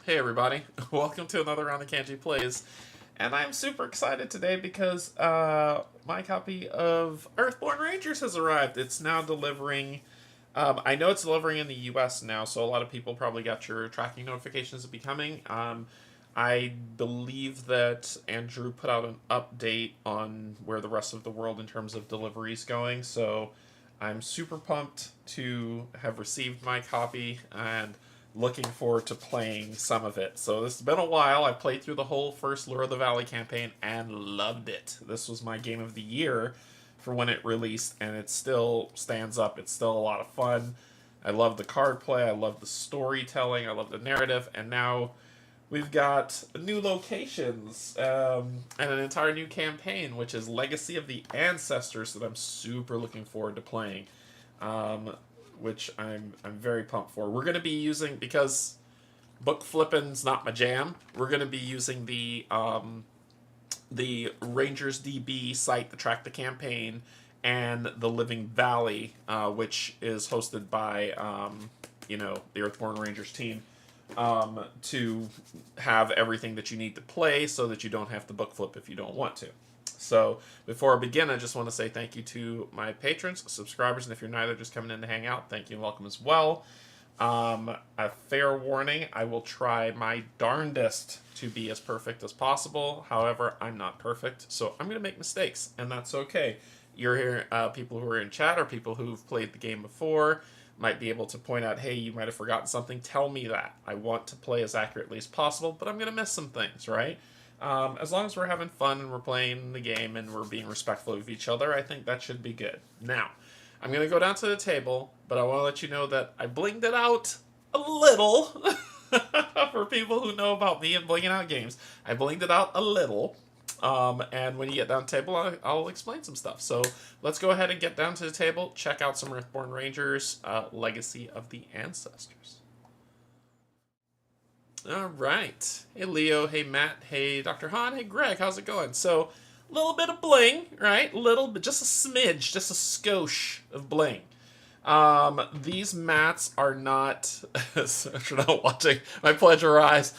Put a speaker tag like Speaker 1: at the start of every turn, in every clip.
Speaker 1: Hey everybody, welcome to another round of Canje Plays, and I'm super excited today because my copy of Earthborne Rangers has arrived. It's now delivering. I know it's delivering in the US now, so a lot of people probably got your tracking notifications of becoming. I believe that Andrew put out an update on where the rest of the world in terms of deliveries going, so I'm super pumped to have received my copy and looking forward to playing some of it. So this has been a while. I played through the whole first Lure of the Valley campaign and loved it. This was my game of the year for when it released, and it still stands up. It's still a lot of fun. I love the card play. I love the storytelling. I love the narrative. And now we've got new locations and an entire new campaign, which is Legacy of the Ancestors, that I'm super looking forward to playing. Which I'm very pumped for. We're going to be using, because book flipping's not my jam, we're going to be using the Rangers DB site to track the campaign, and the Living Valley, which is hosted by the Earthborne Rangers team, to have everything that you need to play so that you don't have to book flip if you don't want to. So before I begin, I just want to say thank you to my patrons, subscribers, and if you're neither, just coming in to hang out, thank you and welcome as well. A fair warning, I will try my darndest to be as perfect as possible. However, I'm not perfect, so I'm going to make mistakes, and that's okay. You're here, people who are in chat or people who've played the game before might be able to point out, hey, you might have forgotten something. Tell me that. I want to play as accurately as possible, but I'm going to miss some things, right? As long as we're having fun and we're playing the game and we're being respectful of each other, I think that should be good. Now, I'm going to go down to the table, but I want to let you know that I blinged it out a little. For people who know about me and blinging out games, I blinged it out a little. And when you get down to the table, I'll explain some stuff. So let's go ahead and get down to the table, check out some Earthborne Rangers, Legacy of the Ancestors. All right. Hey, Leo. Hey, Matt. Hey, Dr. Han. Hey, Greg. How's it going? So, a little bit of bling, right? Little bit, just a smidge, just a skosh of bling. These mats are not... if you're not watching, my pleasure eyes.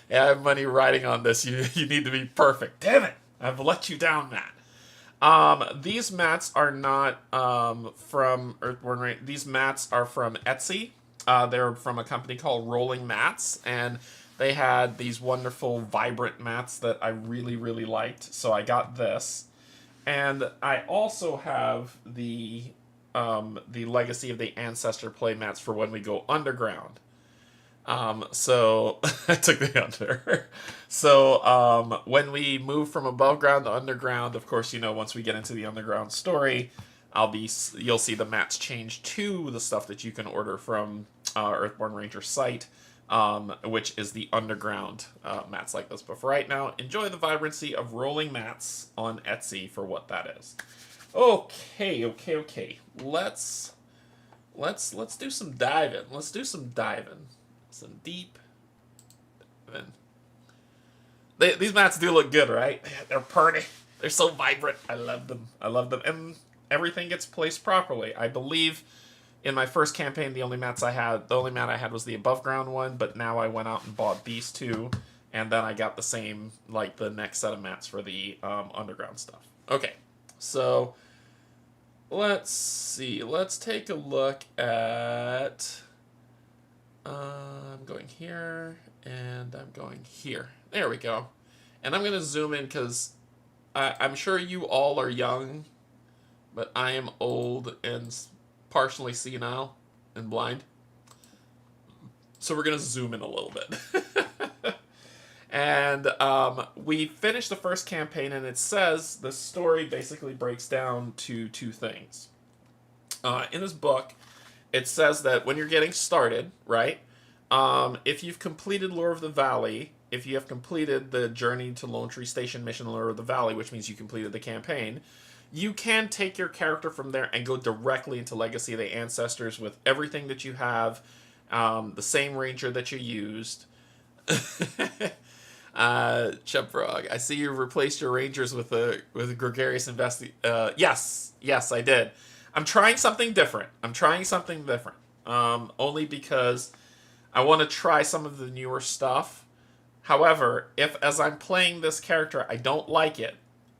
Speaker 1: Yeah, I have money riding on this. You need to be perfect. Damn it! I've let you down, Matt. These mats are not from Earthborne Rangers. These mats are from Etsy. They're from a company called Rolling Mats, and they had these wonderful vibrant mats that I really, really liked, so I got this. And I also have the Legacy of the Ancestor play mats for when we go underground. So I took the under. So when we move from above ground to underground, of course, once we get into the underground story, you'll see the mats change to the stuff that you can order from Earthborne Ranger site, which is the underground mats like this. But for right now, enjoy the vibrancy of rolling mats on Etsy for what that is. Okay. Let's do some diving. Let's do some diving. Some deep diving. These mats do look good, right? They're pretty. They're so vibrant. I love them. And everything gets placed properly. I believe in my first campaign, the only mat I had was the above ground one, but now I went out and bought these two, and then I got the same, like the next set of mats for the underground stuff. Okay, so let's see. Let's take a look at... I'm going here, and I'm going here. There we go. And I'm going to zoom in because I'm sure you all are young, but I am old and partially senile and blind. So we're going to zoom in a little bit. And we finished the first campaign, and it says the story basically breaks down to two things. In this book, it says that when you're getting started, right, if you've completed Lure of the Valley, if you have completed the Journey to Lone Tree Station mission Lure of the Valley, which means you completed the campaign, you can take your character from there and go directly into Legacy of the Ancestors with everything that you have, the same ranger that you used. Chub Frog, I see you replaced your rangers with a gregarious yes, I did. I'm trying something different. Only because I want to try some of the newer stuff. However, if as I'm playing this character I don't like it,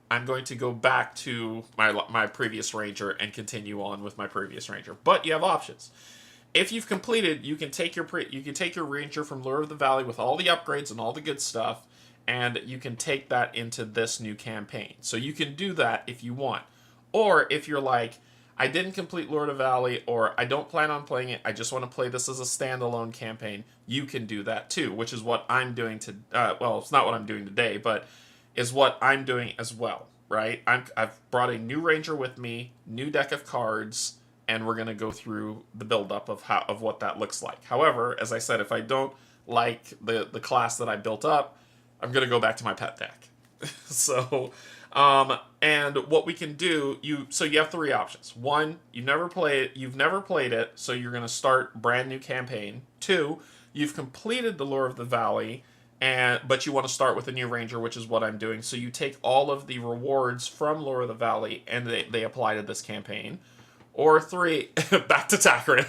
Speaker 1: I'm going to go back to my previous ranger and continue on with my previous ranger. But you have options. If you've completed, you can take your ranger from Lure of the Valley with all the upgrades and all the good stuff, and you can take that into this new campaign. So you can do that if you want. Or if you're like, I didn't complete Lure of the Valley, or I don't plan on playing it, I just want to play this as a standalone campaign, you can do that too, which is what I'm doing to, well, it's not what I'm doing today, but is what I'm doing as well, right? I've brought a new ranger with me, new deck of cards, and we're going to go through the build-up of what that looks like. However, as I said, if I don't like the class that I built up, I'm going to go back to my pet deck. So, and what we can do, so you have three options. One, you've never played it, so you're going to start brand new campaign. Two, you've completed the Lure of the Valley, but you want to start with a new ranger, which is what I'm doing. So you take all of the rewards from Lure of the Valley, and they apply to this campaign. Or three, back to Takrin.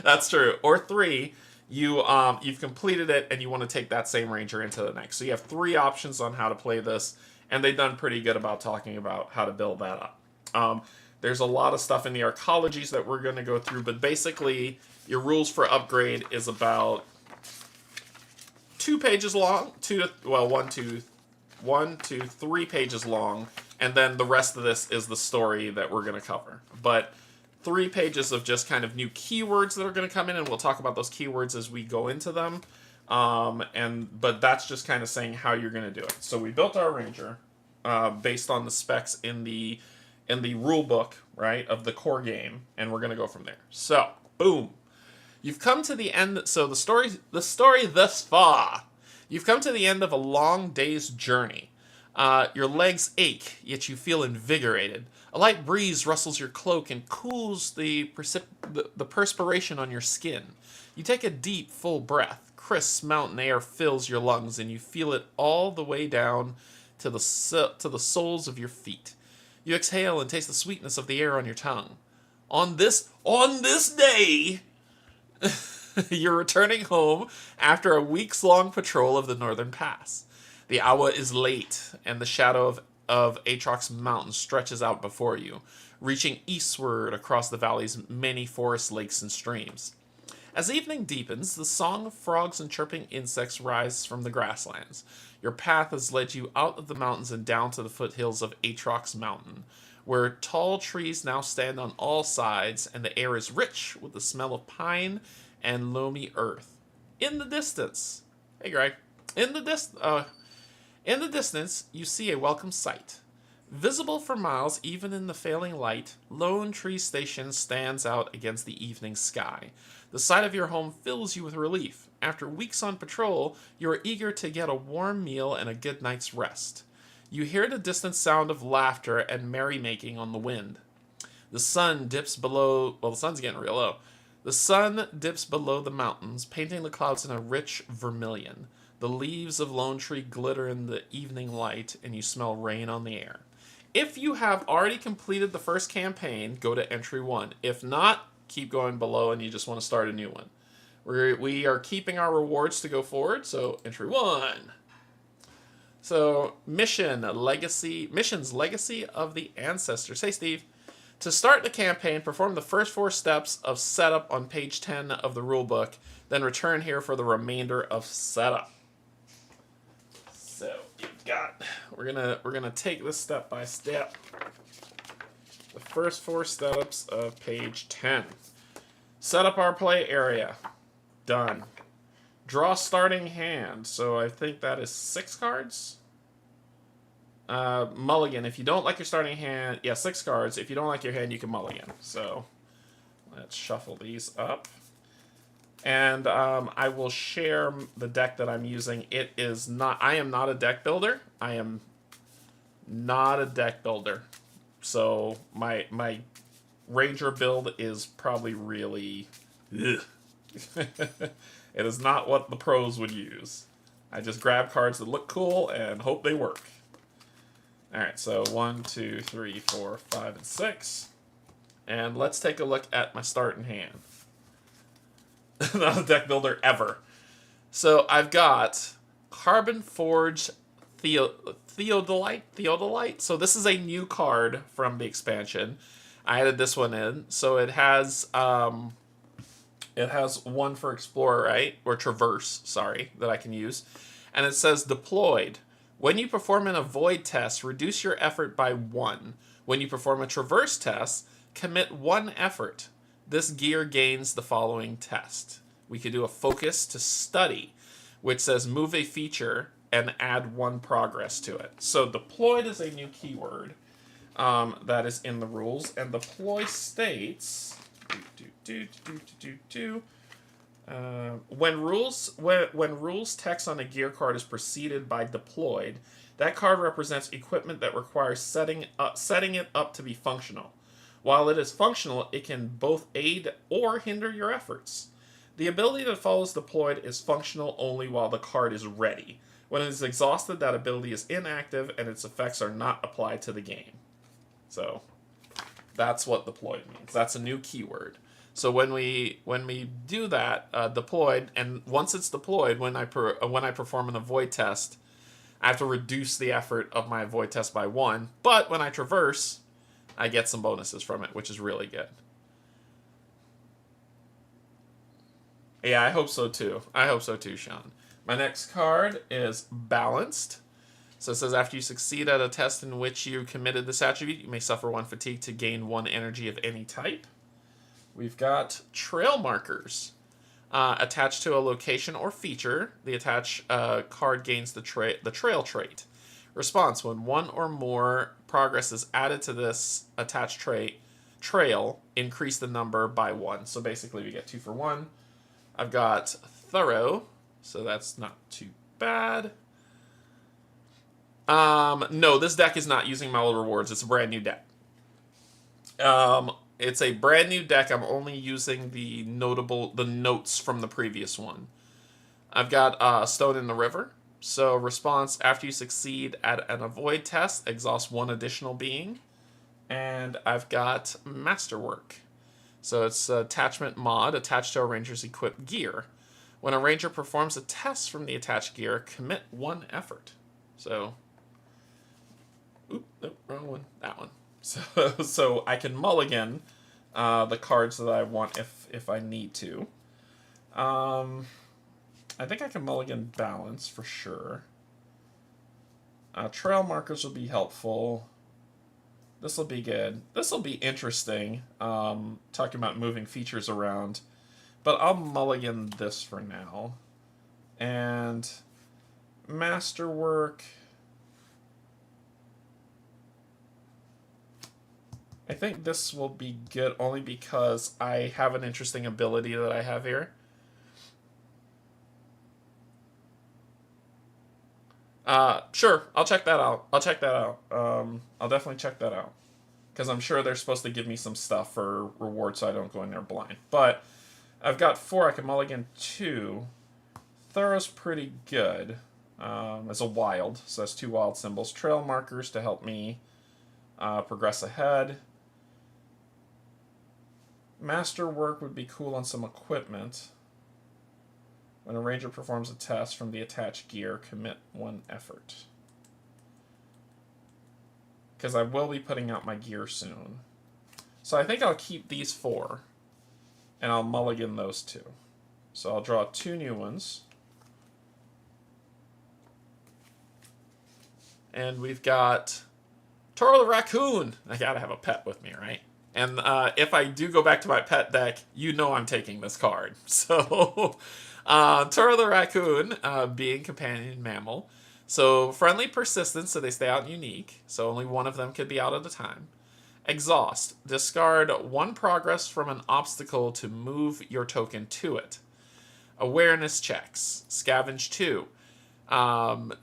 Speaker 1: That's true. Or three, you've completed it and you want to take that same ranger into the next. So you have three options on how to play this, and they've done pretty good about talking about how to build that up. There's a lot of stuff in the arcologies that we're going to go through, but basically your rules for upgrade is about 2 pages long. 1 to 3 pages long, and then the rest of this is the story that we're going to cover. But 3 pages of just kind of new keywords that are going to come in, and we'll talk about those keywords as we go into them. But that's just kind of saying how you're going to do it. So we built our ranger based on the specs in the rule book, right, of the core game, and we're going to go from there. So, boom. You've come to the end. So the story thus far. You've come to the end of a long day's journey. Your legs ache, yet you feel invigorated. A light breeze rustles your cloak and cools the perspiration on your skin. You take a deep, full breath. Crisp mountain air fills your lungs, and you feel it all the way down to the soles of your feet. You exhale and taste the sweetness of the air on your tongue. On this day, you're returning home after a weeks-long patrol of the Northern Pass. The hour is late, and the shadow of Aatrox Mountain stretches out before you, reaching eastward across the valley's many forest lakes and streams. As evening deepens, the song of frogs and chirping insects rises from the grasslands. Your path has led you out of the mountains and down to the foothills of Aatrox Mountain, where tall trees now stand on all sides, and the air is rich with the smell of pine and loamy earth. In the distance, hey Greg, in the distance, you see a welcome sight. Visible for miles, even in the failing light, Lone Tree Station stands out against the evening sky. The sight of your home fills you with relief. After weeks on patrol, you are eager to get a warm meal and a good night's rest. You hear the distant sound of laughter and merrymaking on the wind. The sun dips below... Well, the sun's getting real low. The sun dips below the mountains, painting the clouds in a rich vermilion. The leaves of Lone Tree glitter in the evening light, and you smell rain on the air. If you have already completed the first campaign, go to entry 1. If not, keep going below and you just want to start a new one. We are keeping our rewards to go forward, so entry 1. So, Mission's Legacy of the Ancestors. Hey, Steve. To start the campaign, perform the first 4 steps of setup on page 10 of the rulebook, then return here for the remainder of setup. So, we're gonna take this step by step. The first 4 setups of page 10. Set up our play area. Done. Draw starting hand. So I think that is 6 cards. Mulligan. If you don't like your starting hand, 6 cards. If you don't like your hand, you can mulligan. So let's shuffle these up. And I will share the deck that I'm using. I am not a deck builder. So my Ranger build is probably really... Ugh. It is not what the pros would use. I just grab cards that look cool and hope they work. Alright, so 1, 2, 3, 4, 5, and 6. And let's take a look at my starting hand. Not a deck builder ever. So I've got Carbon Forge Theodolite. So this is a new card from the expansion. I added this one in. So it has one for Explorer, right? Or Traverse, sorry, that I can use. And it says deployed. When you perform an avoid test, reduce your effort by 1. When you perform a traverse test, commit 1 effort. This gear gains the following test. We could do a focus to study, which says move a feature and add 1 progress to it. So deployed is a new keyword that is in the rules, and deploy states when rules text on a gear card is preceded by deployed, that card represents equipment that requires setting it up to be functional. While it is functional, it can both aid or hinder your efforts. The ability that follows deployed is functional only while the card is ready. When it is exhausted, that ability is inactive and its effects are not applied to the game. So that's what deployed means. That's a new keyword. So when we do that, deployed, and once it's deployed, when I perform an avoid test, I have to reduce the effort of my avoid test by 1. But when I traverse, I get some bonuses from it, which is really good. Yeah, I hope so too. I hope so too, Sean. My next card is Balanced. So it says after you succeed at a test in which you committed this attribute, you may suffer 1 fatigue to gain 1 energy of any type. We've got Trail Markers. Attached to a location or feature, the attached card gains the trail trait. Response: when 1 or more progress is added to this attached trail, increase the number by 1. So basically we get 2 for 1. I've got Thorough, so that's not too bad. No, this deck is not using model rewards. It's a brand new deck. It's a brand new deck. I'm only using the notes from the previous one. I've got Stone in the River. So response: after you succeed at an avoid test, exhaust 1 additional being. And I've got Masterwork. So it's attachment mod attached to a ranger's equipped gear. When a ranger performs a test from the attached gear, commit 1 effort. So, nope, wrong one. That one. So I can mulligan the cards that I want if I need to. I think I can mulligan Balance for sure. Trail Markers will be helpful. This will be good. This will be interesting, talking about moving features around. But I'll mulligan this for now. And Masterwork. I think this will be good only because I have an interesting ability that I have here. Sure, I'll check that out. I'll definitely check that out. Because I'm sure they're supposed to give me some stuff for rewards so I don't go in there blind. But I've got 4. I can mulligan 2. Thorough's pretty good. As a wild. So that's 2 wild symbols. Trail Markers to help me progress ahead. Masterwork would be cool on some equipment. When a ranger performs a test from the attached gear, commit 1 effort. Because I will be putting out my gear soon. So I think I'll keep these 4. And I'll mulligan those 2. So I'll draw 2 new ones. And we've got Toro the Raccoon. I gotta have a pet with me, right? And if I do go back to my pet deck, you know I'm taking this card. So, Toro the Raccoon, being companion mammal. So, friendly persistent, so they stay out unique. So, only one of them could be out at a time. Exhaust. Discard 1 progress from an obstacle to move your token to it. Awareness checks. Scavenge 2.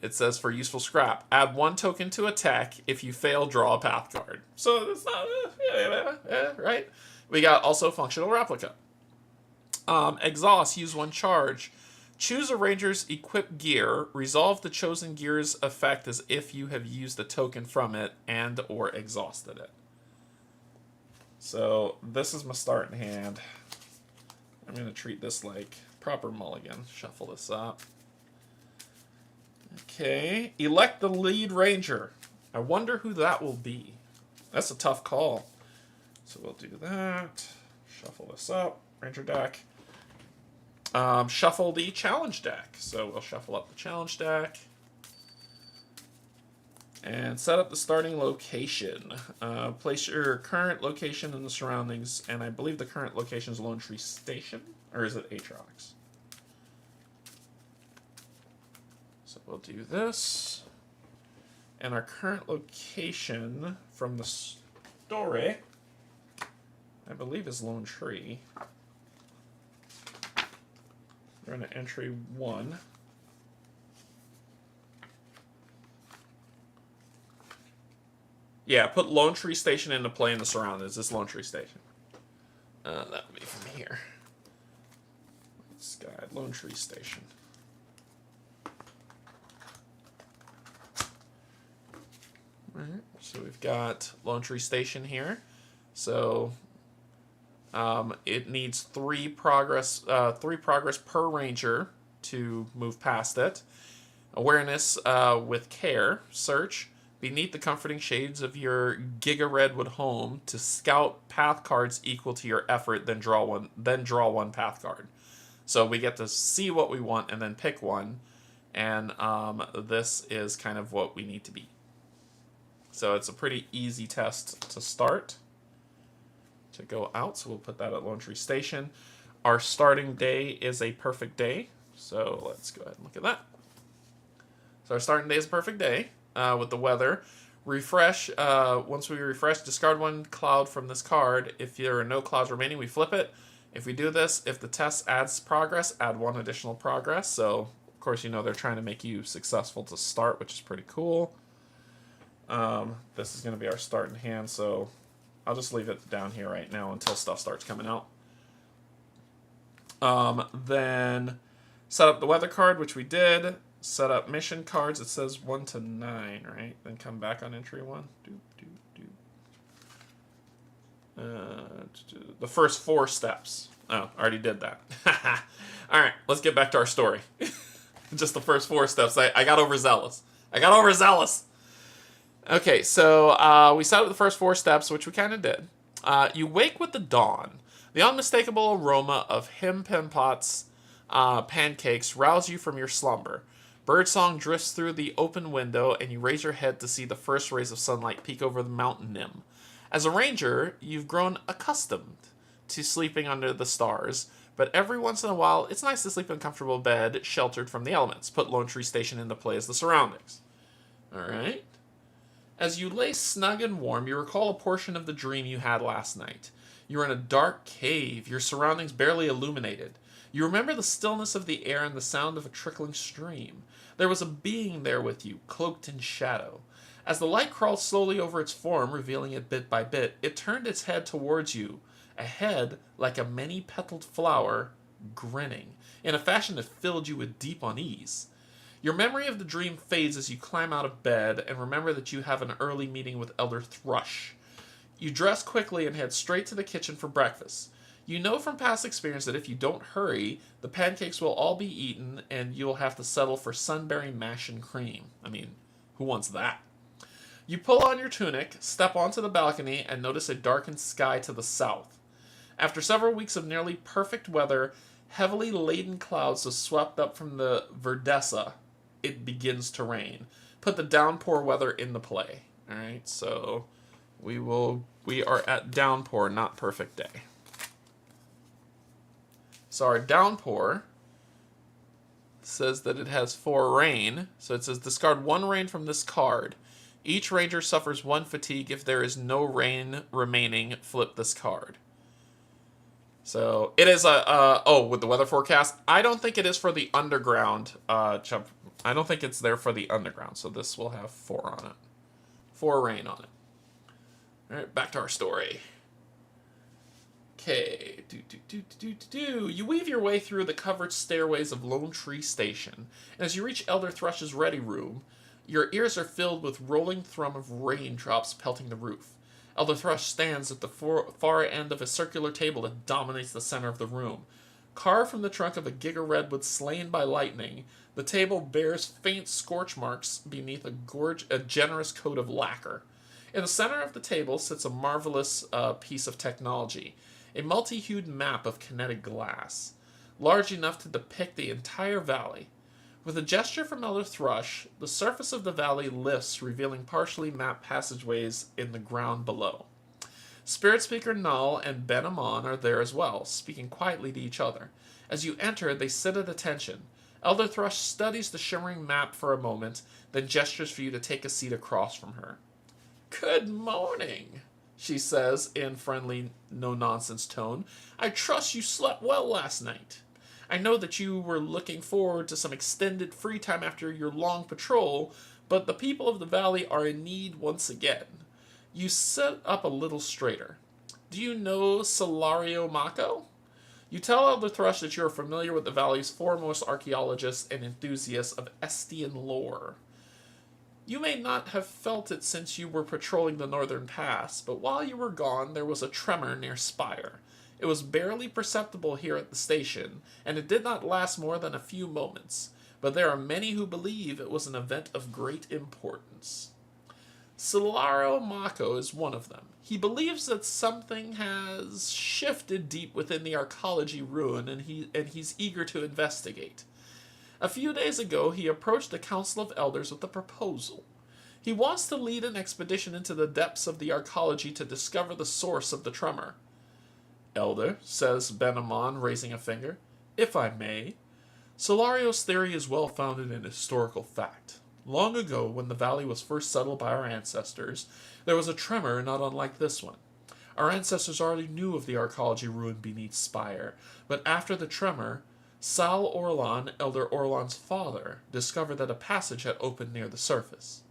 Speaker 1: It says for useful scrap, add 1 token to attack. If you fail, draw a path card. So it's not right. We got also functional replica. Exhaust, use 1 charge. Choose a ranger's equipped gear. Resolve the chosen gear's effect as if you have used a token from it and or exhausted it. So this is my starting hand. I'm going to treat this like proper mulligan. Shuffle this up. Okay, elect the lead ranger. I wonder who that will be. That's a tough call. So we'll do that. Shuffle this up. Ranger deck. Shuffle the challenge deck. So we'll shuffle up the challenge deck. And set up the starting location. Place your current location in the surroundings. And I believe the current location is Lone Tree Station. Or is it Aatrox? So we'll do this. And our current location from the story, I believe, is Lone Tree. We're going to entry 1. Yeah, put Lone Tree Station into play in the surroundings. This Lone Tree Station. That would be from here. Let's guide Lone Tree Station. Alright, so we've got Lone Tree Station here. So it needs 3 progress per ranger to move past it. Awareness with care. Search beneath the comforting shades of your Giga Redwood home to scout path cards equal to your effort. Then draw one path card. So we get to see what we want and then pick one. And this is kind of what we need to be. So it's a pretty easy test to start. To go out, so we'll put that at Lone Tree Station. Our starting day is a perfect day. So let's go ahead and look at that. So our starting day is a perfect day with the weather. Refresh. Once we refresh, discard 1 cloud from this card. If there are no clouds remaining, we flip it. If we do this, if the test adds progress, add 1 additional progress. So, of course, you know they're trying to make you successful to start, which is pretty cool. This is going to be our starting hand, so I'll just leave it down here right now until stuff starts coming out. Then set up the weather card, which we did. Set up mission cards. It says 1 to 9, right? Then come back on entry 1. The first 4 steps. Oh, already did that. Alright, let's get back to our story. Just the first 4 steps. I got overzealous. Okay, so we set up the first 4 steps, which we kind of did. You wake with the dawn. The unmistakable aroma of Him Pimpot's pancakes rouse you from your slumber. Birdsong drifts through the open window, and you raise your head to see the first rays of sunlight peek over the mountain rim. As a ranger, you've grown accustomed to sleeping under the stars, but every once in a while, it's nice to sleep in a comfortable bed, sheltered from the elements. Put Lone Tree Station into play as the surroundings. Alright. As you lay snug and warm, you recall a portion of the dream you had last night. You're in a dark cave, your surroundings barely illuminated. You remember the stillness of the air and the sound of a trickling stream. There was a being there with you, cloaked in shadow. As the light crawled slowly over its form, revealing it bit by bit, it turned its head towards you, a head like a many-petaled flower, grinning, in a fashion that filled you with deep unease. Your memory of the dream fades as you climb out of bed and remember that you have an early meeting with Elder Thrush. You dress quickly and head straight to the kitchen for breakfast. You know from past experience that if you don't hurry, the pancakes will all be eaten and you'll have to settle for sunberry mash and cream. I mean, who wants that? You pull on your tunic, step onto the balcony, and notice a darkened sky to the south. After several weeks of nearly perfect weather, heavily laden clouds have swept up from the Verdessa. It begins to rain. Put the downpour weather into play. Alright, so we are at downpour, not perfect day. So our downpour says that it has 4 rain. So it says discard 1 rain from this card. Each ranger suffers 1 fatigue. If there is no rain remaining, flip this card. So it is with the weather forecast, I don't think it is for the underground. I don't think it's there for the underground. So this will have 4 on it. 4 rain on it. All right, back to our story. Okay, You weave your way through the covered stairways of Lone Tree Station, and as you reach Elder Thrush's ready room, your ears are filled with rolling thrum of raindrops pelting the roof. Elder Thrush stands at the far end of a circular table that dominates the center of the room. Carved from the trunk of a giga redwood slain by lightning, the table bears faint scorch marks beneath a generous coat of lacquer. In the center of the table sits a marvelous piece of technology, a multi-hued map of kinetic glass, large enough to depict the entire valley. With a gesture from Elder Thrush, the surface of the valley lifts, revealing partially mapped passageways in the ground below. Spirit Speaker Null and Ben Amon are there as well, speaking quietly to each other. As you enter, they sit at attention. Elder Thrush studies the shimmering map for a moment, then gestures for you to take a seat across from her. "Good morning," she says in friendly, no-nonsense tone. "I trust you slept well last night. I know that you were looking forward to some extended free time after your long patrol, but the people of the valley are in need once again." You sit up a little straighter. "Do you know Solario Mako?" You tell Elder Thrush that you are familiar with the valley's foremost archaeologists and enthusiasts of Estian lore. You may not have felt it since you were patrolling the northern pass, but while you were gone there was a tremor near Spire. It was barely perceptible here at the station, and it did not last more than a few moments, but there are many who believe it was an event of great importance. Solaro Mako is one of them. He believes that something has shifted deep within the arcology ruin, and he's eager to investigate. A few days ago, he approached the Council of Elders with a proposal. He wants to lead an expedition into the depths of the arcology to discover the source of the tremor. "Elder," says Ben Amon, raising a finger, "if I may. Solario's theory is well founded in historical fact. Long ago, when the valley was first settled by our ancestors, there was a tremor not unlike this one. Our ancestors already knew of the arcology ruin beneath Spire, but after the tremor, Sal Orlan, Elder Orlan's father, discovered that a passage had opened near the surface."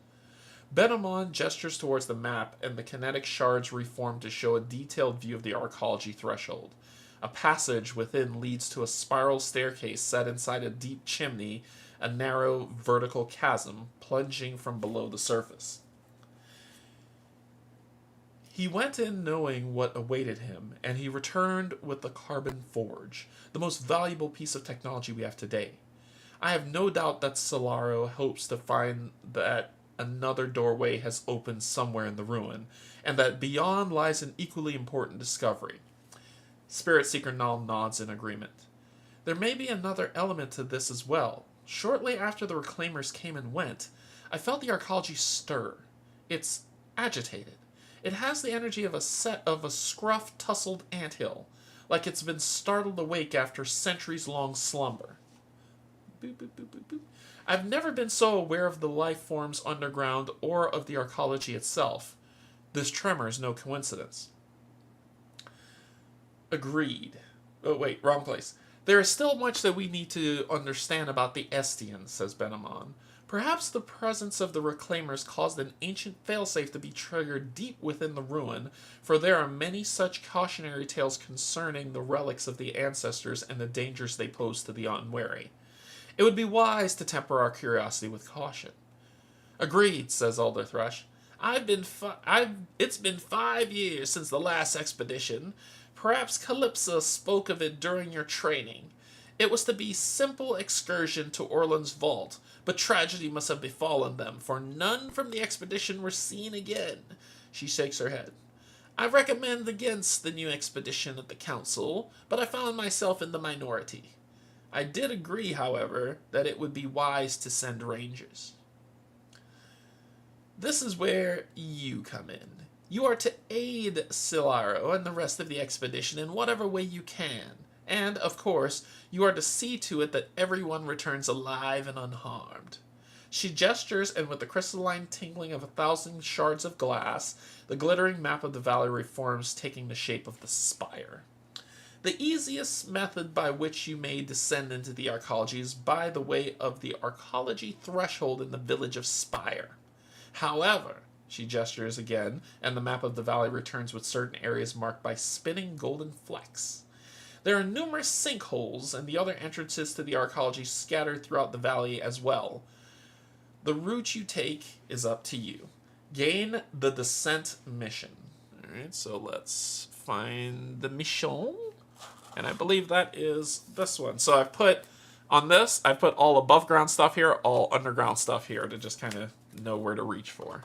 Speaker 1: Ben-Amon gestures towards the map, and the kinetic shards reform to show a detailed view of the arcology threshold. A passage within leads to a spiral staircase set inside a deep chimney, a narrow vertical chasm plunging from below the surface. He went in knowing what awaited him, and he returned with the carbon forge, the most valuable piece of technology we have today. I have no doubt that Solaro hopes to find that another doorway has opened somewhere in the ruin, and that beyond lies an equally important discovery. Spirit Seeker Null nods in agreement. There may be another element to this as well. Shortly after the Reclaimers came and went, I felt the arcology stir. It's agitated. It has the energy of a scruff, tousled anthill, like it's been startled awake after centuries-long slumber. Boop, boop, boop, boop, boop. I've never been so aware of the life forms underground or of the arcology itself. This tremor is no coincidence. Agreed. Oh, wait, wrong place. There is still much that we need to understand about the Estians, says Ben-Amon. Perhaps the presence of the Reclaimers caused an ancient failsafe to be triggered deep within the ruin, for there are many such cautionary tales concerning the relics of the ancestors and the dangers they pose to the unwary. It would be wise to temper our curiosity with caution. Agreed, says Elder Thrush. It's been 5 years since the last expedition. Perhaps Calypso spoke of it during your training. It was to be simple excursion to Orlan's vault, but tragedy must have befallen them, for none from the expedition were seen again. She shakes her head. I recommend against the new expedition at the council, but I found myself in the minority. I did agree, however, that it would be wise to send rangers. This is where you come in. You are to aid Silaro and the rest of the expedition in whatever way you can, and, of course, you are to see to it that everyone returns alive and unharmed. She gestures, and with the crystalline tingling of 1,000 shards of glass, the glittering map of the valley reforms, taking the shape of the spire. The easiest method by which you may descend into the arcology is by the way of the arcology threshold in the village of Spire. However, she gestures again, and the map of the valley returns with certain areas marked by spinning golden flecks. There are numerous sinkholes and the other entrances to the arcology scattered throughout the valley as well. The route you take is up to you. Gain the descent mission. Alright, so let's find the mission. And I believe that is this one. So I've put, on this, I've put all above ground stuff here, all underground stuff here to just kind of know where to reach for.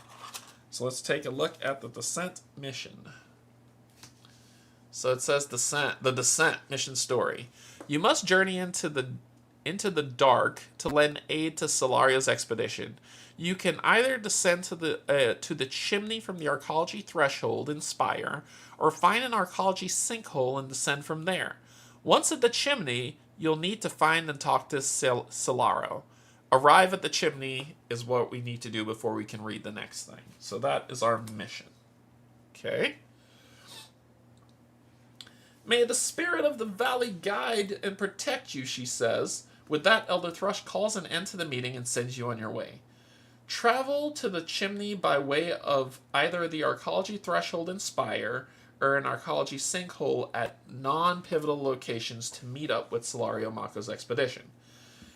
Speaker 1: So let's take a look at the Descent mission. So it says the Descent mission story. You must journey into the dark to lend aid to Solario's expedition. You can either descend to the chimney from the arcology threshold in Spire, or find an arcology sinkhole and descend from there. Once at the chimney, you'll need to find and talk to Solario. Arrive at the chimney is what we need to do before we can read the next thing. So that is our mission. Okay. May the spirit of the valley guide and protect you, she says. With that, Elder Thrush calls an end to the meeting and sends you on your way. Travel to the chimney by way of either the arcology threshold in Spire or an arcology sinkhole at non-pivotal locations to meet up with Solario Mako's expedition.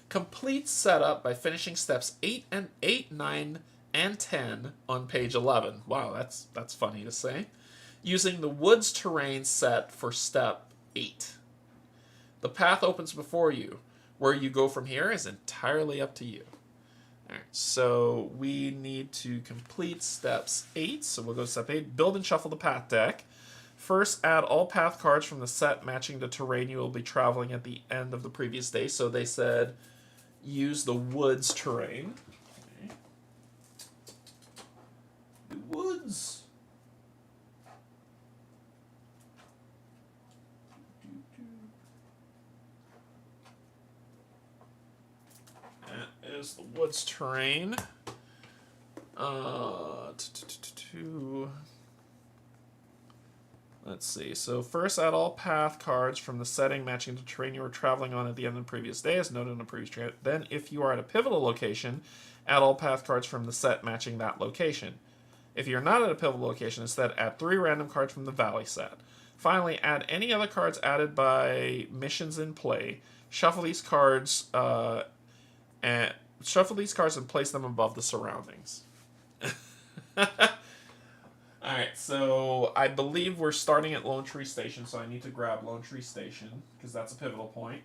Speaker 1: Complete setup by finishing steps 8, 9, and 10 on page 11. Wow, that's funny to say. Using the woods terrain set for step 8. The path opens before you. Where you go from here is entirely up to you. Alright, so we need to complete steps 8. So we'll go to step 8. Build and shuffle the path deck. First, add all path cards from the set matching the terrain you will be traveling at the end of the previous day. So they said use the woods terrain. Okay. The woods. That is the woods terrain. Let's see. So first, add all path cards from the setting matching the terrain you were traveling on at the end of the previous day, as noted in the previous train. Then, if you are at a pivotal location, add all path cards from the set matching that location. If you're not at a pivotal location, instead add 3 random cards from the Valley set. Finally, add any other cards added by missions in play. Shuffle these cards and place them above the surroundings. Alright, so I believe we're starting at Lone Tree Station, so I need to grab Lone Tree Station, because that's a pivotal point.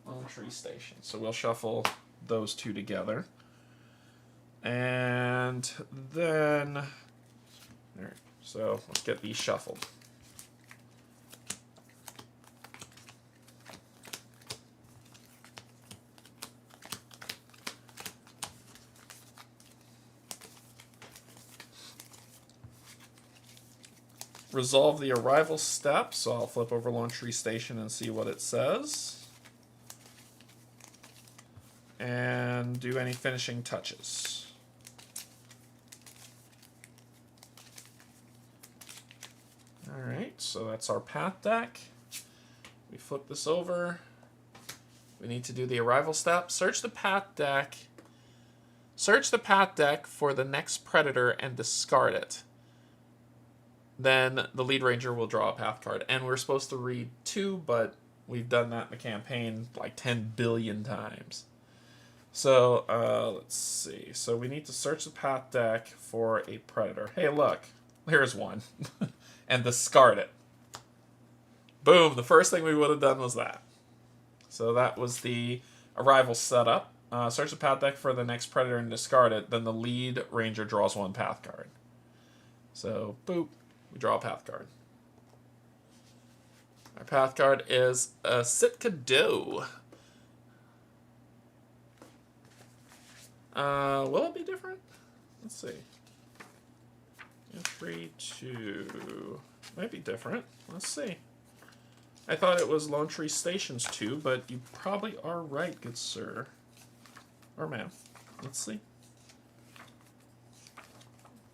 Speaker 1: Lone Tree Station. So we'll shuffle those two together. And then... Alright, so let's get these shuffled. Resolve the arrival step, so I'll flip over Lone Tree Station and see what it says. And do any finishing touches. Alright, so that's our path deck. We flip this over. We need to do the arrival step. Search the path deck. Search the path deck for the next predator and discard it. Then the lead ranger will draw a path card. And we're supposed to read 2, but we've done that in the campaign like 10 billion times. So, let's see. So we need to search the path deck for a predator. Hey, look. Here's one. And discard it. Boom. The first thing we would have done was that. So that was the arrival setup. Search the path deck for the next predator and discard it. Then the lead ranger draws 1 path card. So, boop. We draw a path card. Our path card is a Sitka Doe. Will it be different? Let's see. 3, 2. Might be different. Let's see. I thought it was Lone Tree Stations 2, but you probably are right, good sir. Or ma'am. Let's see.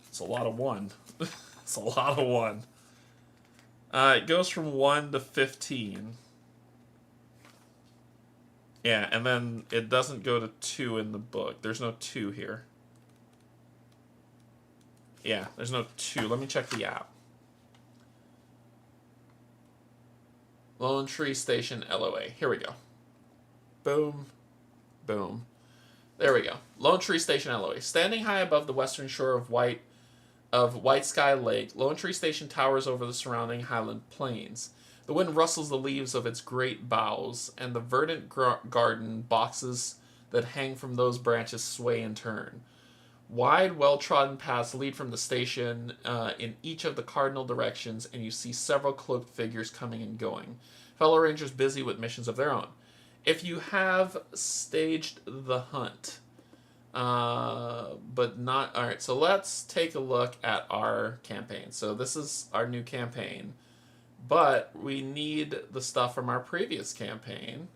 Speaker 1: It's a lot of 1. It's a lot of 1. It goes from 1 to 15. Yeah, and then it doesn't go to 2 in the book. There's no 2 here. Yeah, there's no 2. Let me check the app. Lone Tree Station LOA. Here we go. Boom. Boom. There we go. Lone Tree Station, Eloy. Standing high above the western shore of White Sky Lake, Lone Tree Station towers over the surrounding highland plains. The wind rustles the leaves of its great boughs, and the verdant garden boxes that hang from those branches sway and turn. Wide, well-trodden paths lead from the station in each of the cardinal directions, and you see several cloaked figures coming and going. Fellow Rangers busy with missions of their own. If you have staged the hunt, but not... Alright, so let's take a look at our campaign. So this is our new campaign, but we need the stuff from our previous campaign,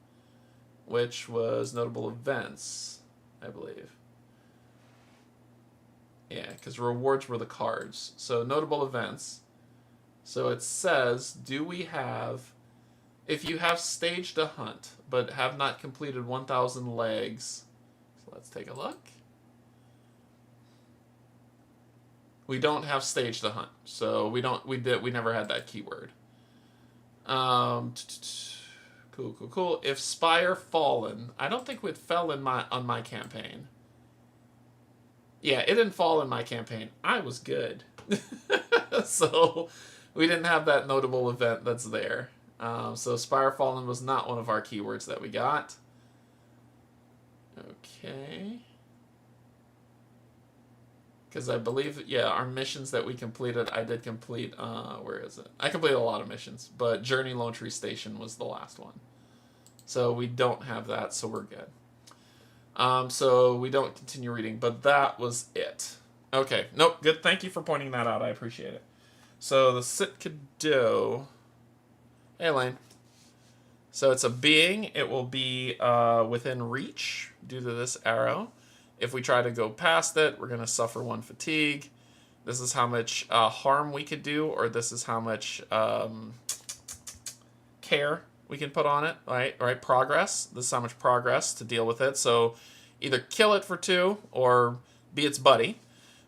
Speaker 1: which was notable events, I believe. Yeah, because rewards were the cards. So notable events. So it says, do we have... If you have staged a hunt, but have not completed 1,000 legs... So let's take a look. We don't have staged a hunt. So we never had that keyword. Cool. If Spire Fallen... I don't think it fell on my campaign. Yeah, it didn't fall in my campaign. I was good. So we didn't have that notable event that's there. So Spire Fallen was not one of our keywords that we got. Okay. Because I believe, yeah, our missions that we completed, I did complete, where is it? I completed a lot of missions, but Journey Lone Tree Station was the last one. So we don't have that, so we're good. So we don't continue reading, but that was it. Okay, nope, good. Thank you for pointing that out. I appreciate it. So the Sitkado. Hey, Elaine. So it's a being. It will be within reach due to this arrow. If we try to go past it, we're going to suffer 1 fatigue. This is how much harm we could do, or this is how much care we can put on it, right? Progress. This is how much progress to deal with it. So either kill it for 2 or be its buddy.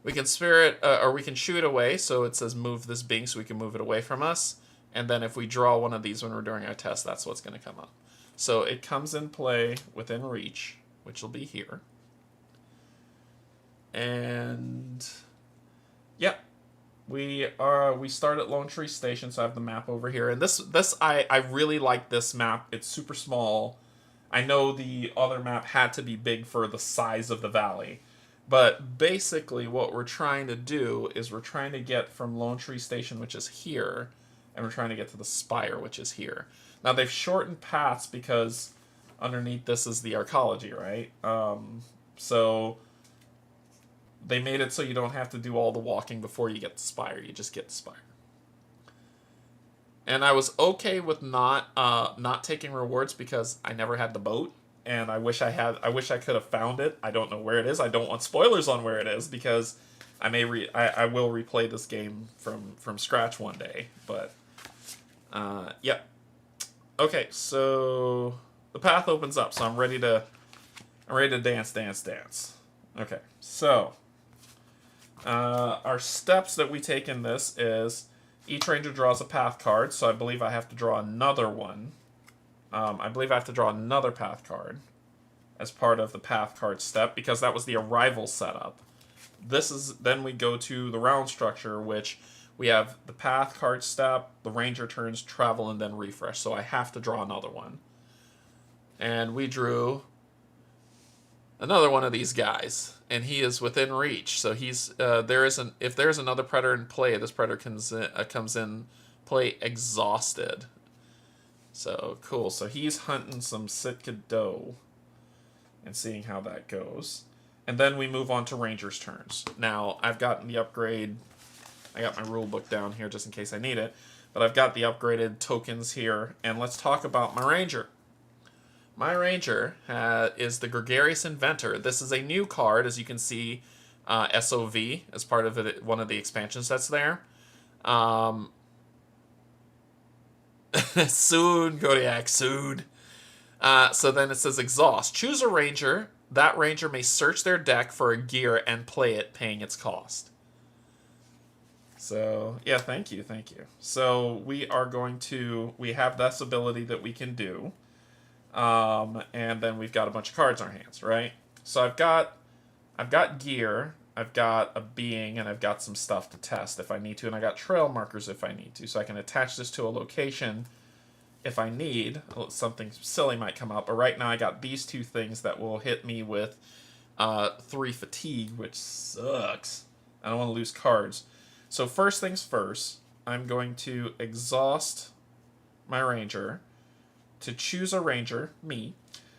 Speaker 1: We can spirit, or we can shoo it away. So it says move this being so we can move it away from us. And then if we draw one of these when we're doing our test, that's what's going to come up. So it comes in play within reach, which will be here. And yeah, we start at Lone Tree Station, so I have the map over here. And this I really like this map. It's super small. I know the other map had to be big for the size of the valley. But basically what we're trying to do is we're trying to get from Lone Tree Station, which is here, and we're trying to get to the Spire, which is here. Now they've shortened paths because underneath this is the arcology, right? So they made it so you don't have to do all the walking before you get the Spire. You just get the Spire. And I was okay with not taking rewards because I never had the boat, and I wish I could have found it. I don't know where it is. I don't want spoilers on where it is because I will replay this game from scratch one day. But yeah. Okay, so the path opens up, so I'm ready to dance. Okay, so our steps that we take in this is each ranger draws a path card, so I believe I have to draw another one. I believe I have to draw another path card as part of the path card step because that was the arrival setup. Then we go to the round structure, which we have the path card step, the ranger turns, travel, and then refresh. So I have to draw another one. And we drew another one of these guys, and he is within reach. So he's if there's another predator in play, this predator comes in play exhausted. So cool. So he's hunting some Sitkado and seeing how that goes. And then we move on to Ranger's turns. Now, I've gotten the upgrade. I got my rule book down here just in case I need it. But I've got the upgraded tokens here. And let's talk about my Ranger. My Ranger is the Gregarious Inventor. This is a new card, as you can see, SOV, as part of it, one of the expansions that's there. Soon, Kodiak, soon. So then it says Exhaust. Choose a Ranger. That Ranger may search their deck for a gear and play it, paying its cost. So, yeah, thank you. We are going to... We have this ability that we can do. And then we've got a bunch of cards in our hands, right? So I've got gear, I've got a being, and I've got some stuff to test if I need to, and I got trail markers if I need to, so I can attach this to a location if I need. Something silly might come up, but right now I got these two things that will hit me with 3 fatigue, which sucks. I don't want to lose cards. So first things first, I'm going to exhaust my ranger to choose a ranger, me.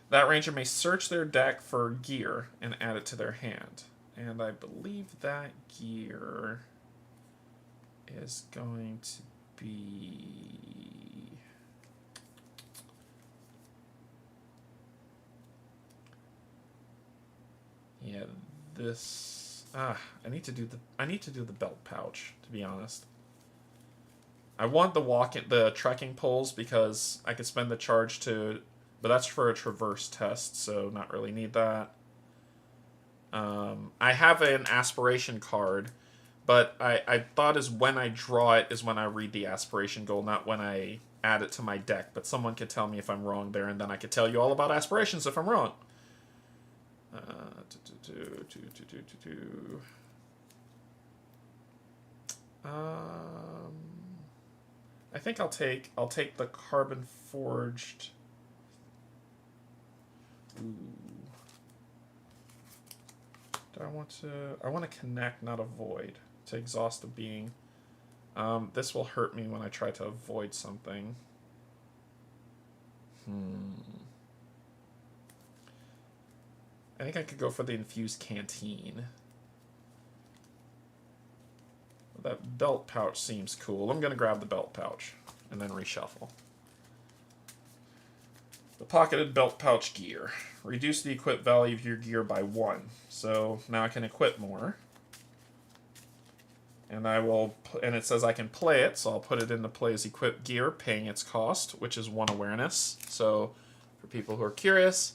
Speaker 1: That ranger may search their deck for gear and add it to their hand. And I believe that gear is going to be... yeah, this... I need to do the belt pouch, to be honest. I want the trekking poles because I could spend the charge to, but that's for a traverse test, so not really need that. I have an aspiration card, but I thought is when I draw it is when I read the aspiration goal, not when I add it to my deck. But someone could tell me if I'm wrong there, and then I could tell you all about aspirations if I'm wrong. I think I'll take the carbon forged. Ooh. Do I want to connect, not avoid, to exhaust a being. This will hurt me when I try to avoid something. I think I could go for the infused canteen. That belt pouch seems cool. I'm going to grab the belt pouch and then reshuffle. The pocketed belt pouch gear. Reduce the equip value of your gear by 1. So now I can equip more. And it says I can play it, so I'll put it into play as equipped gear, paying its cost, which is 1 awareness. So for people who are curious,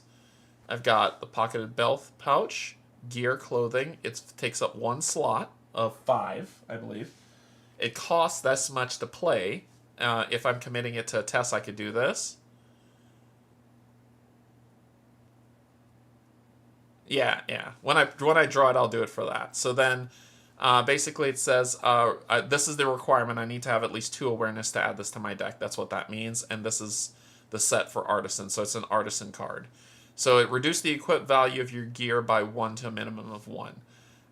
Speaker 1: I've got the pocketed belt pouch, gear, clothing. It takes up 1 slot of 5, I believe. It costs this much to play. If I'm committing it to a test, I could do this. Yeah. When I draw it, I'll do it for that. So then, basically, it says this is the requirement. I need to have at least 2 awareness to add this to my deck. That's what that means. And this is the set for artisan. So it's an artisan card. So it reduced the equip value of your gear by 1 to a minimum of 1.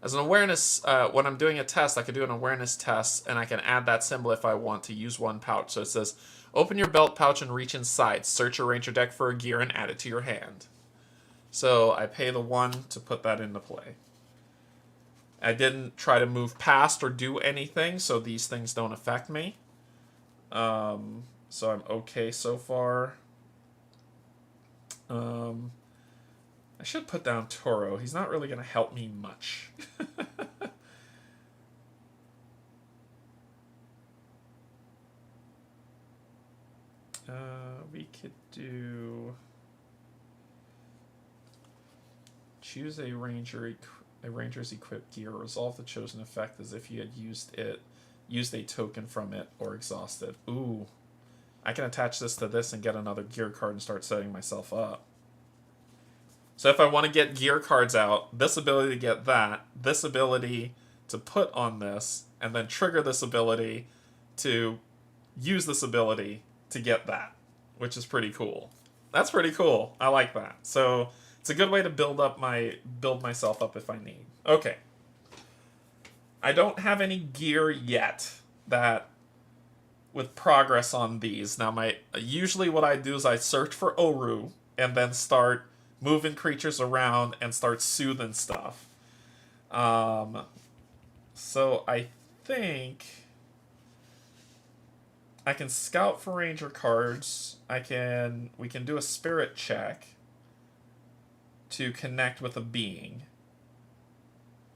Speaker 1: As an awareness, when I'm doing a test, I can do an awareness test, and I can add that symbol if I want to use 1 pouch. So it says, open your belt pouch and reach inside. Search your ranger deck for a gear and add it to your hand. So I pay the 1 to put that into play. I didn't try to move past or do anything, so these things don't affect me. So I'm okay so far. I should put down Toro. He's not really going to help me much. We could do... choose a ranger's equipped gear. Resolve the chosen effect as if you had used a token from it or exhausted. Ooh. I can attach this to this and get another gear card and start setting myself up. So if I want to get gear cards out, this ability to get that, this ability to put on this, and then trigger this ability to use this ability to get that, which is pretty cool. That's pretty cool. I like that. So it's a good way to build myself up if I need. Okay. I don't have any gear yet that with progress on these. Now usually what I do is I search for Oru and then start moving creatures around and start soothing stuff. So I think I can scout for ranger cards. We can do a spirit check to connect with a being.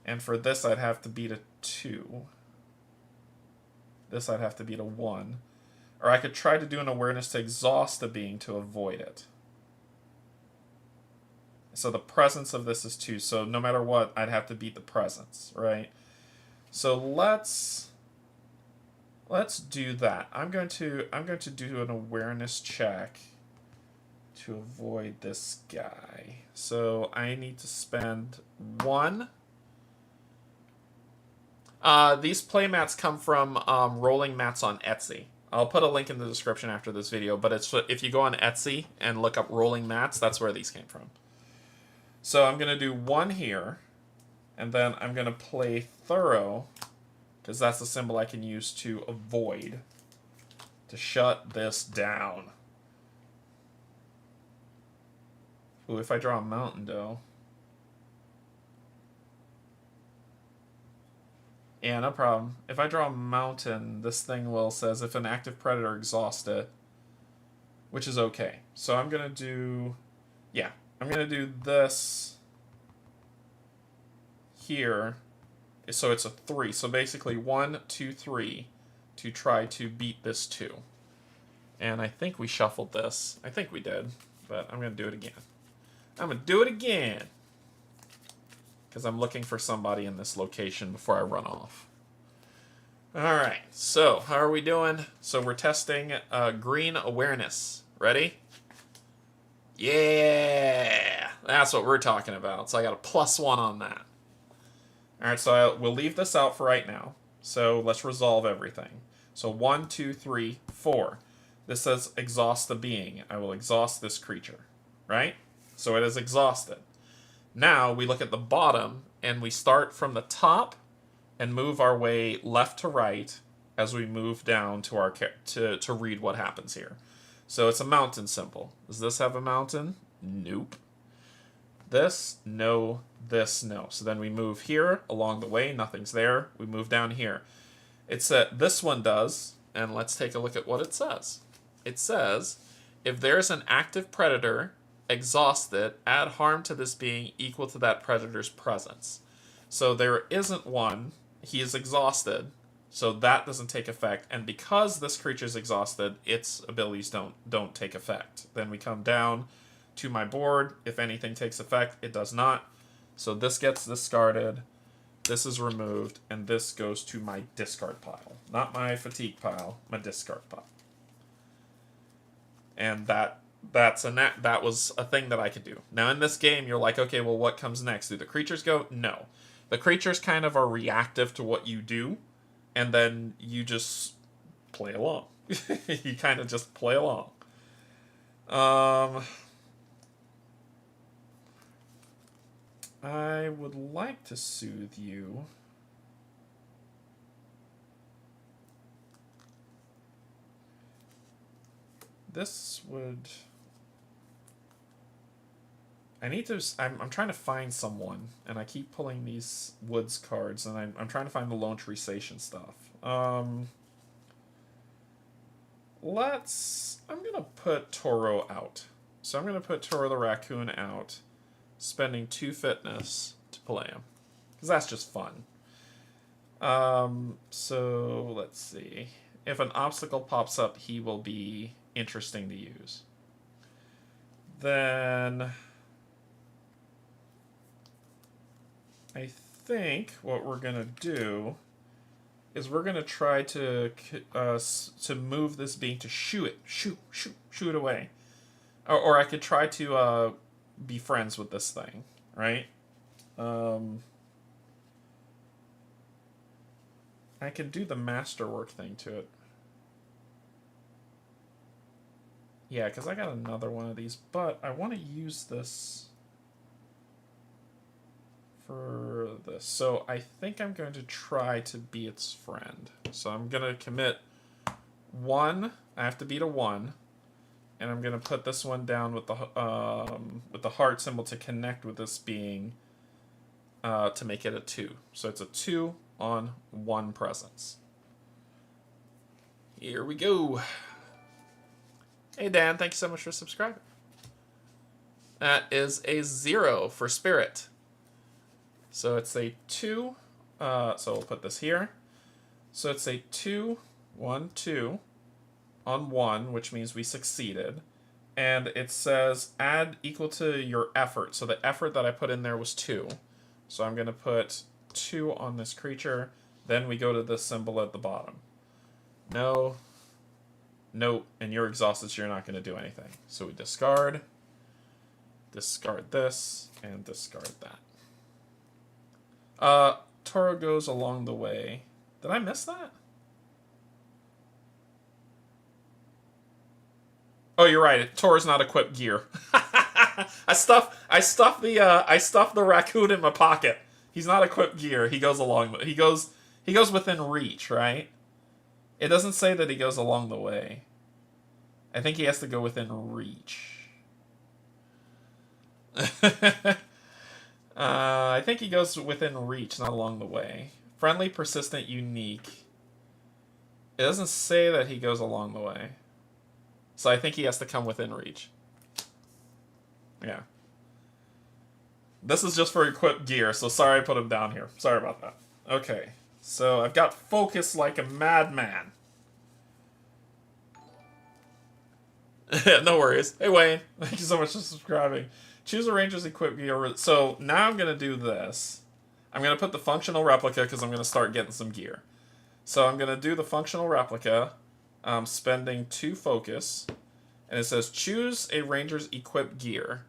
Speaker 1: And for this I'd have to beat a 2. This I'd have to beat a 1. Or I could try to do an awareness to exhaust a being to avoid it. So the presence of this is 2. So no matter what, I'd have to beat the presence, right? So let's do that. I'm going to do an awareness check to avoid this guy. So I need to spend 1. These playmats come from rolling mats on Etsy. I'll put a link in the description after this video, but it's if you go on Etsy and look up rolling mats, that's where these came from. So I'm going to do 1 here, and then I'm going to play thorough, because that's the symbol I can use to avoid, to shut this down. Ooh, if I draw a mountain, though. Yeah, no problem. If I draw a mountain, this thing will says if an active predator exhausts it, which is okay. So I'm going to do, yeah, I'm going to do this here. So it's a 3. So basically 1, 2, 3 to try to beat this 2. And I think we shuffled this. I think we did, but I'm going to do it again. I'm going to do it again, because I'm looking for somebody in this location before I run off. Alright, so how are we doing? So we're testing green awareness. Ready? Yeah! That's what we're talking about. So I got a +1 on that. Alright, so we'll leave this out for right now. So let's resolve everything. So 1, 2, 3, 4. This says exhaust the being. I will exhaust this creature. Right? So it is exhausted. Now we look at the bottom and we start from the top and move our way left to right as we move down to our to read what happens here. So it's a mountain symbol. Does this have a mountain? Nope. This, no. This, no. So then we move here along the way. Nothing's there. We move down here. It's this one does, and let's take a look at what it says. It says, if there's an active predator, exhaust it, add harm to this being equal to that predator's presence. So there isn't one. He is exhausted, so that doesn't take effect. And because this creature is exhausted, its abilities don't take effect. Then we come down to my board. If anything takes effect, it does not. So this gets discarded. This is removed, and this goes to my discard pile. Not my fatigue pile, my discard pile. And that was a thing that I could do. Now in this game, you're like, okay, well, what comes next? Do the creatures go? No. The creatures kind of are reactive to what you do, and then you just play along. You kind of just play along. I would like to soothe you. This would... I'm trying to find someone, and I keep pulling these Woods cards, and I'm trying to find the Lone Tree Station stuff. I'm gonna put Toro out. So I'm gonna put Toro the Raccoon out, spending 2 fitness to play him, because that's just fun. So let's see. If an obstacle pops up, he will be interesting to use. Then I think what we're going to do is we're going to try to move this being to shoot it. Shoot it away. Or I could try to be friends with this thing, right? I could do the masterwork thing to it. Yeah, because I got another one of these, but I want to use this for this. So I think I'm going to try to be its friend. So I'm going to commit 1. I have to beat a 1. And I'm going to put this one down with the heart symbol to connect with this being to make it a 2. So it's a 2 on 1 presence. Here we go. Hey Dan, thank you so much for subscribing. That is a 0 for Spirit. So it's a 2. So we'll put this here. So it's a 2, 1, 2 on 1, which means we succeeded. And it says add equal to your effort. So the effort that I put in there was 2. So I'm going to put 2 on this creature. Then we go to this symbol at the bottom. No. Nope. And you're exhausted, so you're not going to do anything. So we discard this, and discard that. Toro goes along the way. Did I miss that? Oh, you're right. Toro's not equipped gear. I stuffed the raccoon in my pocket. He's not equipped gear. He goes along. He goes within reach, right? It doesn't say that he goes along the way. I think he has to go within reach. I think he goes within reach, not along the way. Friendly, persistent, unique. It doesn't say that he goes along the way. So I think he has to come within reach. Yeah. This is just for equipped gear, so sorry I put him down here. Sorry about that. Okay. So I've got focus like a madman. No worries. Hey Wayne, thank you so much for subscribing. Choose a ranger's equipped gear. So now I'm going to do this. I'm going to put the functional replica because I'm going to start getting some gear. So I'm going to do the functional replica, spending 2 focus. And it says choose a ranger's equipped gear.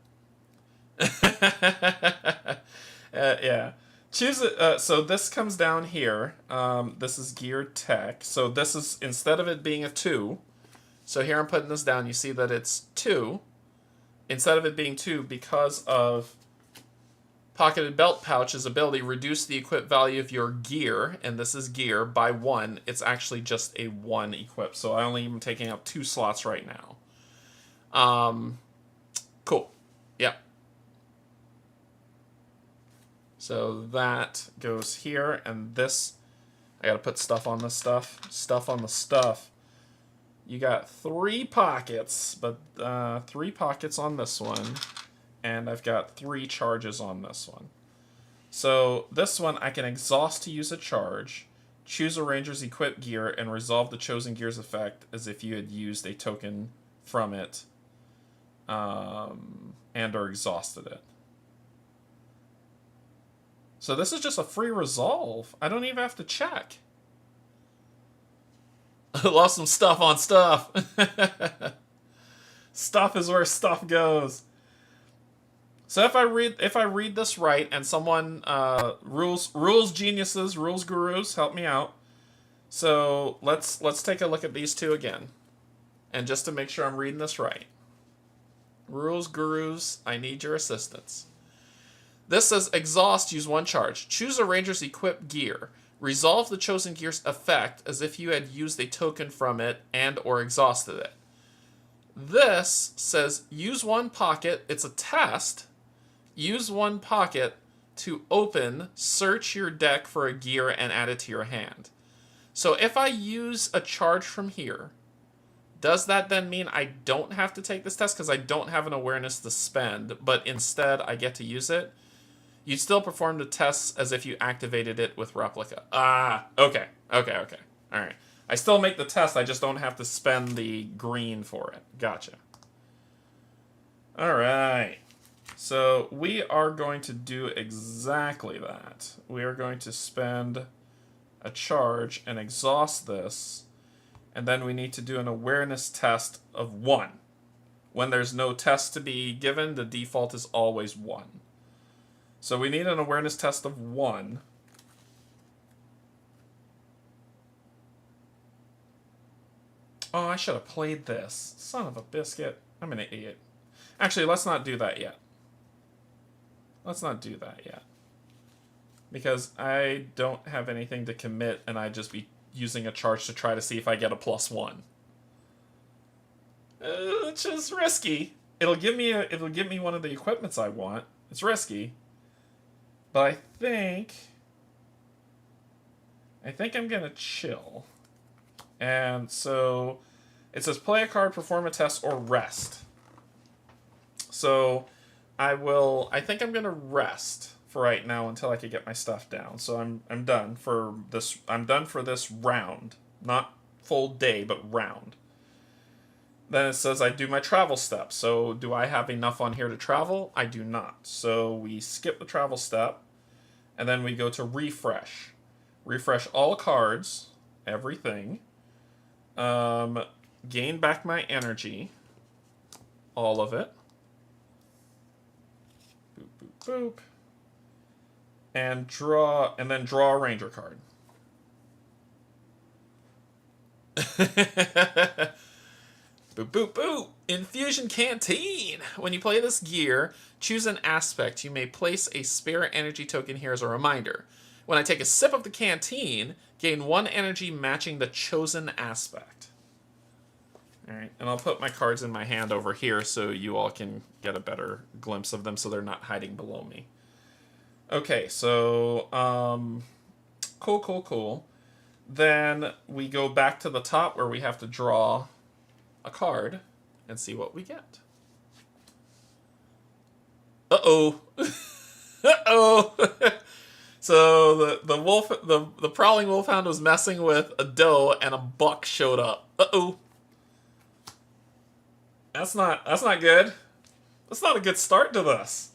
Speaker 1: Yeah. Choose it. So this comes down here. This is gear tech. So this is, instead of it being a 2, so here I'm putting this down. You see that it's 2. Instead of it being 2, because of pocketed belt pouch's ability, reduce the equip value of your gear, and this is gear, by 1. It's actually just a 1 equip. So I only am taking up 2 slots right now. Cool. Yep. So that goes here, and this, I gotta put stuff on this stuff. Stuff on the stuff. You got 3 pockets, but 3 pockets on this one, and I've got 3 charges on this one. So this one, I can exhaust to use a charge, choose a ranger's equipped gear, and resolve the chosen gear's effect as if you had used a token from it, and or exhausted it. So this is just a free resolve. I don't even have to check. Lost some stuff on stuff. Stuff is where stuff goes. So if I read this right, and someone rules geniuses, rules gurus, help me out. So let's take a look at these 2 again, and just to make sure I'm reading this right. Rules gurus, I need your assistance. This says exhaust, use 1 charge. Choose a ranger's equipped gear. Resolve the chosen gear's effect as if you had used a token from it and or exhausted it. This says use 1 pocket. It's a test. Use 1 pocket to open, search your deck for a gear and add it to your hand. So if I use a charge from here, does that then mean I don't have to take this test because I don't have an awareness to spend, but instead I get to use it? You'd still perform the tests as if you activated it with replica. Ah, okay. Alright. I still make the test, I just don't have to spend the green for it. Gotcha. Alright. So we are going to do exactly that. We are going to spend a charge and exhaust this, and then we need to do an awareness test of 1. When there's no test to be given, the default is always 1. So we need an awareness test of 1. Oh, I should have played this. Son of a biscuit. I'm an idiot. Actually, let's not do that yet. Let's not do that yet. Because I don't have anything to commit, and I'd just be using a charge to try to see if I get a +1. Which is risky. It'll give me one of the equipments I want. It's risky. But I think I'm going to chill. And so it says play a card, perform a test, or rest. So I think I'm going to rest for right now until I can get my stuff down. So I'm done for this. I'm done for this round. Not full day, but round. Then it says I do my travel step. So do I have enough on here to travel? I do not. So we skip the travel step. And then we go to refresh. Refresh all cards, everything. gain back my energy. All of it. Boop, boop, boop. And then draw a ranger card. Boop, boop, boop. Infusion Canteen. When you play this gear, choose an aspect. You may place a spirit energy token here as a reminder. When I take a sip of the canteen, gain 1 energy matching the chosen aspect. Alright, and I'll put my cards in my hand over here so you all can get a better glimpse of them so they're not hiding below me. Okay, so, cool. Then we go back to the top where we have to draw a card and see what we get. Uh-oh. Uh-oh. So the prowling wolfhound was messing with a doe and a buck showed up. Uh-oh. That's not good. That's not a good start to this.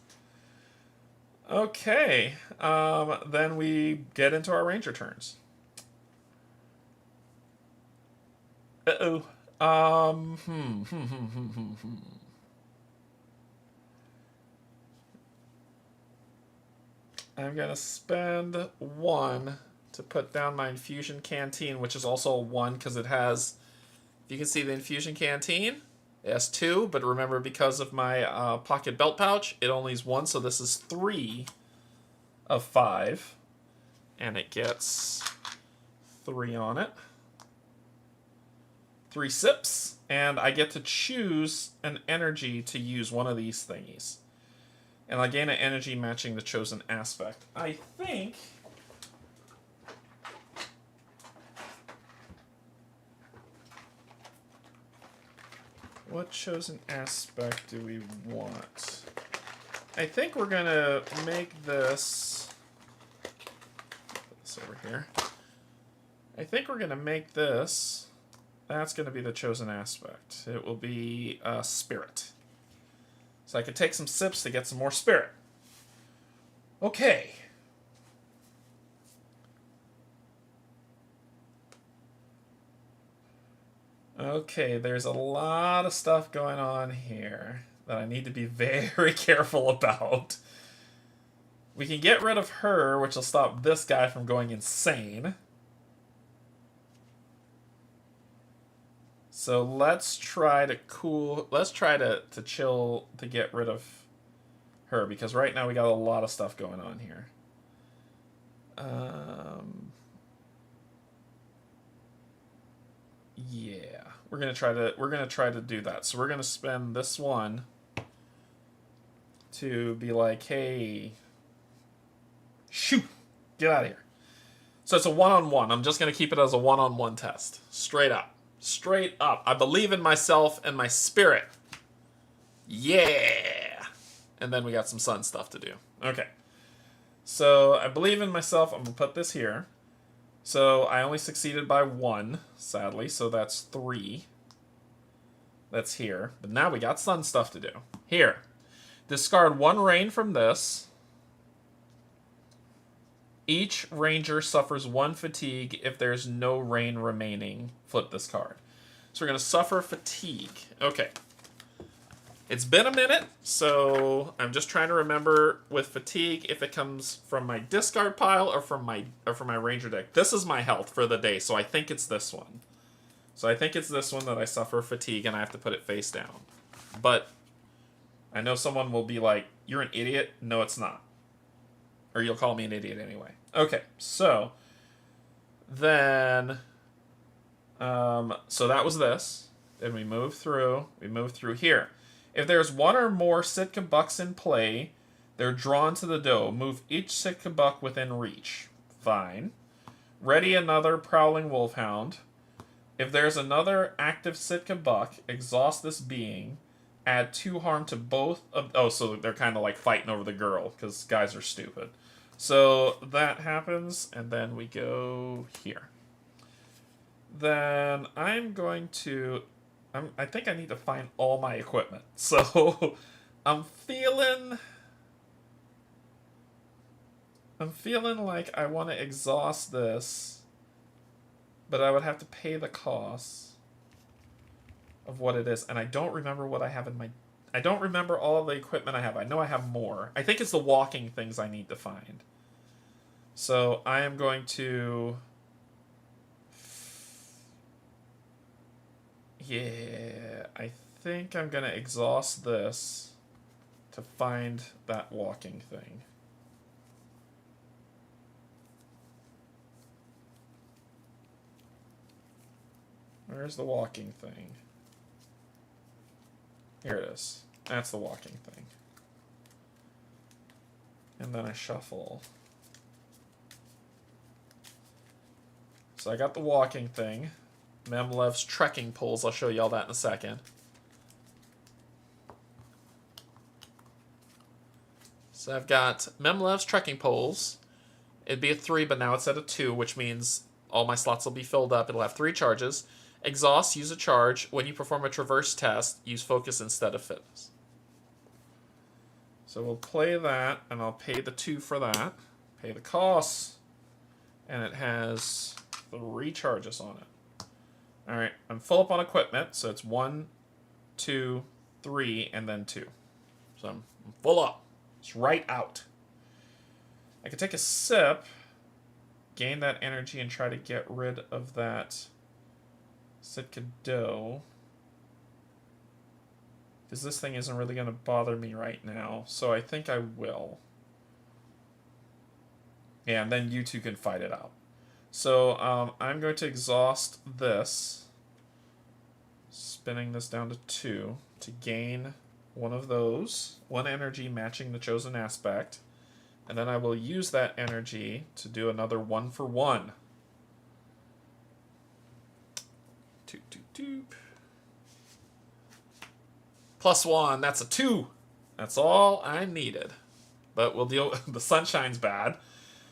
Speaker 1: Okay. Then we get into our ranger turns. Uh-oh. I'm gonna spend 1 to put down my infusion canteen, which is also a 1 because it has, if you can see the infusion canteen, it has 2, but remember because of my pocket belt pouch, it only is 1, so this is 3 of 5. And it gets 3 on it. 3 sips, and I get to choose an energy to use one of these thingies. And I gain an energy matching the chosen aspect. I think... What chosen aspect do we want? I think we're going to make this... Put this over here. I think we're going to make this... That's going to be the chosen aspect. It will be spirit. So I could take some sips to get some more spirit. Okay. Okay, there's a lot of stuff going on here that I need to be very careful about. We can get rid of her, which will stop this guy from going insane. So let's try to chill to get rid of her, because right now we got a lot of stuff going on here. Yeah, we're gonna try to do that. So we're gonna spend this 1 to be like, hey, shoot, get out of here. So it's a 1-on-1. I'm just gonna keep it as a 1-on-1 test, straight up. Straight up. I believe in myself and my spirit. Yeah! And then we got some sun stuff to do. Okay. So I believe in myself. I'm going to put this here. So I only succeeded by 1, sadly. So that's 3. That's here. But now we got sun stuff to do. Here. Discard 1 rain from this. Each ranger suffers 1 fatigue if there's no rain remaining. Flip this card. So we're going to suffer fatigue. Okay. It's been a minute, so I'm just trying to remember with fatigue if it comes from my discard pile or from my ranger deck. This is my health for the day, so I think it's this one. So I think it's this one that I suffer fatigue and I have to put it face down. But I know someone will be like, "You're an idiot." No, it's not. Or you'll call me an idiot anyway. Okay, so then, so that was this. Then we move through here. If there's 1 or more Sitka bucks in play, they're drawn to the doe. Move each Sitka buck within reach. Fine. Ready another prowling wolfhound. If there's another active Sitka buck, exhaust this being. Add 2 harm to both of... Oh, so they're kind of like fighting over the girl, because guys are stupid. So that happens, and then we go here. Then I'm going to... I think I need to find all my equipment. So I'm feeling like I want to exhaust this, but I would have to pay the costs. of what it is, and I don't remember what I have in my... I don't remember all of the equipment I have. I know I have more. I think it's the walking things I need to find. So I am going to... Yeah, I think I'm going to exhaust this to find that walking thing. Where's the walking thing? Here it is. That's the walking thing. And then I shuffle. So I got the walking thing. Memlev's trekking poles. I'll show you all that in a second. So I've got Memlev's trekking poles. It'd be a 3, but now it's at a 2, which means all my slots will be filled up. It'll have 3 charges. Exhaust, use a charge. When you perform a traverse test, use focus instead of fitness. So we'll play that, and I'll pay the 2 for that. Pay the cost. And it has 3 charges on it. Alright, I'm full up on equipment, so it's 1, 2, 3, and then 2. So I'm full up. It's right out. I could take a sip, gain that energy, and try to get rid of that Sitka dough. Because this thing isn't really going to bother me right now, so I think I will. Yeah, and then you two can fight it out. So I'm going to exhaust this, spinning this down to 2 to gain one of those, 1 energy matching the chosen aspect, and then I will use that energy to do another 1 for 1. Toop, toop, toop. +1, that's a 2. That's all I needed. But we'll deal with the sunshine's bad.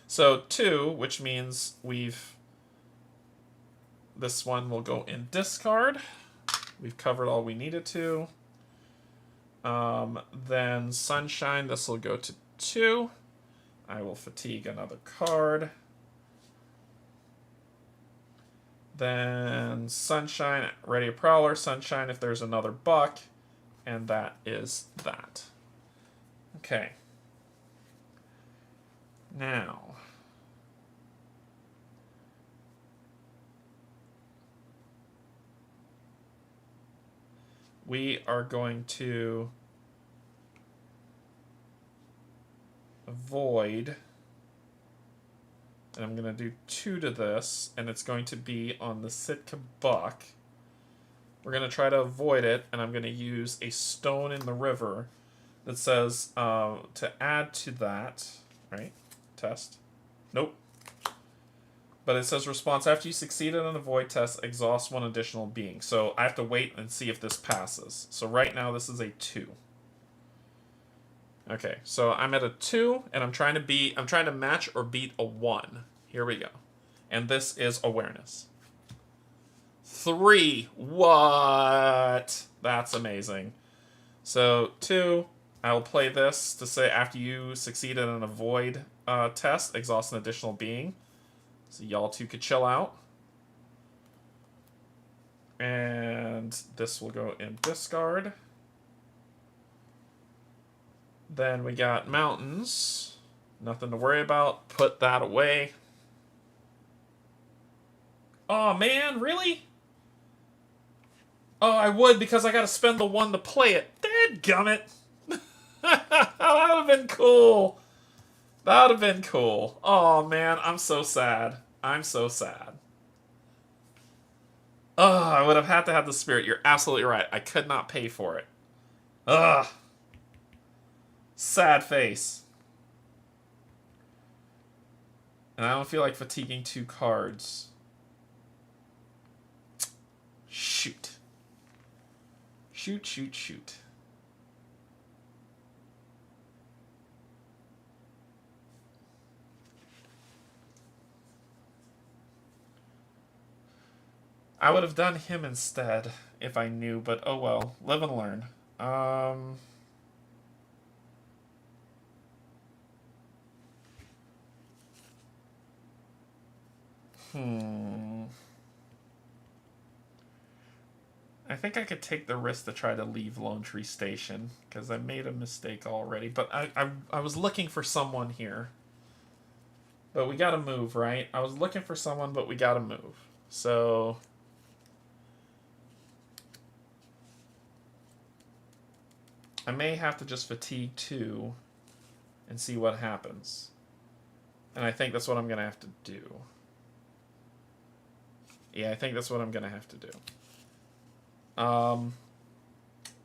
Speaker 1: So 2, which means this one will go in discard. We've covered all we needed to. Then sunshine, this will go to 2. I will fatigue another card. Then sunshine, ready a prowler. Sunshine if there's another buck. And that is that. Okay. Now, we are going to avoid, and I'm going to do 2 to this, and it's going to be on the Sitka buck. We're going to try to avoid it, and I'm going to use a stone in the river that says to add to that, right? Test. Nope. But it says response after you succeeded on a void test, exhaust 1 additional being. So I have to wait and see if this passes. So right now this is a 2. Okay, so I'm at a 2, and I'm trying to match or beat a 1. Here we go. And this is awareness. 3. What? That's amazing. So 2, I'll play this to say after you succeeded on a void test, exhaust an additional being. So y'all two could chill out. And this will go in discard. Then we got mountains. Nothing to worry about. Put that away. Oh man, really? Oh, I would because I gotta spend the 1 to play it. Dadgummit. That would have been cool. That would have been cool. Oh man, I'm so sad. I'm so sad. Oh, I would have had to have the spirit. You're absolutely right. I could not pay for it. Ugh. Sad face. And I don't feel like fatiguing 2 cards. Shoot. Shoot, shoot, shoot. I would have done him instead if I knew, but oh well. Live and learn. I think I could take the risk to try to leave Lone Tree Station, because I made a mistake already. But I was looking for someone here. But we gotta move, right? I was looking for someone, but we gotta move. So... I may have to just fatigue 2 and see what happens. And I think that's what I'm going to have to do. Yeah, I think that's what I'm going to have to do.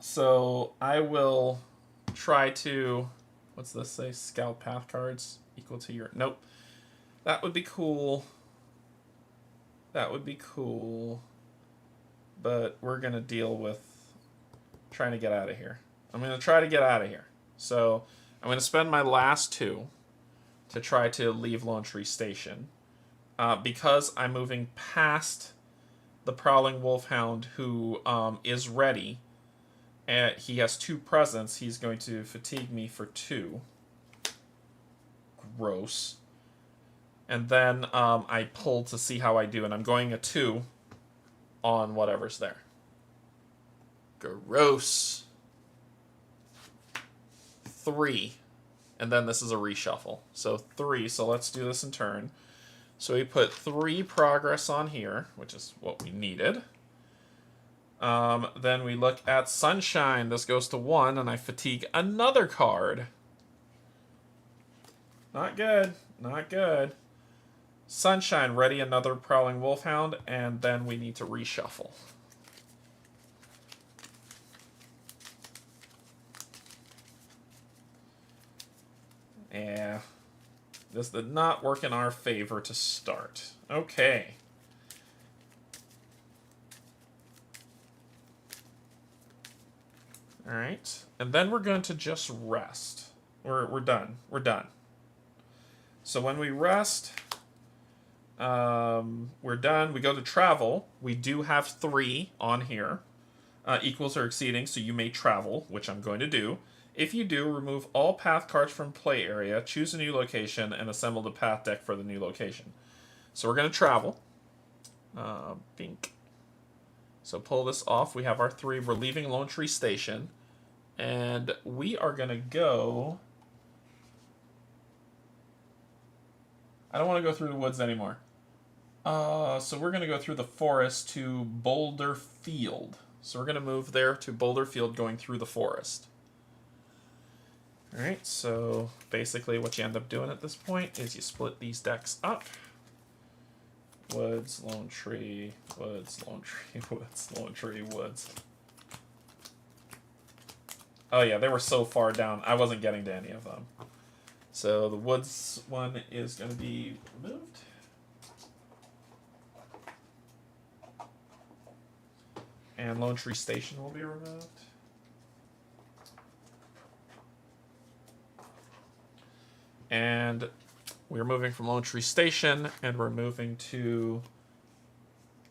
Speaker 1: So I will try to... What's this say? Scout path cards equal to your... Nope. That would be cool. That would be cool. But we're going to deal with trying to get out of here. I'm going to try to get out of here. So I'm going to spend my last 2 to try to leave Lone Tree Station. Because I'm moving past the Prowling Wolfhound, who is ready. And he has 2 presents. He's going to fatigue me for 2. Gross. And then I pull to see how I do. And I'm going a 2 on whatever's there. Gross. 3, and then this is a reshuffle. So 3, so let's do this in turn. So we put 3 progress on here, which is what we needed. Then we look at Sunshine. This goes to 1, and I fatigue another card. Not good. Not good. Sunshine, ready another Prowling Wolfhound, and then we need to reshuffle. Yeah, this did not work in our favor to start. Okay. All right, and then we're going to just rest. We're done. We're done. So when we rest, we're done. We go to travel. We do have 3 on here, equals or exceeding. So you may travel, which I'm going to do. If you do, remove all path cards from play area, choose a new location, and assemble the path deck for the new location. So we're going to travel. Bink. So pull this off. We have our 3. We're leaving Lone Tree Station. And we are going to go... I don't want to go through the woods anymore. So we're going to go through the forest to Boulder Field. So we're going to move there to Boulder Field going through the forest. Alright, so basically what you end up doing at this point is you split these decks up. Woods, Lone Tree, Woods, Lone Tree, Woods, Lone Tree, Woods. Oh yeah, they were so far down, I wasn't getting to any of them. So the Woods one is going to be removed. And Lone Tree Station will be removed. And we're moving from Lone Tree Station, and we're moving to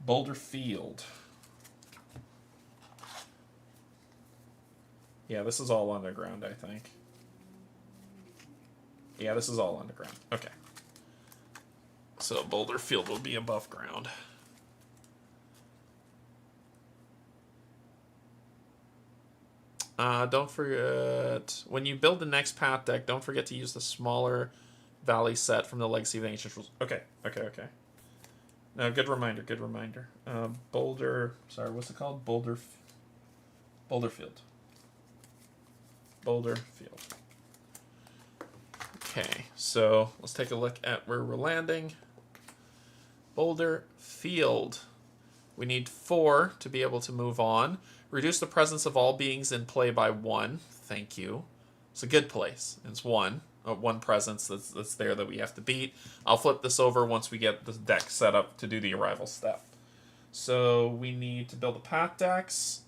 Speaker 1: Boulder Field. Yeah, this is all underground, I think. Yeah, this is all underground. Okay. So Boulder Field will be above ground. Don't forget, when you build the next path deck, don't forget to use the smaller valley set from the Legacy of the Ancient Rules. Okay. No, good reminder, good reminder. Boulder, sorry, what's it called? Boulder Field. Boulder Field. Okay, so let's take a look at where we're landing. Boulder Field. We need 4 to be able to move on. Reduce the presence of all beings in play by 1. Thank you. It's a good place. It's 1. One presence that's there that we have to beat. I'll flip this over once we get the deck set up to do the arrival step. So we need to build the path decks.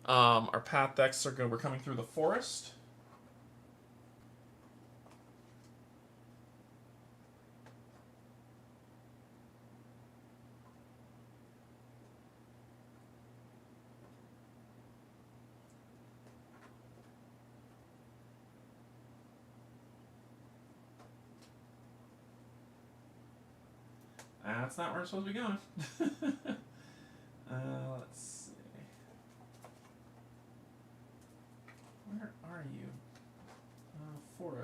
Speaker 1: Our path decks are good. We're coming through the forest. That's not where it's supposed to be going. Let's see.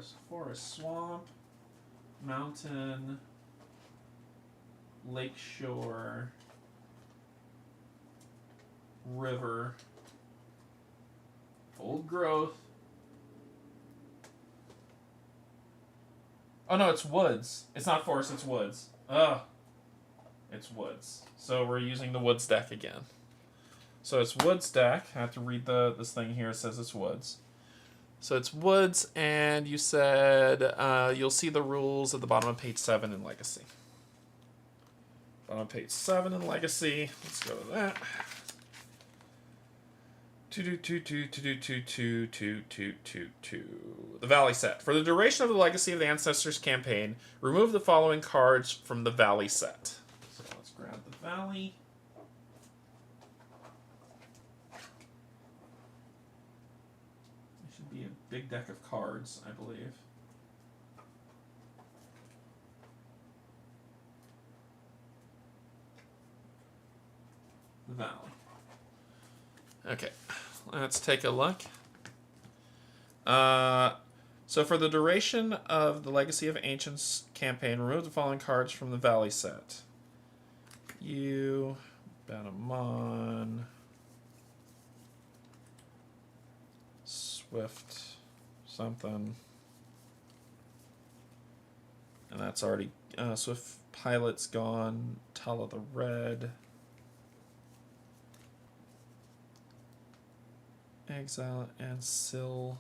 Speaker 1: forest. Forest, swamp, mountain, lakeshore, river, old growth. Oh no, it's woods. It's not forest, it's woods. Ugh. It's woods. So we're using the woods deck again. So it's woods deck. I have to read this thing here. It says it's woods. So it's woods, and you said you'll see the rules at the bottom of page 7 in Legacy. Bottom of page 7 in Legacy. Let's go to that. The Valley set. For the duration of the Legacy of the Ancestors campaign, remove the following cards from the Valley set. So let's grab the Valley. It should be a big deck of cards, I believe. The Valley. Okay, let's take a look. So for the duration of the Legacy of Ancients campaign, remove the following cards from the Valley set. You, Banamon, Swift, something. And that's already, Swift Pilot's gone, Tala the Red. Exile and Sil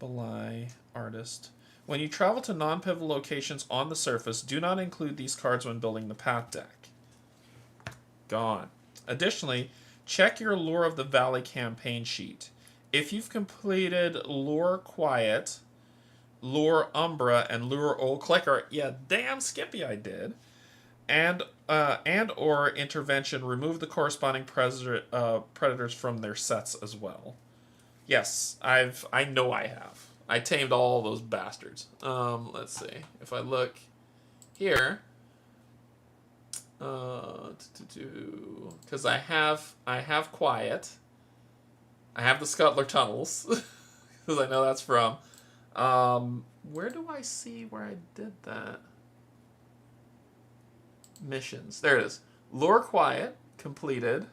Speaker 1: Belai Artist. When you travel to non-pivotal locations on the surface, do not include these cards when building the path deck. Gone. Additionally, check your Lure of the Valley campaign sheet. If you've completed Lure Quiet, Lure Umbra, and Lure Old Clicker, yeah, damn Skippy I did, and or Intervention, remove the corresponding predators from their sets as well. Yes, I know I have. I tamed all those bastards. Let's see. If I look here, because I have Quiet. I have the Scuttler Tunnels, because I know that's from. Where do I see where I did that? Missions. There it is. Lure Quiet completed.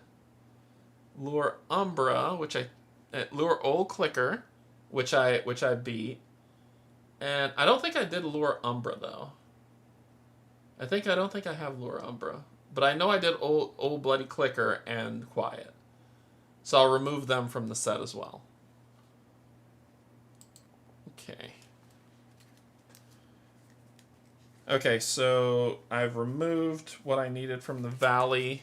Speaker 1: Lure Umbra, Lure Old Clicker, which I beat. And I don't think I did Lure Umbra though. I don't think I have Lure Umbra, but I know I did Old Bloody Clicker and Quiet. So I'll remove them from the set as well. Okay. Okay, so I've removed what I needed from the Valley.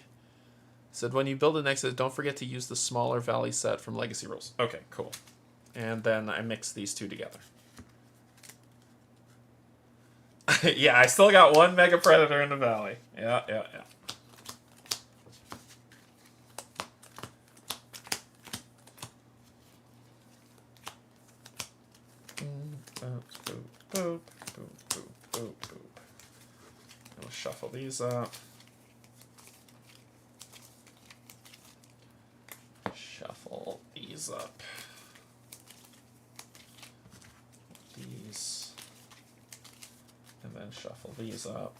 Speaker 1: Said when you build an exit, don't forget to use the smaller Valley set from Legacy Rules. Okay, cool. And then I mix these two together. Yeah, I still got one Mega Predator in the Valley. Yeah. Boop. We'll shuffle these up. Shuffle these up. These. And then shuffle these up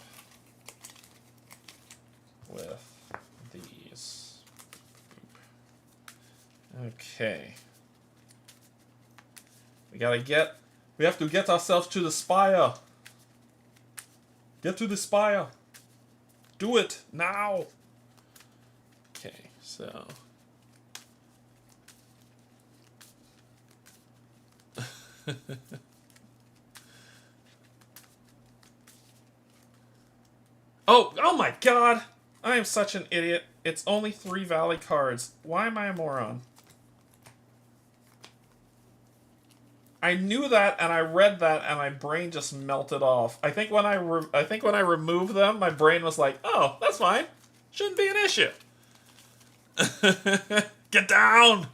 Speaker 1: with these. Okay. We have to get ourselves to the spire. Get to the spire. Do it now. Okay, so. Oh my god! I am such an idiot. It's only 3 Valley cards. Why am I a moron? I knew that, and I read that, and my brain just melted off. I think when I removed them, my brain was like, "Oh, that's fine. Shouldn't be an issue." Get down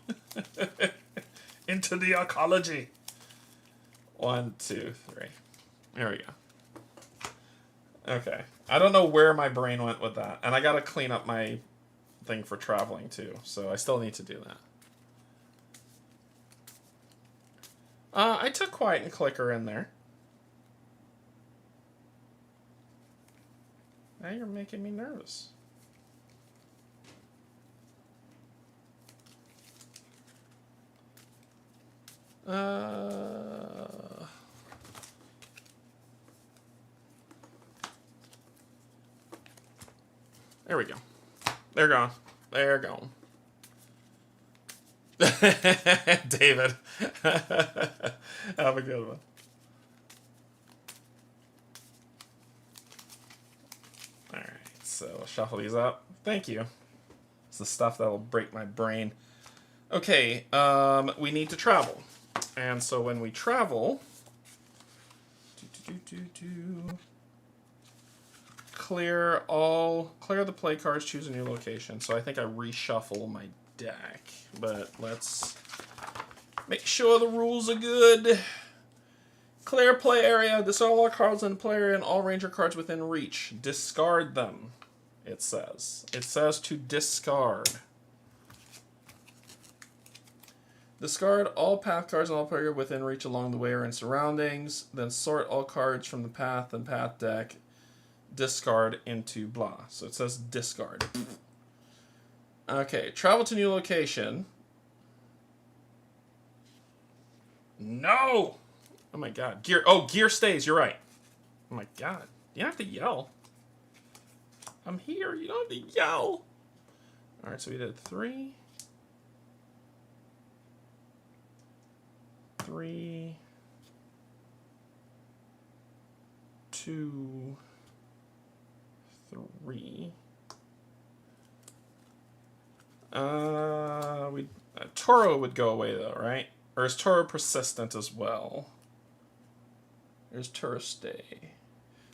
Speaker 1: into the ecology. 1, 2, 3. There we go. Okay. I don't know where my brain went with that, and I gotta clean up my thing for traveling too. So I still need to do that. I took quiet and clicker in there. Now you're making me nervous. There we go. They're gone. They're gone. David. Have a good one. Alright, so shuffle these up. Thank you. It's the stuff that'll break my brain. Okay, we need to travel. And so when we travel... Clear the play cards, choose a new location. So I think I reshuffle my deck. But let's make sure the rules are good. Clear play area. Discard all cards in the play area and all ranger cards within reach. Discard them, it says. It says to discard. Discard all path cards in all play area within reach along the way or in surroundings. Then sort all cards from the path and path deck. Discard into blah. So it says discard. Okay, travel to new location. No! Oh my god. Gear stays, you're right. Oh my god. You don't have to yell. I'm here, you don't have to yell. Alright, so we did 3. 3. 2. 3. Toro would go away though, right? Or is Toro persistent as well? There's Toro stay.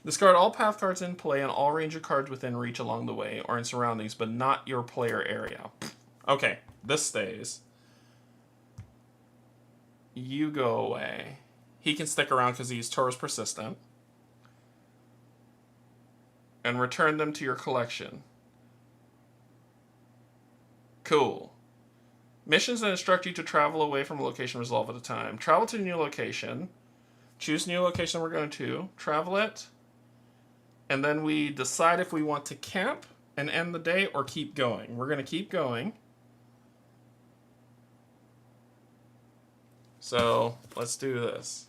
Speaker 1: Discard all path cards in play and all ranger cards within reach along the way or in surroundings, but not your player area. Okay, this stays. You go away. He can stick around because he's Toro's persistent. And return them to your collection. Cool. Missions that instruct you to travel away from a location resolve at a time. Travel to a new location. Choose a new location we're going to. Travel it. And then we decide if we want to camp and end the day or keep going. We're going to keep going. So, let's do this.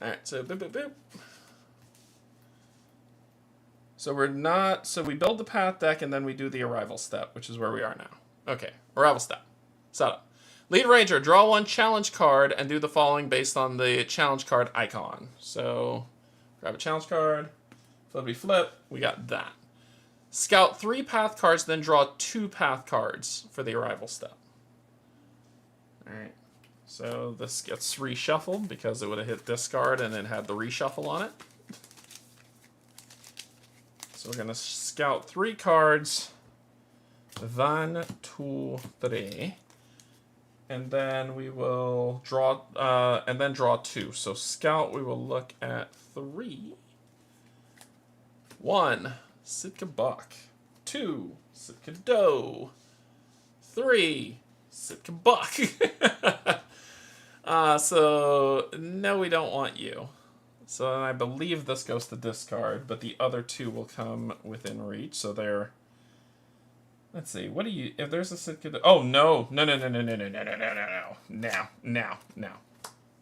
Speaker 1: Alright, so boop, boop, boop. So we build the path deck and then we do the arrival step, which is where we are now. Okay, arrival step. Setup. Lead Ranger, draw 1 challenge card and do the following based on the challenge card icon. So, grab a challenge card, flippity flip, we got that. Scout 3 path cards, then draw 2 path cards for the arrival step. Alright, so this gets reshuffled because it would have hit discard and it had the reshuffle on it. So we're going to scout 3 cards. 1, 2, 3. And then we will draw, and then draw 2. So scout, we will look at 3. 1, Sitka Buck. 2, Sitka Doe. 3, Sitka Buck. So, no, we don't want you. So I believe this goes to discard, but the other 2 will come within reach. So they're... Let's see. What do you... If there's a Sitka... Oh, no. No. Now.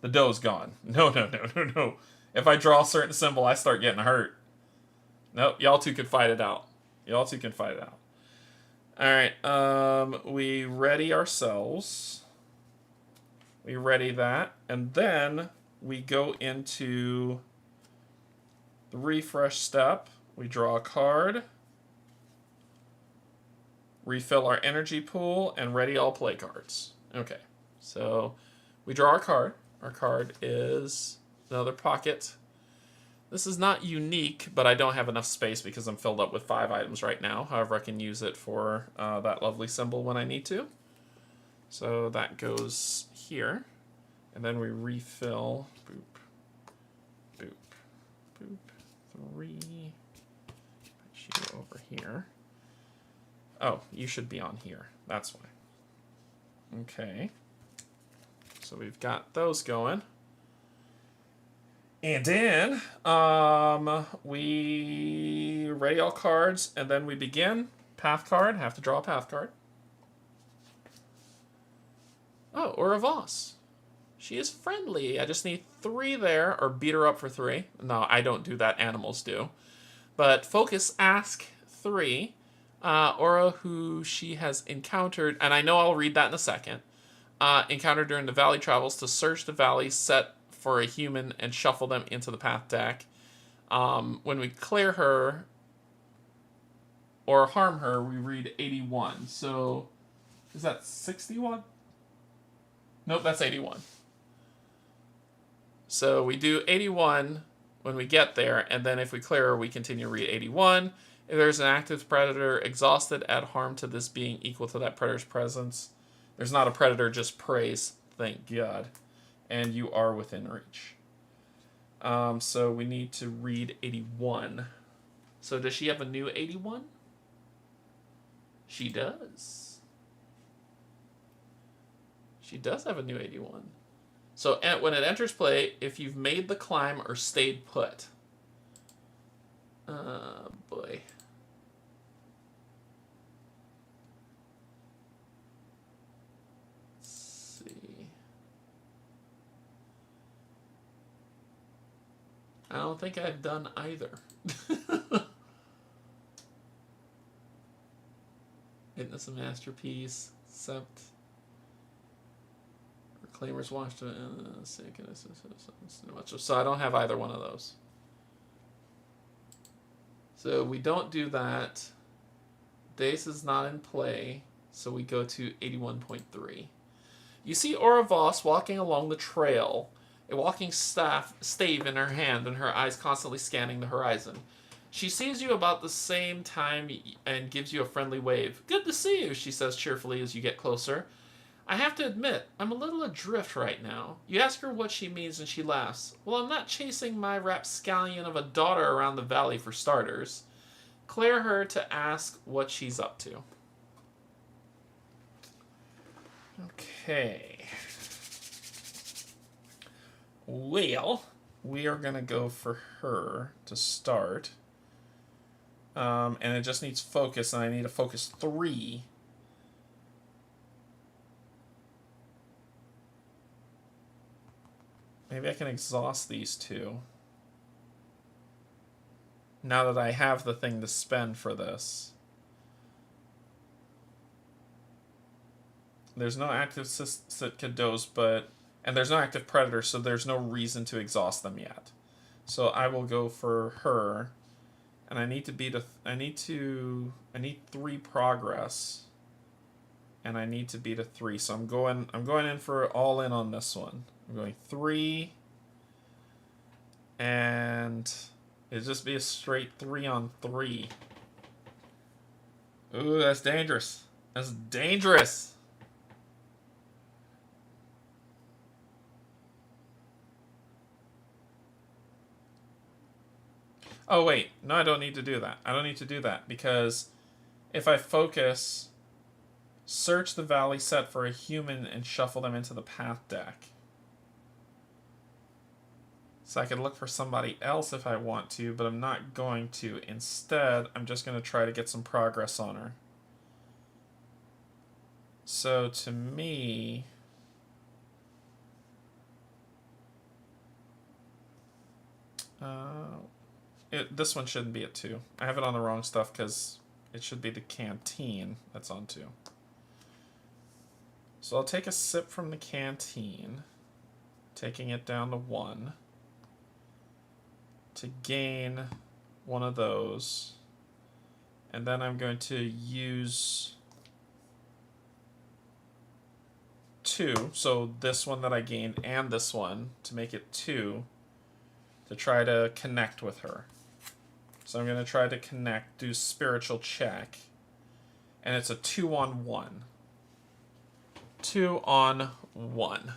Speaker 1: The doe's gone. No. If I draw a certain symbol, I start getting hurt. Nope. Y'all 2 can fight it out. Alright. We ready ourselves. We ready that. And then we go into the refresh step. We draw a card. Refill our energy pool, and ready all play cards. Okay, so we draw our card. Our card is another pocket. This is not unique, but I don't have enough space because I'm filled up with 5 items right now. However, I can use it for that lovely symbol when I need to. So that goes here. And then we refill. Boop. Boop. Boop. 3. Put you over here. Oh, you should be on here. That's why. Okay. So we've got those going. And then we ready all cards, and then we begin. Path card. Have to draw a path card. Oh, or a Voss. She is friendly. I just need 3 there, or beat her up for 3. No, I don't do that. Animals do. But focus, ask 3. Aura, who she has encountered, and I know I'll read that in a second. Encountered during the valley travels to search the valley, set for a human, and shuffle them into the path deck. When we clear her or harm her, we read 81. So, is that 61? Nope, that's 81. So we do 81 when we get there, and then if we clear her, we continue to read 81. If there's an active predator exhausted, add harm to this being equal to that predator's presence. There's not a predator, just preys. Thank God. And you are within reach. So we need to read 81. So does she have a new 81? She does. She does have a new 81. So when it enters play, if you've made the climb or stayed put. Boy. Let's see. I don't think I've done either. Witness a masterpiece, except Reclaimers watched it. So I don't have either one of those. So we don't do that. Dace is not in play, so we go to 81.3. You see Aura Voss walking along the trail, a walking stave in her hand, and her eyes constantly scanning the horizon. She sees you about the same time and gives you a friendly wave. Good to see you, she says cheerfully as you get closer. I have to admit, I'm a little adrift right now. You ask her what she means and she laughs. Well, I'm not chasing my rapscallion of a daughter around the valley for starters. Clear her to ask what she's up to. Okay. Well, we are going to go for her to start. And it just needs focus, and I need a focus 3. Maybe I can exhaust these 2. Now that I have the thing to spend for this. There's no active Sitkados, and there's no active predator, so there's no reason to exhaust them yet. So I will go for her. And I need to beat I need 3 progress. And I need to beat a 3. So I'm going in for all in on this one. I'm going 3. And it'll just be a straight 3 on 3. Ooh, that's dangerous. That's dangerous. Oh, wait. No, I don't need to do that. I don't need to do that because if I focus, search the valley set for a human and shuffle them into the path deck. So I could look for somebody else if I want to, but I'm not going to. Instead, I'm just going to try to get some progress on her. So to me... this one shouldn't be at 2. I have it on the wrong stuff because it should be the canteen that's on 2. So I'll take a sip from the canteen, taking it down to 1, to gain one of those. And then I'm going to use 2, so this one that I gained and this one, to make it 2, to try to connect with her. So I'm going to try to connect, do spiritual check, and it's a 2 on 1. 2 on 1.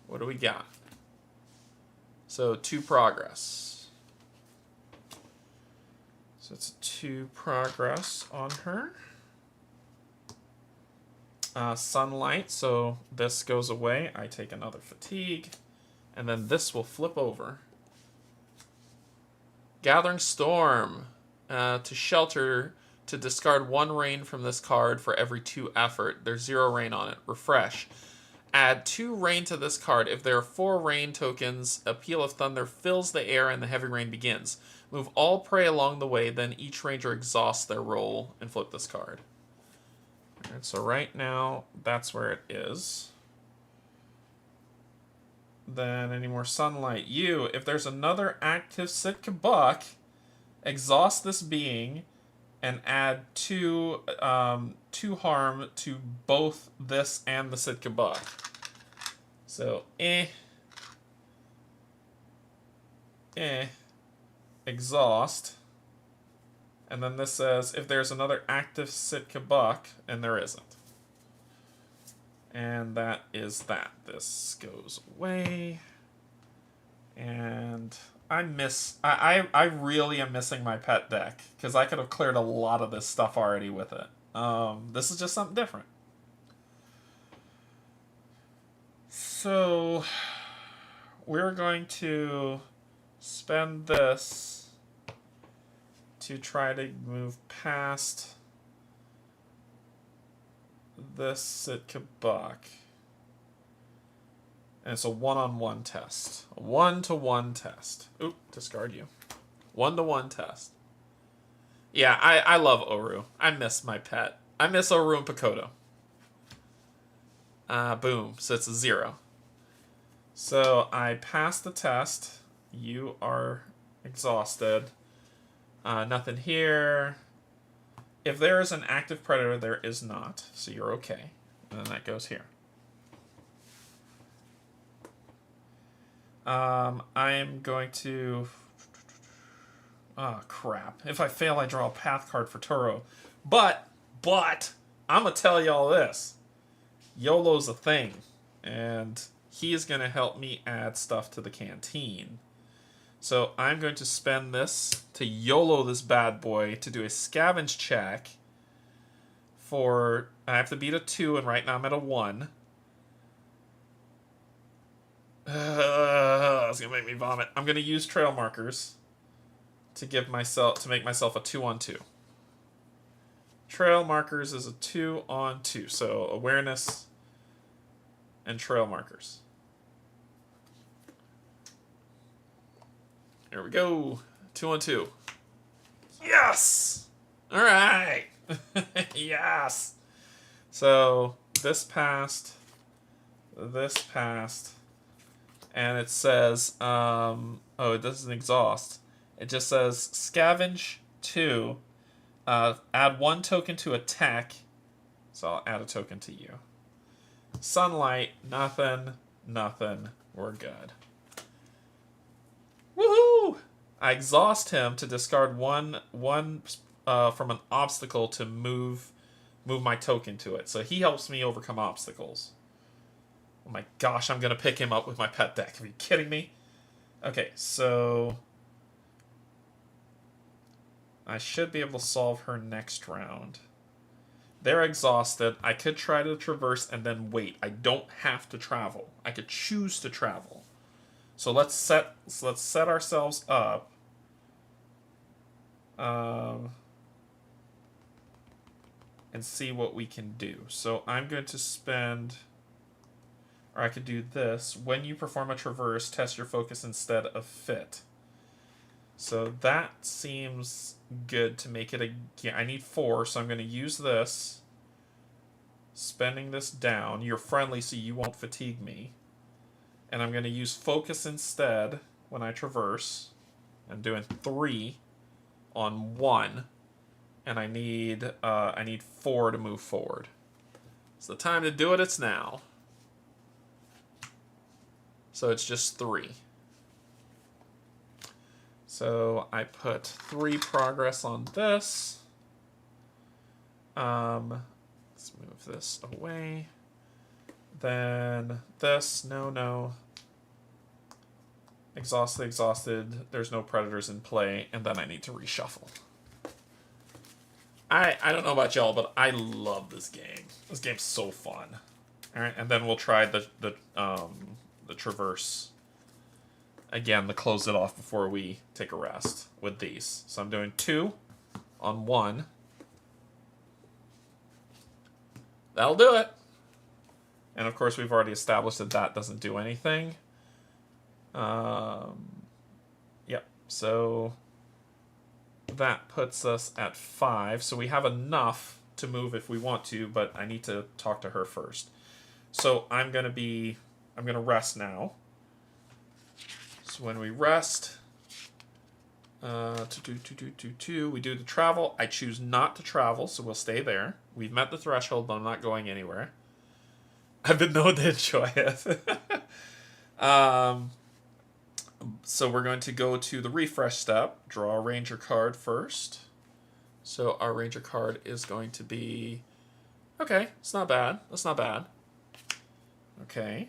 Speaker 1: What do we got? So 2 progress. So it's 2 progress on her. sunlight, so this goes away. I take another fatigue, and then this will flip over. Gathering Storm. To shelter, to discard 1 rain from this card for every 2 effort. There's 0 rain on it. Refresh. Add 2 rain to this card. If there are 4 rain tokens, a peal of thunder fills the air and the heavy rain begins. Move all prey along the way, then each ranger exhausts their roll and flip this card. Alright, so right now, that's where it is. Then any more sunlight? You, if there's another active Sitka Buck, exhaust this being and add 2 harm to both this and the Sitka Buck. So, exhaust. And then this says, if there's another active Sitka Buck, and there isn't. And that is that. This goes away. And I really am missing my pet deck, because I could have cleared a lot of this stuff already with it. This is just something different. So, we're going to spend this to try to move past this Sitka Buck. And it's a 1-on-1 test. A 1-to-1 test. Oop, discard you. 1-to-1 test. Yeah, I love Oru. I miss my pet. I miss Oru and Pakoto. Boom. So it's a 0. So I passed the test. You are exhausted. Nothing here. If there is an active predator, there is not. So you're okay. And then that goes here. I am going to... Oh, crap. If I fail, I draw a path card for Turo. But, I'm going to tell y'all this. YOLO's a thing. And he is going to help me add stuff to the canteen. So I'm going to spend this to YOLO this bad boy to do a scavenge check for... I have to beat a 2, and right now I'm at a 1. It's gonna make me vomit. I'm gonna use trail markers to make myself a 2-on-2. Trail markers is a 2-on-2, so awareness and trail markers. Here we go. 2-on-2. Yes! Alright! Yes! So this passed. This passed. And it says, oh, it doesn't exhaust. It just says, scavenge 2, add 1 token to attack, so I'll add a token to you. Sunlight, nothing, we're good. Woohoo! I exhaust him to discard one from an obstacle to move my token to it. So he helps me overcome obstacles. Oh my gosh, I'm going to pick him up with my pet deck. Are you kidding me? Okay, so... I should be able to solve her next round. They're exhausted. I could try to traverse and then wait. I don't have to travel. I could choose to travel. So let's set ourselves up. And see what we can do. So I'm going to spend... Or I could do this. When you perform a traverse, test your focus instead of fit. So that seems good to make it a... Yeah, I need 4, so I'm going to use this. Spending this down. You're friendly, so you won't fatigue me. And I'm going to use focus instead when I traverse. I'm doing 3 on 1. And I need 4 to move forward. It's the time to do it. It's now. So it's just 3. So I put 3 progress on this. Let's move this away. Then this, no. Exhausted. There's no predators in play, and then I need to reshuffle. I don't know about y'all, but I love this game. This game's so fun. All right, and then we'll try the traverse again to close it off before we take a rest with these. So I'm doing 2 on 1. That'll do it. And of course, we've already established that that doesn't do anything. Yep. So that puts us at 5. So we have enough to move if we want to, but I need to talk to her first. So I'm gonna rest now. So when we rest, we do the travel. I choose not to travel, so we'll stay there. We've met the threshold, but I'm not going anywhere. I've been known to enjoy it. So we're going to go to the refresh step. Draw a ranger card first. So our ranger card is going to be... Okay, it's not bad. That's not bad. Okay.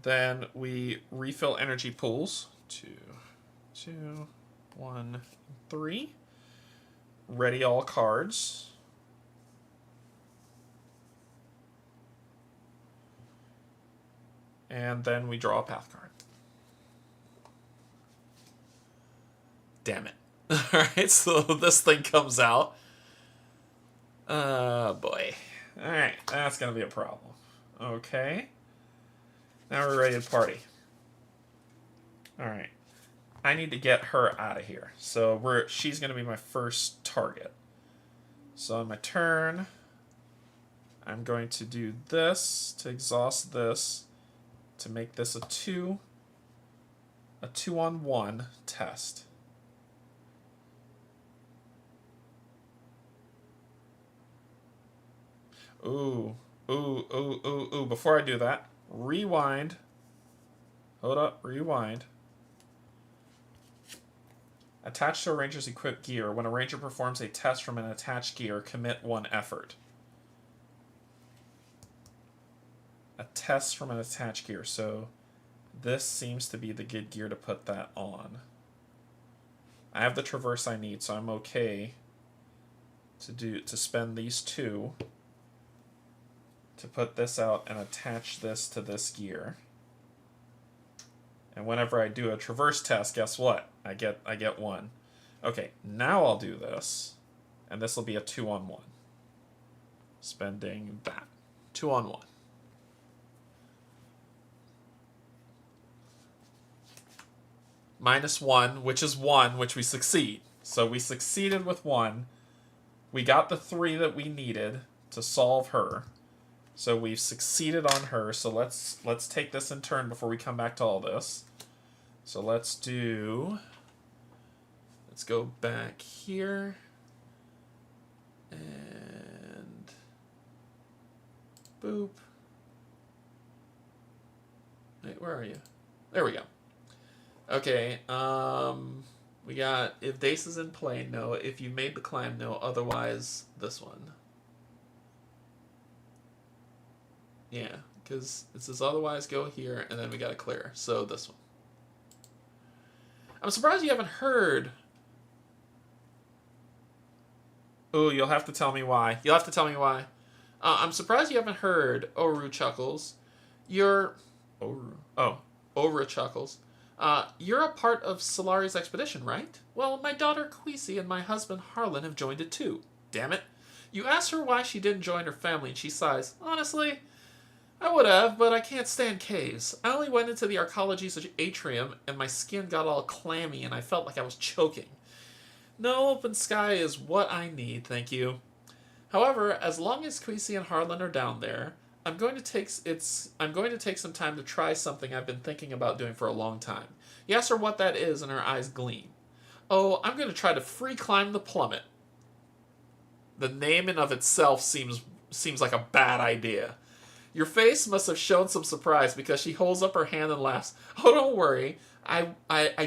Speaker 1: Then we refill energy pools. 2, 1, 3. Ready all cards. And then we draw a path card. Damn it. Alright, so this thing comes out. Boy. Alright, that's going to be a problem. Okay. Now we're ready to party. Alright. I need to get her out of here. So she's going to be my first target. So on my turn, I'm going to do this to exhaust this to make this a 2 on 1 test. Ooh. Before I do that, rewind. Hold up, rewind. Attached to a ranger's equipped gear. When a ranger performs a test from an attached gear, commit 1 effort. A test from an attached gear. So this seems to be the good gear to put that on. I have the traverse I need, so I'm okay to spend these 2 to put this out and attach this to this gear. And whenever I do a traverse test, guess what? I get 1. Okay, now I'll do this, and this will be a 2 on 1. Spending that. 2 on 1. -1, which is 1, which we succeed. So we succeeded with 1. We got the 3 that we needed to solve her. So we've succeeded on her. So let's take this in turn before we come back to all this. So let's go back here. And boop. Wait, where are you? There we go. Okay, we got if Dace is in play, no. If you made the climb, no. Otherwise, this one. Yeah, because it says otherwise go here, and then we got to clear. So this one. I'm surprised you haven't heard. Oh, you'll have to tell me why. You'll have to tell me why. I'm surprised you haven't heard, Oru Chuckles. You're... Oru Chuckles. You're a part of Solari's expedition, right? Well, my daughter Queasy and my husband Harlan have joined it too. Damn it. You asked her why she didn't join her family, and she sighs. Honestly, I would have, but I can't stand caves. I only went into the Arcology's atrium, and my skin got all clammy, and I felt like I was choking. No open sky is what I need, thank you. However, as long as Queasy and Harlan are down there, I'm going to take some time to try something I've been thinking about doing for a long time. You ask her what that is, and her eyes gleam. Oh, I'm going to try to free climb the plummet. The name in of itself seems like a bad idea. Your face must have shown some surprise because she holds up her hand and laughs. Oh, don't worry. I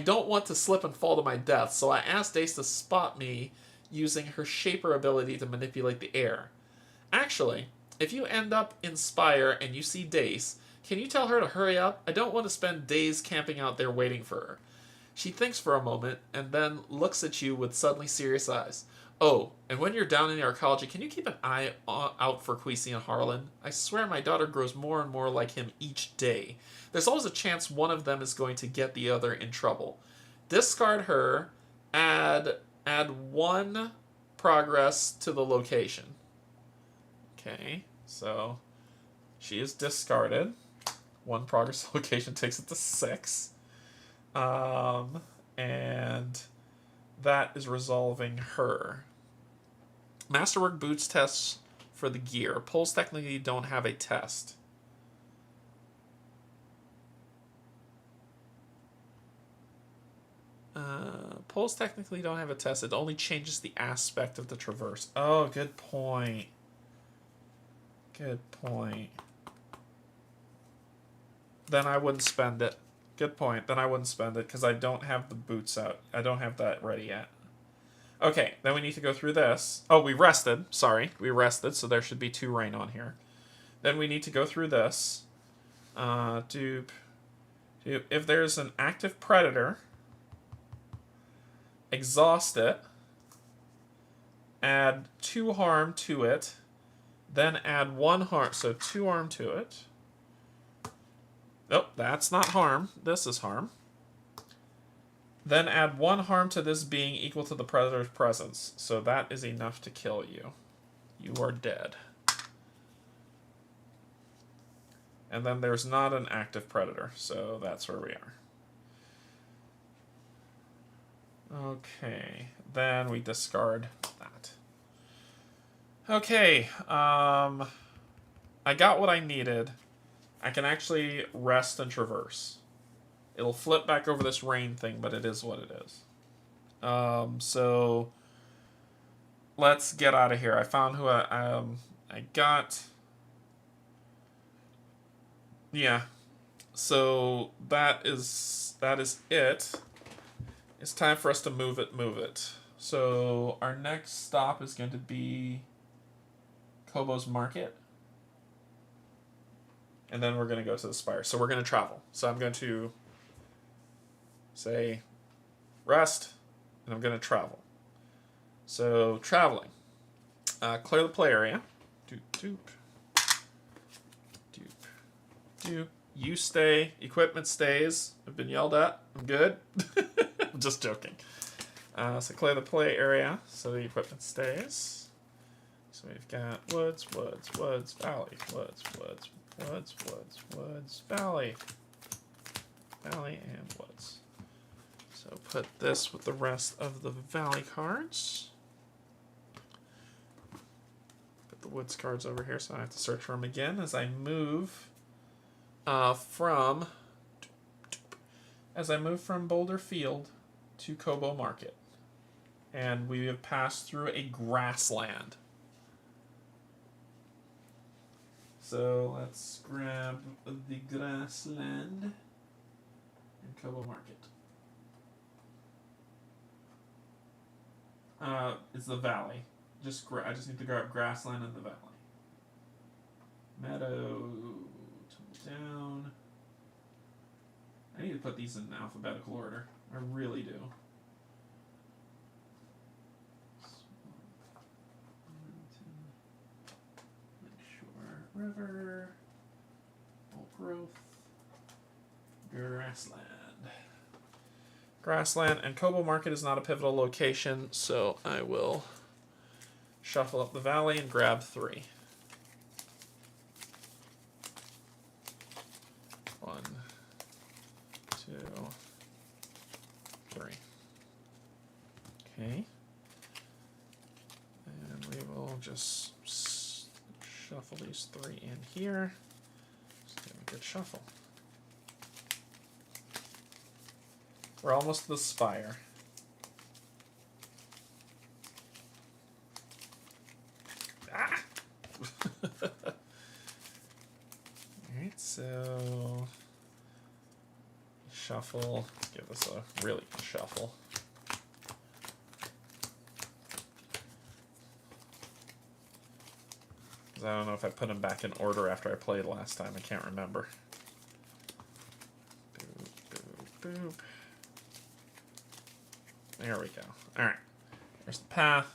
Speaker 1: don't want to slip and fall to my death, so I asked Dace to spot me using her shaper ability to manipulate the air. Actually, if you end up in Spire and you see Dace, can you tell her to hurry up? I don't want to spend days camping out there waiting for her. She thinks for a moment and then looks at you with suddenly serious eyes. Oh, and when you're down in the archaeology, can you keep an eye out for Queasy and Harlan? I swear my daughter grows more and more like him each day. There's always a chance one of them is going to get the other in trouble. Discard her, add one progress to the location. Okay, so she is discarded. One progress location takes it to 6. And that is resolving her. Masterwork boots tests for the gear. Poles technically don't have a test. Poles technically don't have a test. It only changes the aspect of the traverse. Oh, good point. Good point. Then I wouldn't spend it. Good point. Then I wouldn't spend it because I don't have the boots out. I don't have that ready yet. Okay, then we need to go through this. Oh, we rested. Sorry, we rested, so there should be 2 rain on here. Then we need to go through this. Dupe. If there's an active predator, exhaust it. Add 2 harm to it. Then add 1 harm. So 2 harm to it. Nope, that's not harm. This is harm. Then add 1 harm to this being equal to the predator's presence. So that is enough to kill you. You are dead. And then there's not an active predator, so that's where we are. Okay, then we discard that. Okay, I got what I needed. I can actually rest and traverse. It'll flip back over this rain thing, but it is what it is. So let's get out of here. I found who I got. Yeah. So that is it. It's time for us to move it. So our next stop is going to be Kobo's Market. And then we're going to go to the Spire. So we're going to travel. So I'm going to say rest, and I'm going to travel. So traveling. Clear the play area. Doop, doop. Doop, doop. You stay. Equipment stays. I've been yelled at. I'm good. I'm just joking. So clear the play area so the equipment stays. So we've got woods, valley, woods, valley, and woods. So put this with the rest of the valley cards. Put the woods cards over here so I have to search for them again as I move from Boulder Field to Kobo Market. And we have passed through a grassland. So let's grab the grassland and Kobo Market. It's the valley. I just need to grab grassland and the valley. Meadow, down. I need to put these in alphabetical order. I really do. River, old growth, grassland. Grassland and Kobo Market is not a pivotal location, so I will shuffle up the valley and grab 3. 1, 2, 3. Okay. And we will just shuffle these 3 in here. Just give a good shuffle. We're almost to the Spire. Ah! Alright, so shuffle. Let's give this a really good shuffle. I don't know if I put them back in order after I played last time. I can't remember. Boop, boop, boop. There we go. Alright. There's the path.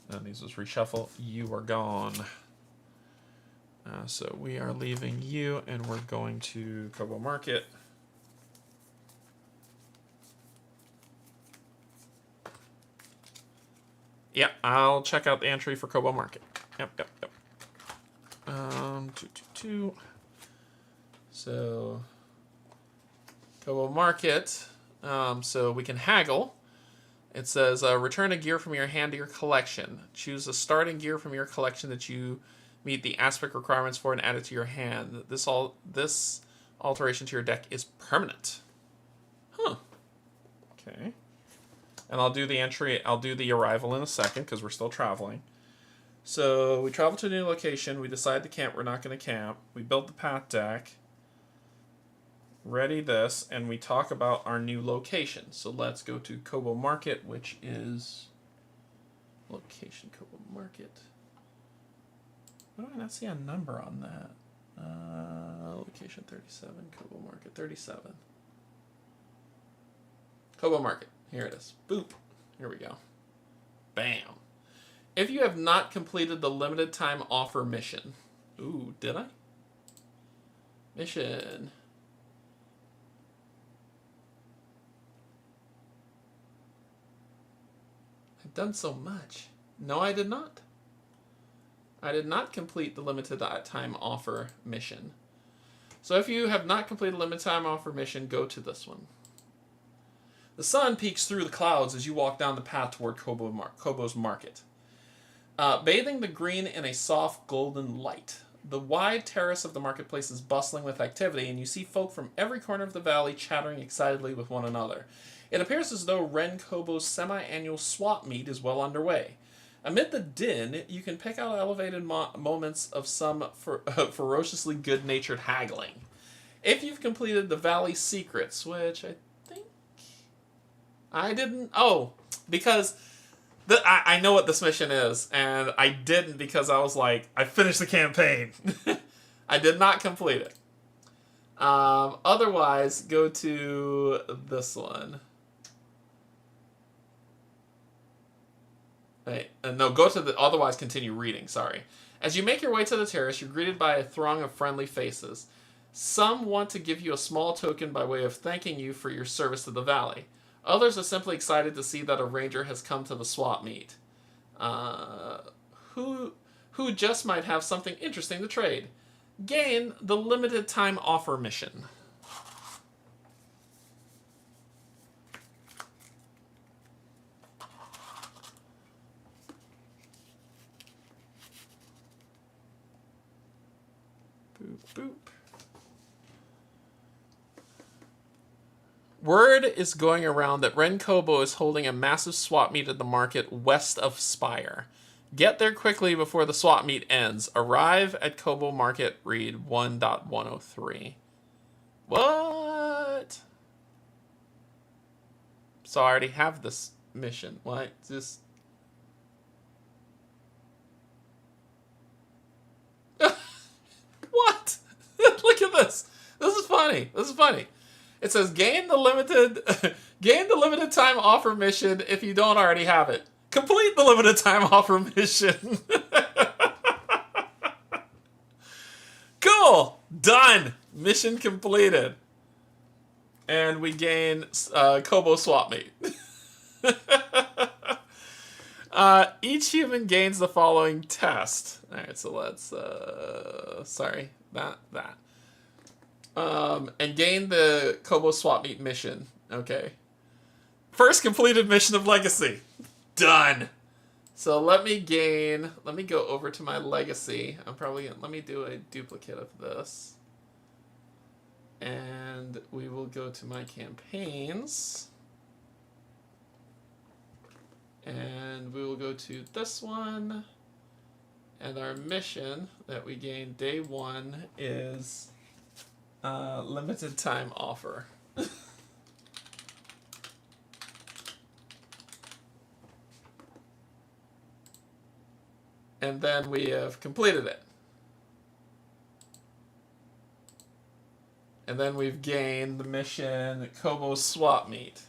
Speaker 1: That needs to reshuffle. You are gone. So we are leaving you, and we're going to Kobo Market. Yep, I'll check out the entry for Kobo Market. Yep. 222. So Kobo Market. So we can haggle. It says return a gear from your hand to your collection. Choose a starting gear from your collection that you meet the aspect requirements for and add it to your hand. This alteration to your deck is permanent. Huh. Okay. And I'll do the entry. I'll do the arrival in a second because we're still traveling. So we travel to a new location. We decide to camp. We're not going to camp. We build the path deck. Ready this, and we talk about our new location. So let's go to Kobo Market, which is location Kobo Market. Why do I not see a number on that? Location 37, Kobo Market 37. Kobo Market. Here it is. Boop. Here we go. Bam. If you have not completed the limited time offer mission. Ooh, did I? Mission. I've done so much. No, I did not. I did not complete the limited time offer mission. So if you have not completed the limited time offer mission, go to this one. The sun peeks through the clouds as you walk down the path toward Kobo's Market. Bathing the green in a soft golden light. The wide terrace of the marketplace is bustling with activity, and you see folk from every corner of the valley chattering excitedly with one another. It appears as though Ren Kobo's semi-annual swap meet is well underway. Amid the din, you can pick out elevated moments of some ferociously good-natured haggling. If you've completed the Valley Secrets, which I think I didn't... Oh, because I know what this mission is, and I didn't because I was like, I finished the campaign. I did not complete it. Otherwise, go to this one. Wait, no, go to the... Otherwise, continue reading, sorry. As you make your way to the terrace, you're greeted by a throng of friendly faces. Some want to give you a small token by way of thanking you for your service to the valley. Others are simply excited to see that a ranger has come to the swap meet. Who just might have something interesting to trade. Gain the limited time offer mission. Boop, boop. Word is going around that Ren Kobo is holding a massive swap meet at the market west of Spire. Get there quickly before the swap meet ends. Arrive at Kobo Market, read 1.103. What? So I already have this mission. What? Just... What? Look at this. This is funny. This is funny. It says gain the limited time offer mission if you don't already have it. Complete the limited time offer mission. Cool. Done. Mission completed. And we gain Kobo Swap Meet. Each human gains the following test. Alright, so let's... sorry. That. And gain the Kobo Swap Meet mission. Okay. First completed mission of Legacy. Done. So let me go over to my Legacy. Let me do a duplicate of this. And we will go to my campaigns. And we will go to this one. And our mission that we gained day 1 is limited time offer. And then we have completed it. And then we've gained the mission Kobo Swap Meet.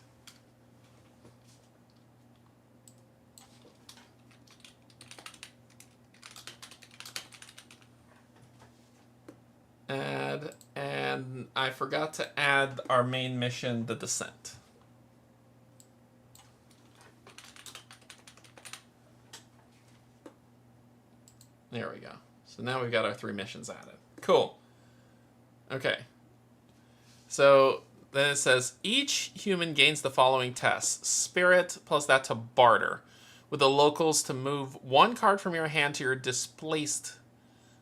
Speaker 1: Add, and I forgot to add our main mission, the Descent. There we go. So now we've got our 3 missions added. Cool. Okay. So then it says, each human gains the following tests. Spirit plus that to barter. With the locals to move 1 card from your hand to your displaced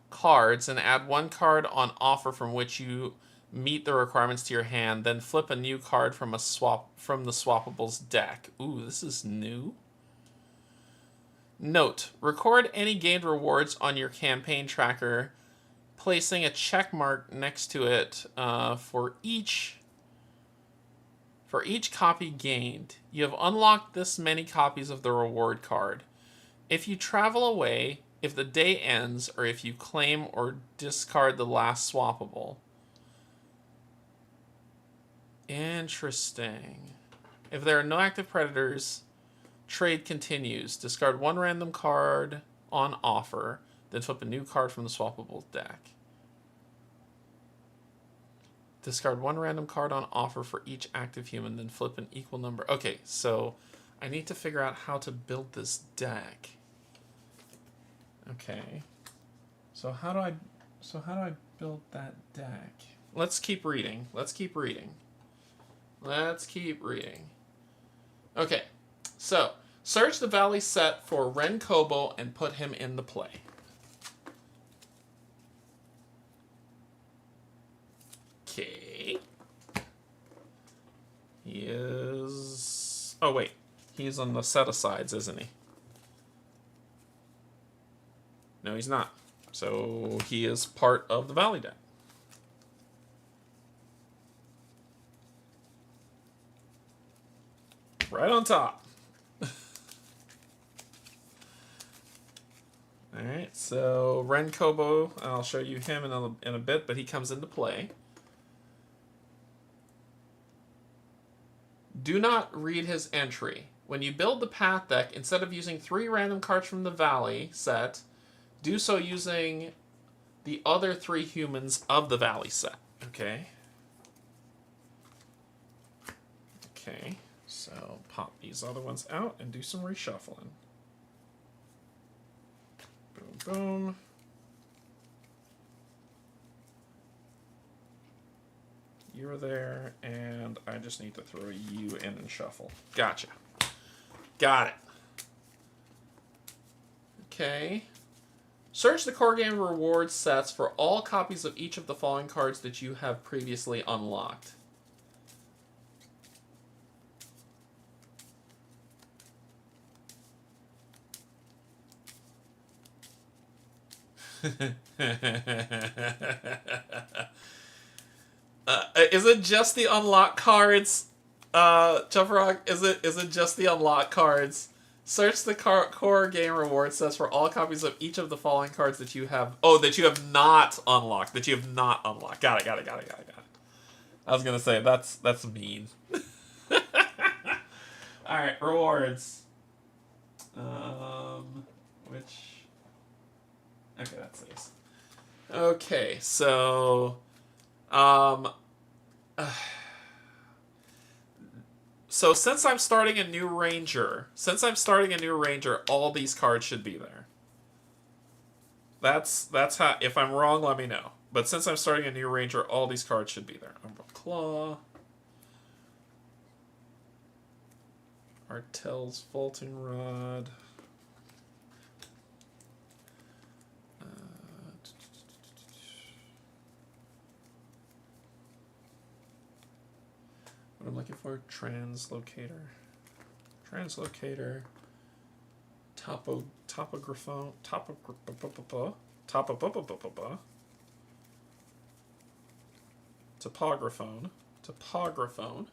Speaker 1: cards and add 1 card on offer from which you meet the requirements to your hand. Then flip a new card from the swappables deck. Ooh, this is new. Note, record any gained rewards on your campaign tracker, placing a check mark next to it for each copy gained. You have unlocked this many copies of the reward card. If you travel away, if the day ends, or if you claim or discard the last swappable. Interesting. If there are no active predators, trade continues. Discard 1 random card on offer, then flip a new card from the swappable deck. Discard 1 random card on offer for each active human, then flip an equal number. Okay, so I need to figure out how to build this deck. Okay. So how do I build that deck? Let's keep reading. Okay. So, search the Valley set for Ren Kobo and put him in the play. Okay. He is... Oh, wait. He's on the set-asides, isn't he? No, he's not. So, he is part of the Valley deck. Right on top. Alright, so Ren Kobo, I'll show you him in a bit, but he comes into play. Do not read his entry. When you build the path deck, instead of using 3 random cards from the Valley set, do so using the other 3 humans of the Valley set. Okay. Okay, so pop these other ones out and do some reshuffling. Boom, boom. You're there, and I just need to throw you in and shuffle. Gotcha. Got it. Okay. Search the core game reward sets for all copies of each of the following cards that you have previously unlocked. Is it just the unlock cards? Jumprock, is it just the unlock cards? Search the core game reward sets for all copies of each of the following cards that you have. Oh, that you have not unlocked. Got it. I was gonna say that's mean. All right, rewards. Which? Okay, that's this. Okay, so, so since I'm starting a new ranger, all these cards should be there. That's how. If I'm wrong, let me know. But since I'm starting a new ranger, all these cards should be there. Umbral Claw, Artel's Vaulting Rod. What I'm looking for, translocator, topographone, topographone,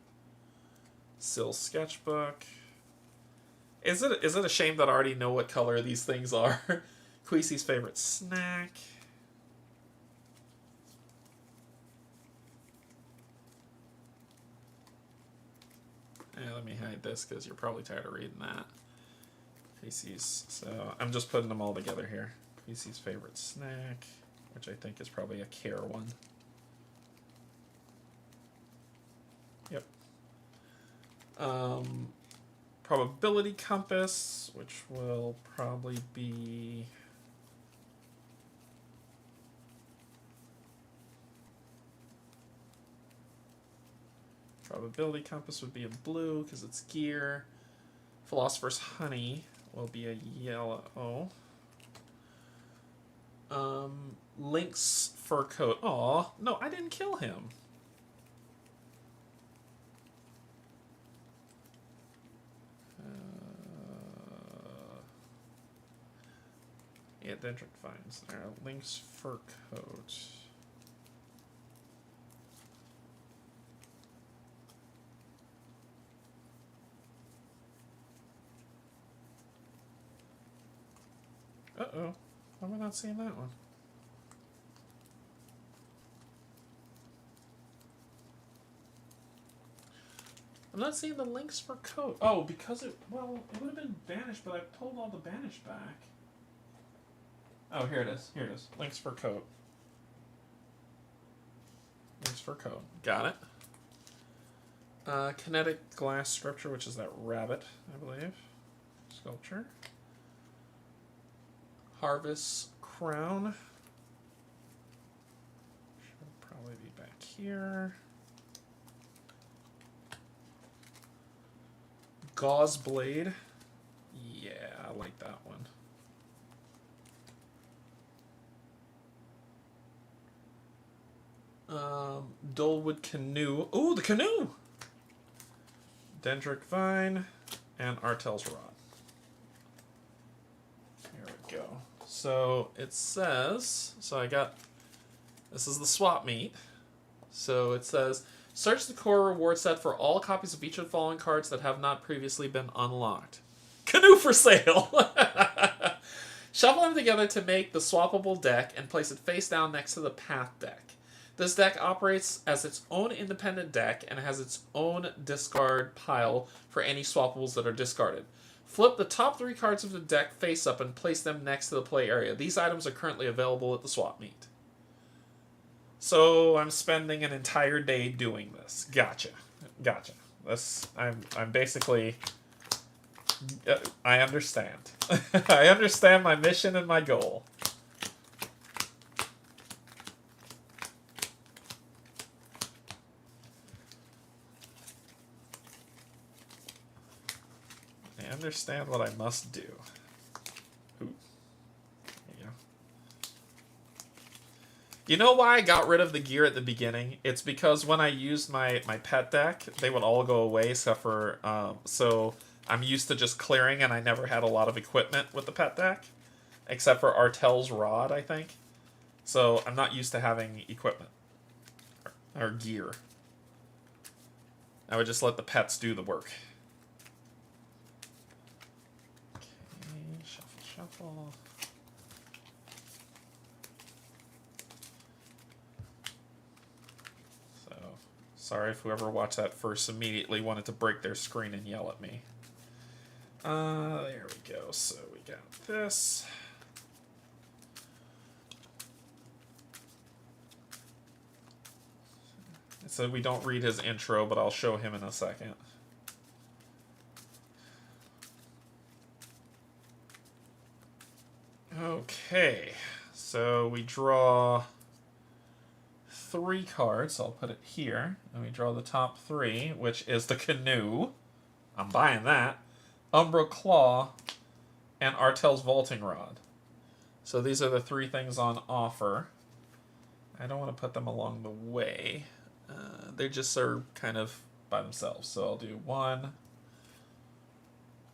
Speaker 1: Sill sketchbook. Is it a shame that I already know what color these things are? Queesy's favorite snack. Let me hide this because you're probably tired of reading that. Queesy's. So I'm just putting them all together here. Queesy's favorite snack. which I think is probably a care one. Yep. Probability compass, which will probably be... Probability compass would be a blue because it's gear. Philosopher's honey will be a yellow. Lynx fur coat. Aw, no, I didn't kill him. Yeah, dendritic vines there. Lynx fur coat. Uh-oh. Why am I not seeing that one? I'm not seeing the links for coat. Oh, because it... Well, it would have been banished, but I've pulled all the banished back. Oh, here it is. Here it is. Links for coat. Links for coat. Got it. Kinetic glass sculpture, which is that rabbit, I believe. Sculpture. Harvest crown. Should probably be back here. Gauze blade. Yeah, I like that one. Dullwood canoe. Ooh, the canoe! Dendric vine and Artel's rod. Here we go. So it says, this is the swap meet. So it says, search the core reward set for all copies of each of the following cards that have not previously been unlocked. Canoe for sale! Shuffle them together to make the swappable deck and place it face down next to the path deck. This deck operates as its own independent deck and has its own discard pile for any swappables that are discarded. Flip the top 3 cards of the deck face up and place them next to the play area. These items are currently available at the swap meet. So I'm spending an entire day doing this. Gotcha. Gotcha. I'm basically... I understand. I understand my mission and my goal. I understand what I must do. Ooh. There you go. You know why I got rid of the gear at the beginning? It's because when I used my pet deck, they would all go away except for... so I'm used to just clearing, and I never had a lot of equipment with the pet deck. Except for Artel's rod, I think. So I'm not used to having equipment. Or gear. I would just let the pets do the work. Shuffle. So, sorry if whoever watched that first immediately wanted to break their screen and yell at me. There we go. So we got this. It said we don't read his intro, but I'll show him in a second. Okay, so we draw 3 cards. I'll put it here. And we draw the top 3, which is the canoe. I'm buying that. Umbra Claw, and Artel's Vaulting Rod. So these are the 3 things on offer. I don't want to put them along the way. They just are kind of by themselves. So I'll do 1.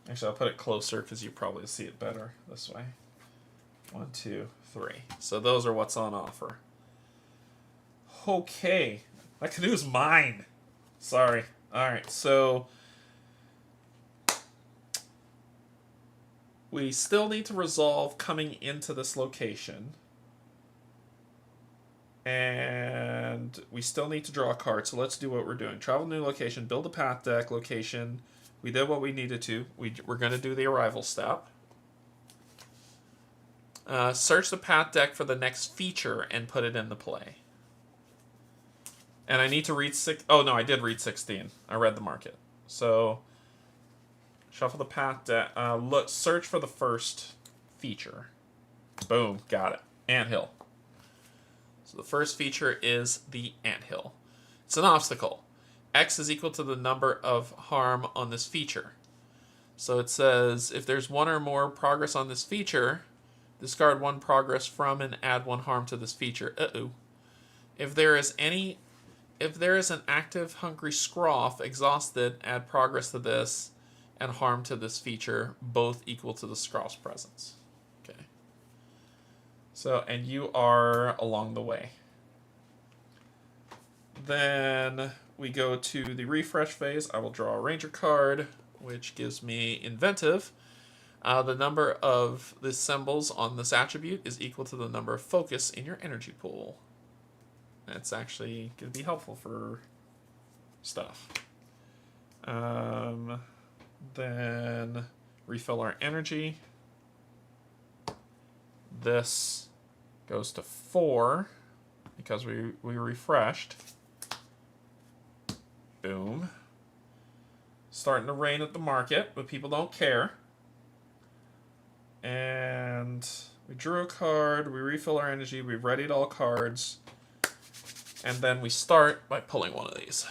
Speaker 1: Actually, I'll put it closer because you probably see it better this way. 1, 2, 3. So those are what's on offer. Okay. That canoe's mine. Sorry. Alright, so... we still need to resolve coming into this location. And we still need to draw a card, so let's do what we're doing. Travel to new location, build a path deck location. We did what we needed to. We're going to do the arrival step. Search the path deck for the next feature and put it into play. And I need to read oh no, I did read 16. I read the market. So shuffle the path deck. Search for the first feature. Boom, got it. Anthill. So the first feature is the anthill. It's an obstacle. X is equal to the number of harm on this feature. So it says if there's one or more progress on this feature, discard one progress from and add one harm to this feature. Uh-oh. If there is an active hungry scroff exhausted, add progress to this and harm to this feature, both equal to the scroff's presence. Okay. So, and you are along the way. Then we go to the refresh phase. I will draw a ranger card, which gives me inventive. The number of the symbols on this attribute is equal to the number of focus in your energy pool. That's actually going to be helpful for stuff. Then refill our energy. This goes to 4 because we refreshed. Boom. Starting to rain at the market, but people don't care. And we drew a card, we refill our energy, we readied all cards, and then we start by pulling one of these.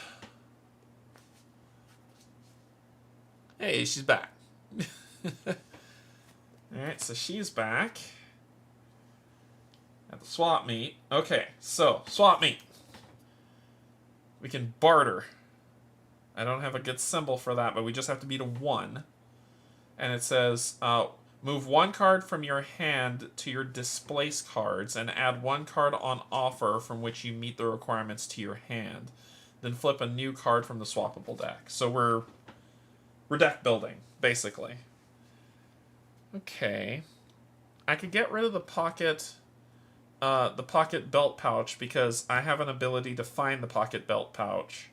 Speaker 1: Hey, she's back. Alright, so she's back at the swap meet. Okay, so, swap meet. We can barter. I don't have a good symbol for that, but we just have to beat a 1. And it says, move one card from your hand to your displace cards and add one card on offer from which you meet the requirements to your hand. Then flip a new card from the swappable deck. So we're deck building, basically. Okay. I could get rid of the pocket belt pouch because I have an ability to find the pocket belt pouch.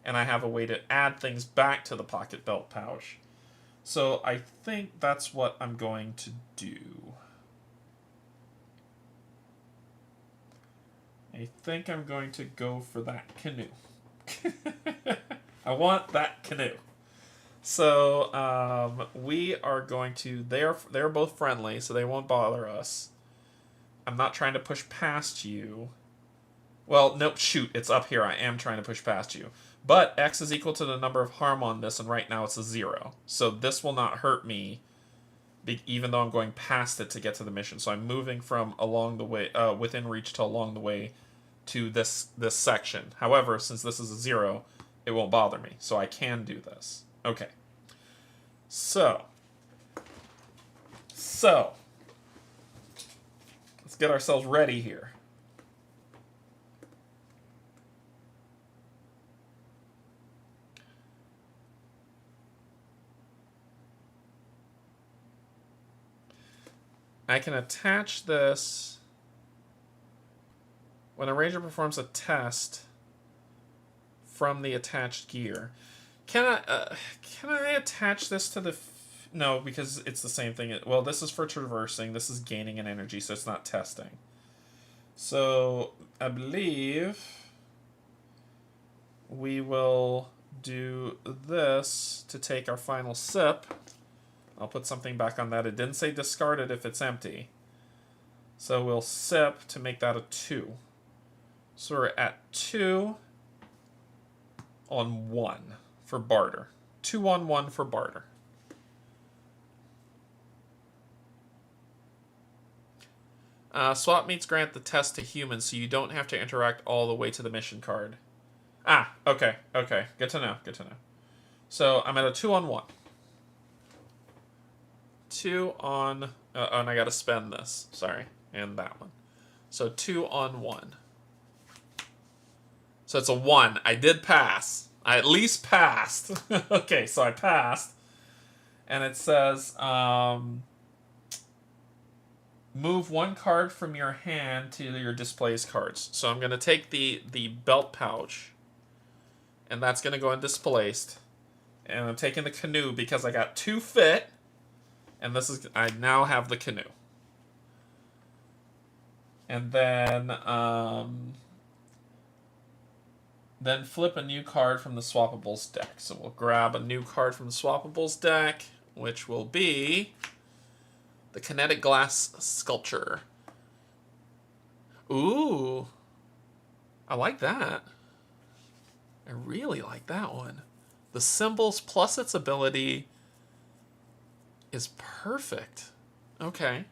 Speaker 1: And I have a way to add things back to the pocket belt pouch. So I think that's what I'm going to do. I think I'm going to go for that canoe. I want that canoe. So we are going to... They're both friendly, so they won't bother us. I'm not trying to push past you. Well, nope, shoot, it's up here. I am trying to push past you. But X is equal to the number of harm on this, and right now it's a 0. So this will not hurt me, even though I'm going past it to get to the mission. So I'm moving from along the way, within reach to along the way to this section. However, since this is a 0, it won't bother me. So I can do this. Okay. So. Let's get ourselves ready here. I can attach this when a ranger performs a test from the attached gear. Can I attach this to the... No, because it's the same thing. Well, this is for traversing. This is gaining an energy, so it's not testing. So I believe we will do this to take our final sip. I'll put something back on that. It didn't say discard it if it's empty. So we'll sip to make that a 2. So we're at 2 on 1 for barter. 2 on 1 for barter. Swap meets grant the test to humans, so you don't have to interact all the way to the mission card. Ah, okay. Good to know. So I'm at a 2 on 1. 2 on... and I gotta spend this. Sorry. And that one. So 2 on 1. So it's a 1. I did pass. I at least passed. Okay, so I passed. And it says... move one card from your hand to your displays cards. So I'm going to take the belt pouch. And that's going to go in displaced. And I'm taking the canoe because I got 2 fit. And this is... I now have the canoe. And then flip a new card from the Swappables deck. So we'll grab a new card from the Swappables deck, which will be the Kinetic Glass Sculpture. Ooh. I like that. I really like that one. The symbols plus its ability is perfect. Okay.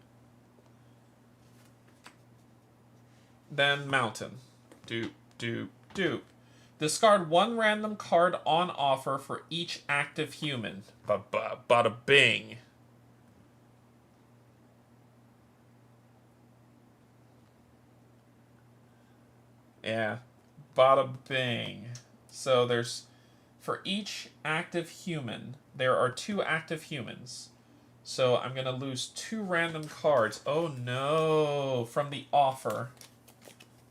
Speaker 1: Then Mountain. Doop, doop, doop. Discard one random card on offer for each active human. Bada bing. Yeah. Bada bing. So there's, for each active human, there are 2 active humans. So I'm going to lose 2 random cards. Oh no. From the offer.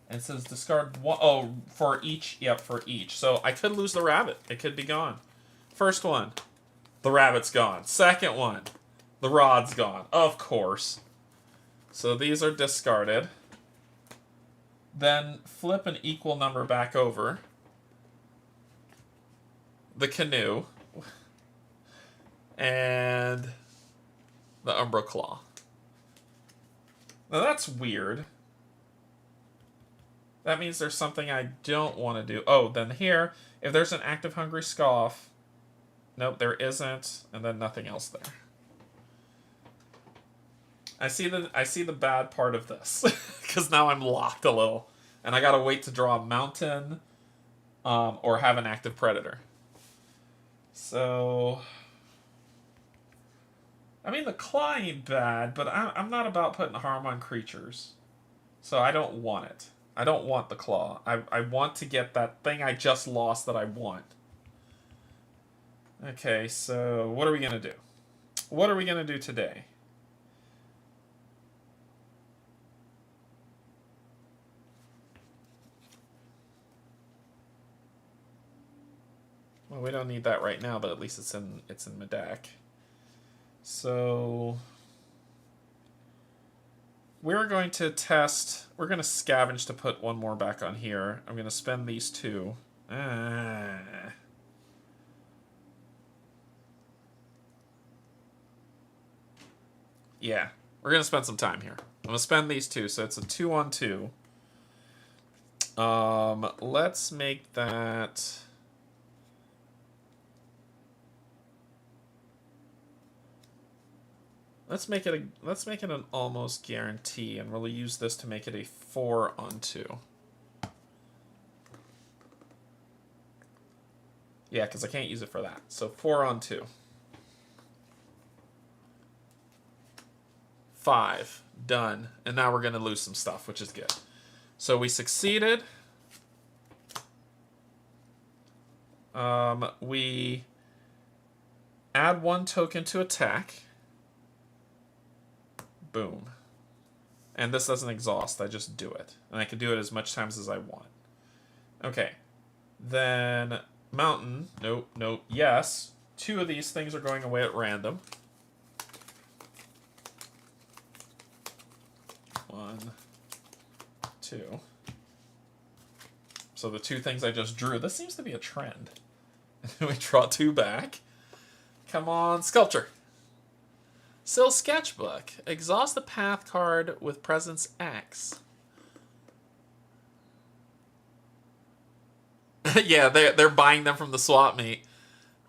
Speaker 1: And it says discard one. Oh, for each. Yep, for each. So I could lose the rabbit. It could be gone. First one, the rabbit's gone. Second one, the rod's gone. Of course. So these are discarded. Then flip an equal number back over. The canoe. And the Umbra Claw. Now that's weird. That means there's something I don't want to do. Oh, then here, if there's an active Hungry Scoff. Nope, there isn't. And then nothing else there. I see the bad part of this. Because now I'm locked a little. And I gotta wait to draw a Mountain. Or have an active Predator. So... I mean, the Claw ain't bad, but I'm not about putting harm on creatures. So I don't want it. I don't want the Claw. I want to get that thing I just lost that I want. Okay, so what are we going to do? What are we going to do today? Well, we don't need that right now, but at least it's in my deck. So we're going to test. We're going to scavenge to put one more back on here. I'm going to spend these 2. Yeah, we're going to spend some time here. I'm going to spend these 2, so it's a 2-on-2. Let's make that... Let's make it an almost guarantee, and we'll use this to make it a 4-on-2. Yeah, because I can't use it for that. So 4-on-2. 5. Done. And now we're going to lose some stuff, which is good. So we succeeded. We add 1 token to attack. Boom. And this doesn't exhaust. I just do it. And I can do it as much times as I want. Okay. Then Mountain. Nope, nope. Yes. 2 of these things are going away at random. 1, 2. So the 2 things I just drew. This seems to be a trend. We draw 2 back. Come on, Sculpture. Still Sketchbook. Exhaust the path card with presence X. Yeah, they're buying them from the swap meet.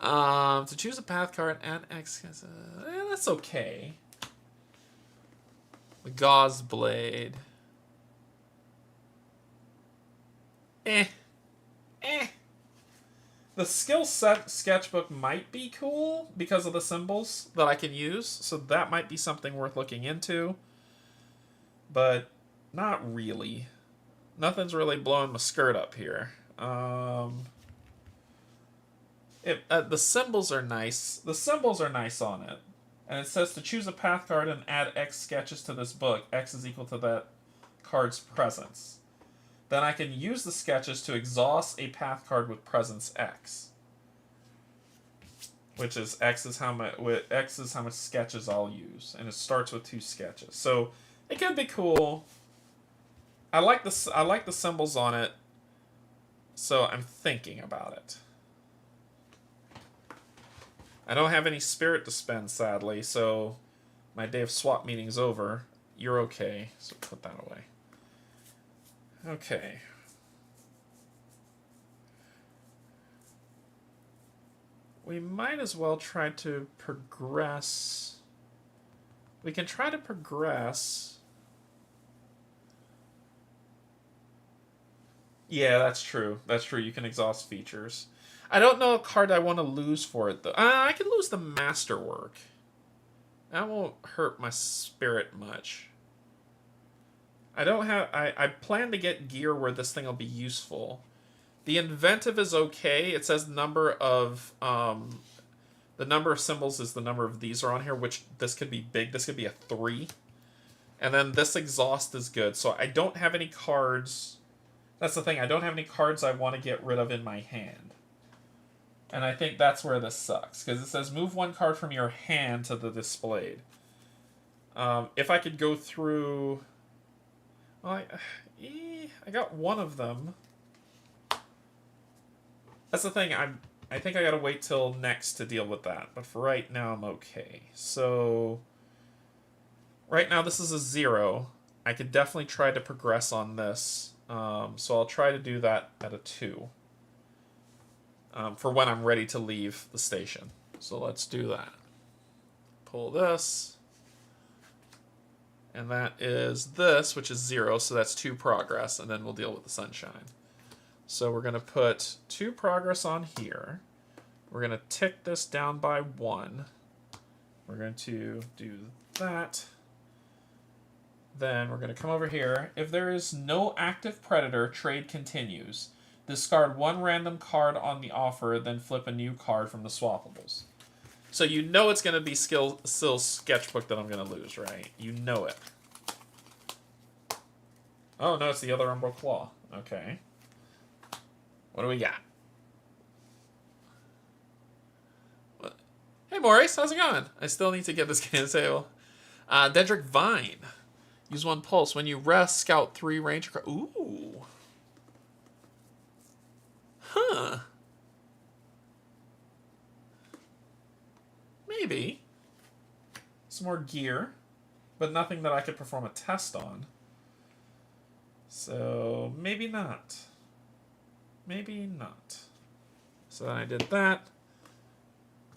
Speaker 1: To choose a path card, add X. That's okay. The Gauze Blade. The skill set sketchbook might be cool because of the symbols that I can use, so that might be something worth looking into. But not really. Nothing's really blowing my skirt up here. The symbols are nice. The symbols are nice on it. And it says to choose a path card and add X sketches to this book. X is equal to that card's presence. Then I can use the sketches to exhaust a path card with presence X. Which is X is how much sketches I'll use. And it starts with 2 sketches. So it could be cool. I like the symbols on it, so I'm thinking about it. I don't have any spirit to spend, sadly, so my day of swap meeting's over. You're okay, so put that away. Okay. We might as well try to progress. We can try to progress. Yeah, that's true. That's true. You can exhaust features. I don't know a card I want to lose for it, though. I could lose the Masterwork. That won't hurt my spirit much. I don't have... I plan to get gear where this thing will be useful. The Inventive is okay. It says number of... the number of symbols is the number of these are on here, which this could be big. This could be a 3. And then this Exhaust is good. So I don't have any cards... That's the thing. I don't have any cards I want to get rid of in my hand. And I think that's where this sucks. Because it says move one card from your hand to the displayed. If I could go through... Well, I got one of them. That's the thing. I think I gotta wait till next to deal with that. But for right now, I'm okay. So... Right now, this is a 0. I could definitely try to progress on this. So I'll try to do that at a 2. For when I'm ready to leave the station. So let's do that. Pull this. And that is this, which is 0, so that's 2 progress, and then we'll deal with the sunshine. So we're going to put 2 progress on here. We're going to tick this down by 1. We're going to do that. Then we're going to come over here. If there is no active predator, trade continues. Discard 1 random card on the offer, then flip a new card from the swappables. So you know it's going to be still Sketchbook that I'm going to lose, right? You know it. Oh, no, it's the other Umbral Claw. Okay. What do we got? What? Hey, Maurice, how's it going? I still need to get this game to table. Dedrick Vine. Use 1 pulse. When you rest, scout 3 ranger cards. Ooh. Huh. Maybe. Some more gear, but nothing that I could perform a test on. So, maybe not. Maybe not. So then I did that.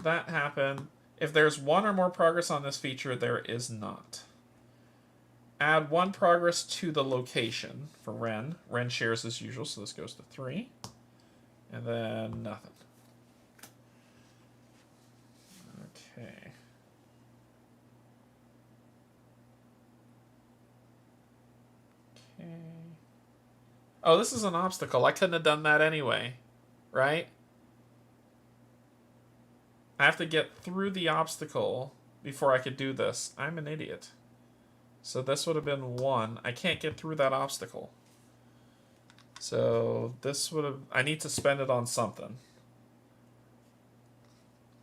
Speaker 1: That happened. If there's 1 or more progress on this feature, there is not. Add 1 progress to the location for Ren. Ren shares as usual, so this goes to 3. And then nothing. Okay. Okay. Oh, this is an obstacle. I couldn't have done that anyway, right? I have to get through the obstacle before I could do this. I'm an idiot. So this would have been 1. I can't get through that obstacle. So this would have... I need to spend it on something.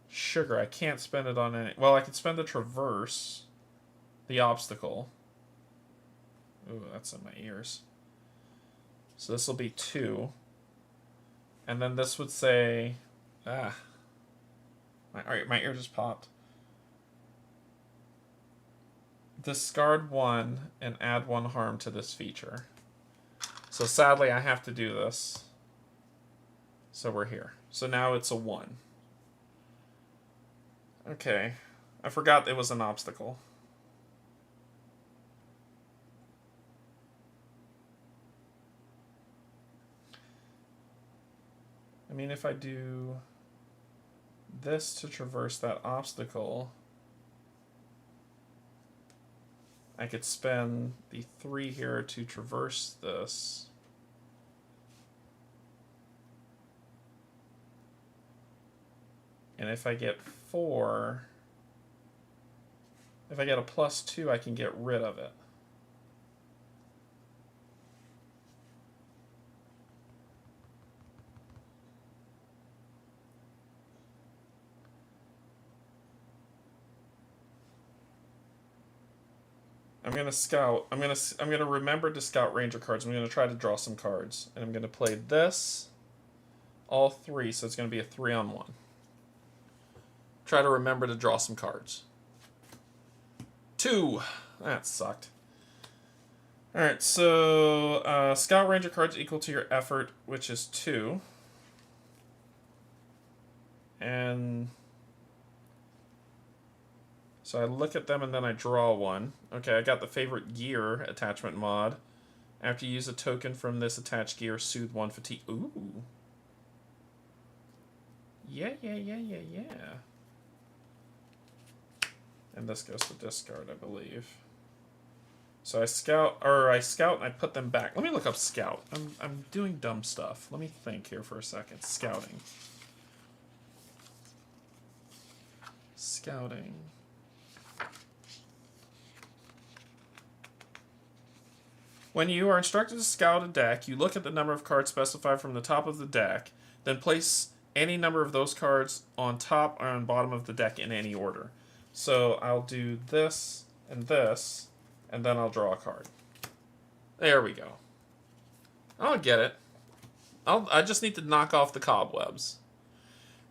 Speaker 1: Sugar. I can't spend it on any... Well, I could spend the traverse. The obstacle. Ooh, that's in my ears. So this will be 2. And then this would say... Ah. My ear just popped. Discard 1 and add 1 harm to this feature. So sadly, I have to do this. So we're here. So now it's a 1. Okay. I forgot it was an obstacle. I mean, if I do this to traverse that obstacle, I could spend the 3 here to traverse this. And if I get 4, if I get a +2, I can get rid of it. I'm gonna scout. I'm gonna remember to scout ranger cards. I'm gonna try to draw some cards, and I'm gonna play this, all three. So it's gonna be a 3-on-1. Try to remember to draw some cards. 2. That sucked. All right. So scout ranger cards equal to your effort, which is 2, and so I look at them and then I draw one. Okay, I got the favorite gear attachment mod. After you use a token from this attached gear, soothe 1 fatigue. Ooh. Yeah. And this goes to discard, I believe. So I scout and I put them back. Let me look up scout. I'm doing dumb stuff. Let me think here for a second. Scouting. When you are instructed to scout a deck, you look at the number of cards specified from the top of the deck, then place any number of those cards on top or on bottom of the deck in any order. So I'll do this, and then I'll draw a card. There we go. I'll get it. I just need to knock off the cobwebs.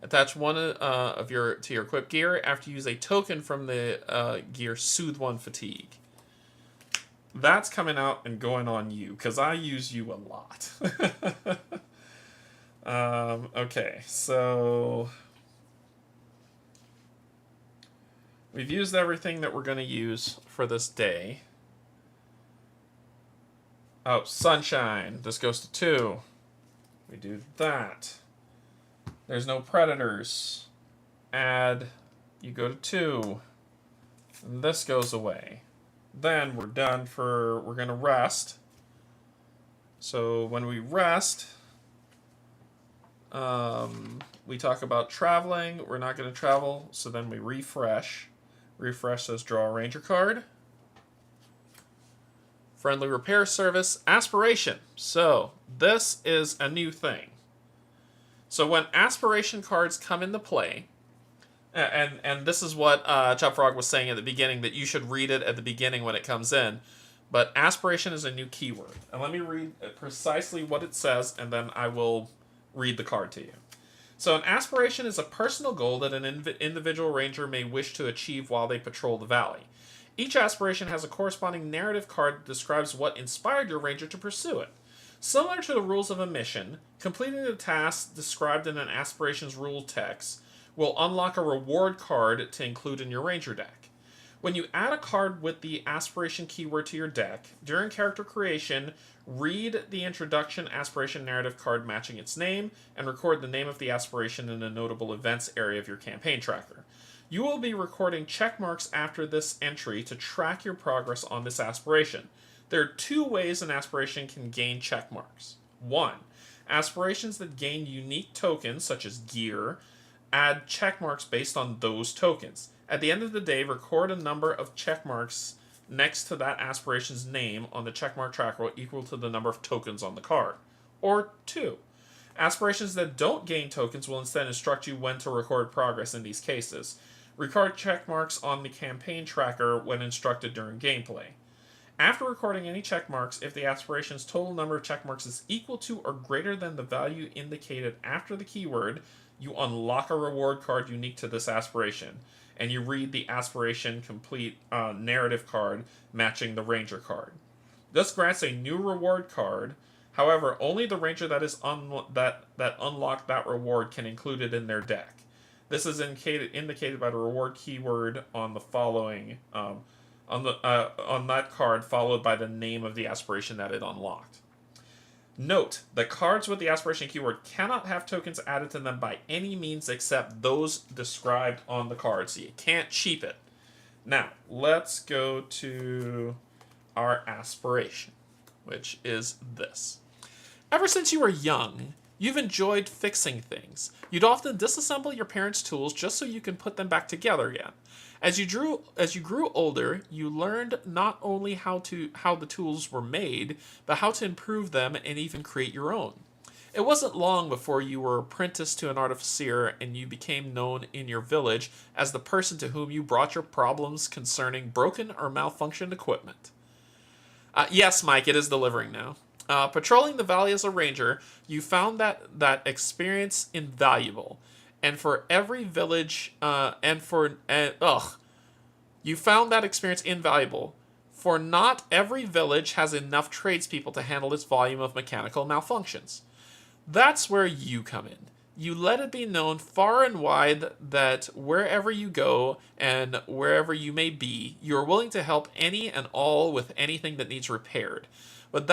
Speaker 1: Attach one to your equipped gear. After you use a token from the gear, soothe 1 fatigue. That's coming out and going on you, because I use you a lot. Okay, so we've used everything that we're going to use for this day. Oh, sunshine. This goes to 2. We do that. There's no predators. Add. You go to 2. And this goes away. Then we're done for, we're going to rest. So when we rest, we talk about traveling. We're not going to travel, so then we refresh. Refresh says draw a ranger card. Friendly repair service, aspiration. So this is a new thing. So when aspiration cards come into play, and this is what Chop Frog was saying at the beginning, that you should read it at the beginning when it comes in. But aspiration is a new keyword. And let me read precisely what it says, and then I will read the card to you. So an aspiration is a personal goal that an individual ranger may wish to achieve while they patrol the valley. Each aspiration has a corresponding narrative card that describes what inspired your ranger to pursue it. Similar to the rules of a mission, completing the task described in an aspiration's rule text will unlock a reward card to include in your ranger deck. When you add a card with the aspiration keyword to your deck, during character creation, read the introduction aspiration narrative card matching its name, and record the name of the aspiration in the notable events area of your campaign tracker. You will be recording check marks after this entry to track your progress on this aspiration. There are 2 ways an aspiration can gain check marks. 1. Aspirations that gain unique tokens, such as gear, add check marks based on those tokens. At the end of the day, record a number of check marks next to that aspiration's name on the checkmark tracker equal to the number of tokens on the card. Or 2. Aspirations that don't gain tokens will instead instruct you when to record progress in these cases. Record check marks on the campaign tracker when instructed during gameplay. After recording any check marks, if the aspiration's total number of check marks is equal to or greater than the value indicated after the keyword, you unlock a reward card unique to this aspiration, and you read the aspiration complete narrative card matching the ranger card. This grants a new reward card. However, only the ranger that is that unlocked that reward can include it in their deck. This is indicated by the reward keyword on the following on that card, followed by the name of the aspiration that it unlocked. Note, the cards with the aspiration keyword cannot have tokens added to them by any means except those described on the card, so you can't cheap it. Now, let's go to our aspiration, which is this. Ever since you were young, you've enjoyed fixing things. You'd often disassemble your parents' tools just so you can put them back together again. As you grew older, you learned not only how the tools were made, but how to improve them and even create your own. It wasn't long before you were apprenticed to an artificer and you became known in your village as the person to whom you brought your problems concerning broken or malfunctioned equipment. Yes, Mike, it is delivering now. Patrolling the valley as a ranger, you found that experience invaluable, and for every village, you found that experience invaluable, for not every village has enough tradespeople to handle its volume of mechanical malfunctions. That's where you come in. You let it be known far and wide that wherever you go and wherever you may be, you are willing to help any and all with anything that needs repaired. But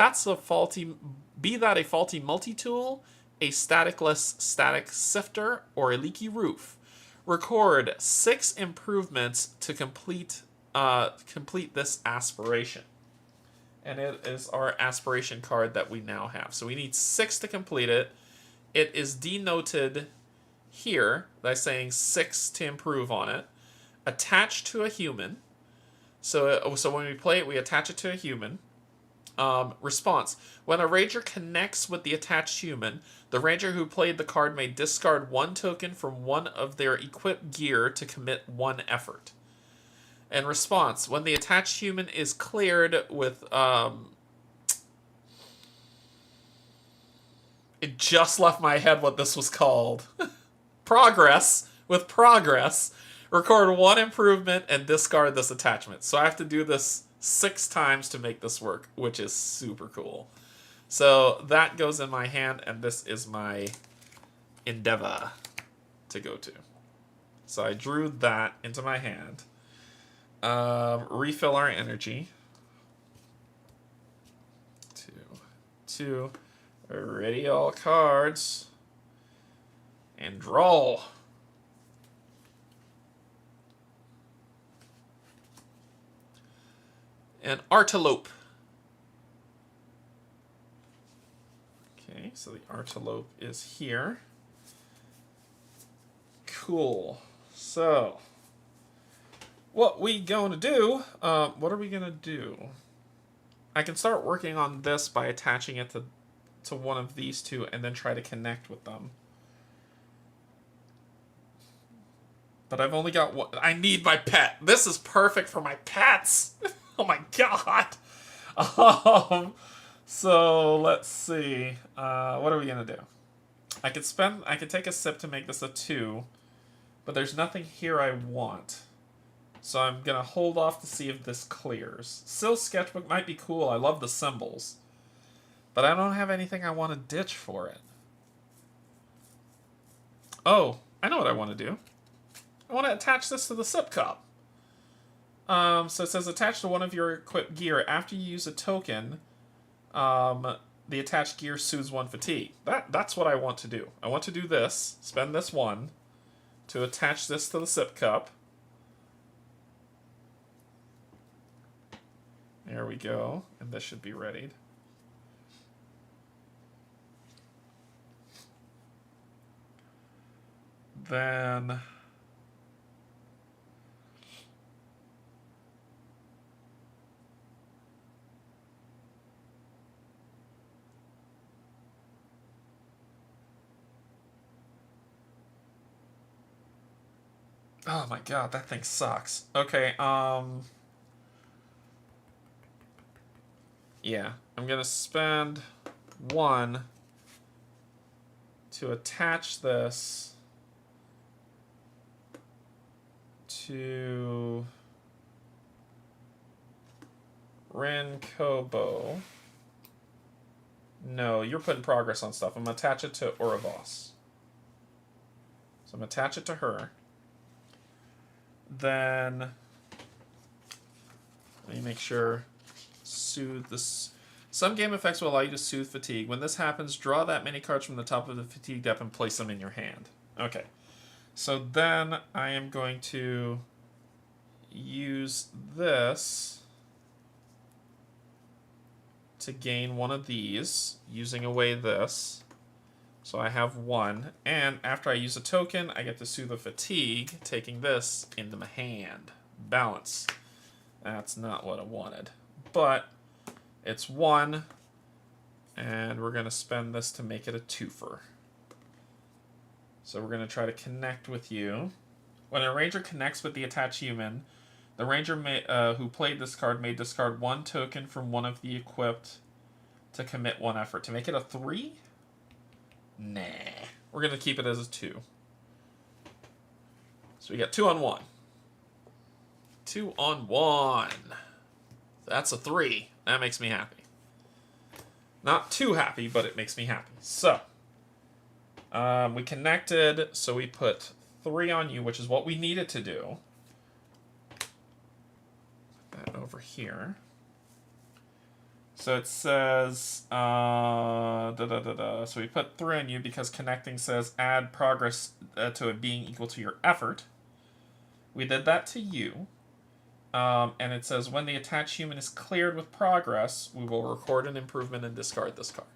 Speaker 1: be that a faulty multi-tool, a staticless static sifter, or a leaky roof. Record 6 improvements to complete this aspiration. And it is our aspiration card that we now have. So we need 6 to complete it. It is denoted here by saying 6 to improve on it. Attached to a human. So when we play it, we attach it to a human. Response. When a ranger connects with the attached human, the ranger who played the card may discard 1 token from one of their equipped gear to commit 1 effort. And response. When the attached human is cleared with... It just left my head what this was called. Progress. With progress, record 1 improvement and discard this attachment. So I have to do this 6 times to make this work, which is super cool. So that goes in my hand, and this is my endeavor to go to. So I drew that into my hand. Refill our energy. 2. Ready all cards. And draw. An Artelope. Okay, so the Artelope is here. Cool. So, what we going to do, what are we going to do? I can start working on this by attaching it to one of these 2 and then try to connect with them. But I've only got 1. I need my pet. This is perfect for my pets. Oh my god. So let's see. What are we gonna do? I could take a sip to make this a 2, but there's nothing here I want. So I'm gonna hold off to see if this clears. Still, sketchbook might be cool. I love the symbols. But I don't have anything I want to ditch for it. Oh, I know what I want to do. I want to attach this to the sip cup. So it says attach to one of your equipped gear. After you use a token, the attached gear soothes 1 fatigue. That's what I want to do. I want to do this. Spend this 1 to attach this to the sip cup. There we go. And this should be readied. Then oh my god, that thing sucks. Okay, yeah, I'm gonna spend 1 to attach this to Renkobo. No, you're putting progress on stuff. I'm going to attach it to Orivos. So I'm going to attach it to her. Then, let me make sure. Soothe this. Some game effects will allow you to soothe fatigue. When this happens, draw that many cards from the top of the fatigue deck and place them in your hand. Okay. So then I am going to use this to gain 1 of these, using away this. So I have 1, and after I use a token, I get to soothe the fatigue, taking this into my hand. Balance. That's not what I wanted. But it's 1, And we're going to spend this to make it a twofer. So we're going to try to connect with you. When a ranger connects with the attached human, the ranger who played this card may discard 1 token from one of the equipped to commit 1 effort. To make it a 3? Nah. We're going to keep it as a 2. So we got 2 on 1. 2 on 1. That's a 3. That makes me happy. Not too happy, but it makes me happy. So, we connected, so we put 3 on you, which is what we needed to do. Put that over here. So it says, So we put 3 on you because connecting says add progress to it being equal to your effort. We did that to you. And it says, when the attached human is cleared with progress, we will record an improvement and discard this card.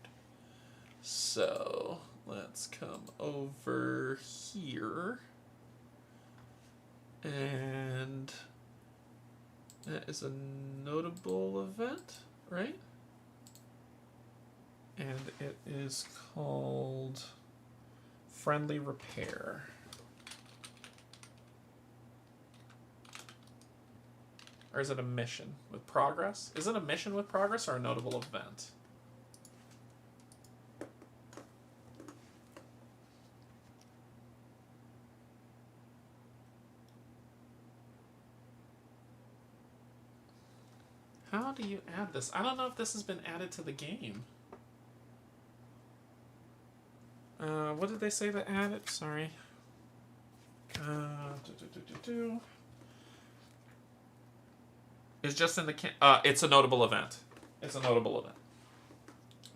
Speaker 1: So, let's come over here. And that is a notable event, right? And it is called Friendly Repair. Or is it a mission with progress? Is it a mission with progress or a notable event? How do you add this? I don't know if this has been added to the game. What did they say to add it? Sorry. It's just in the it's a notable event. It's a notable event.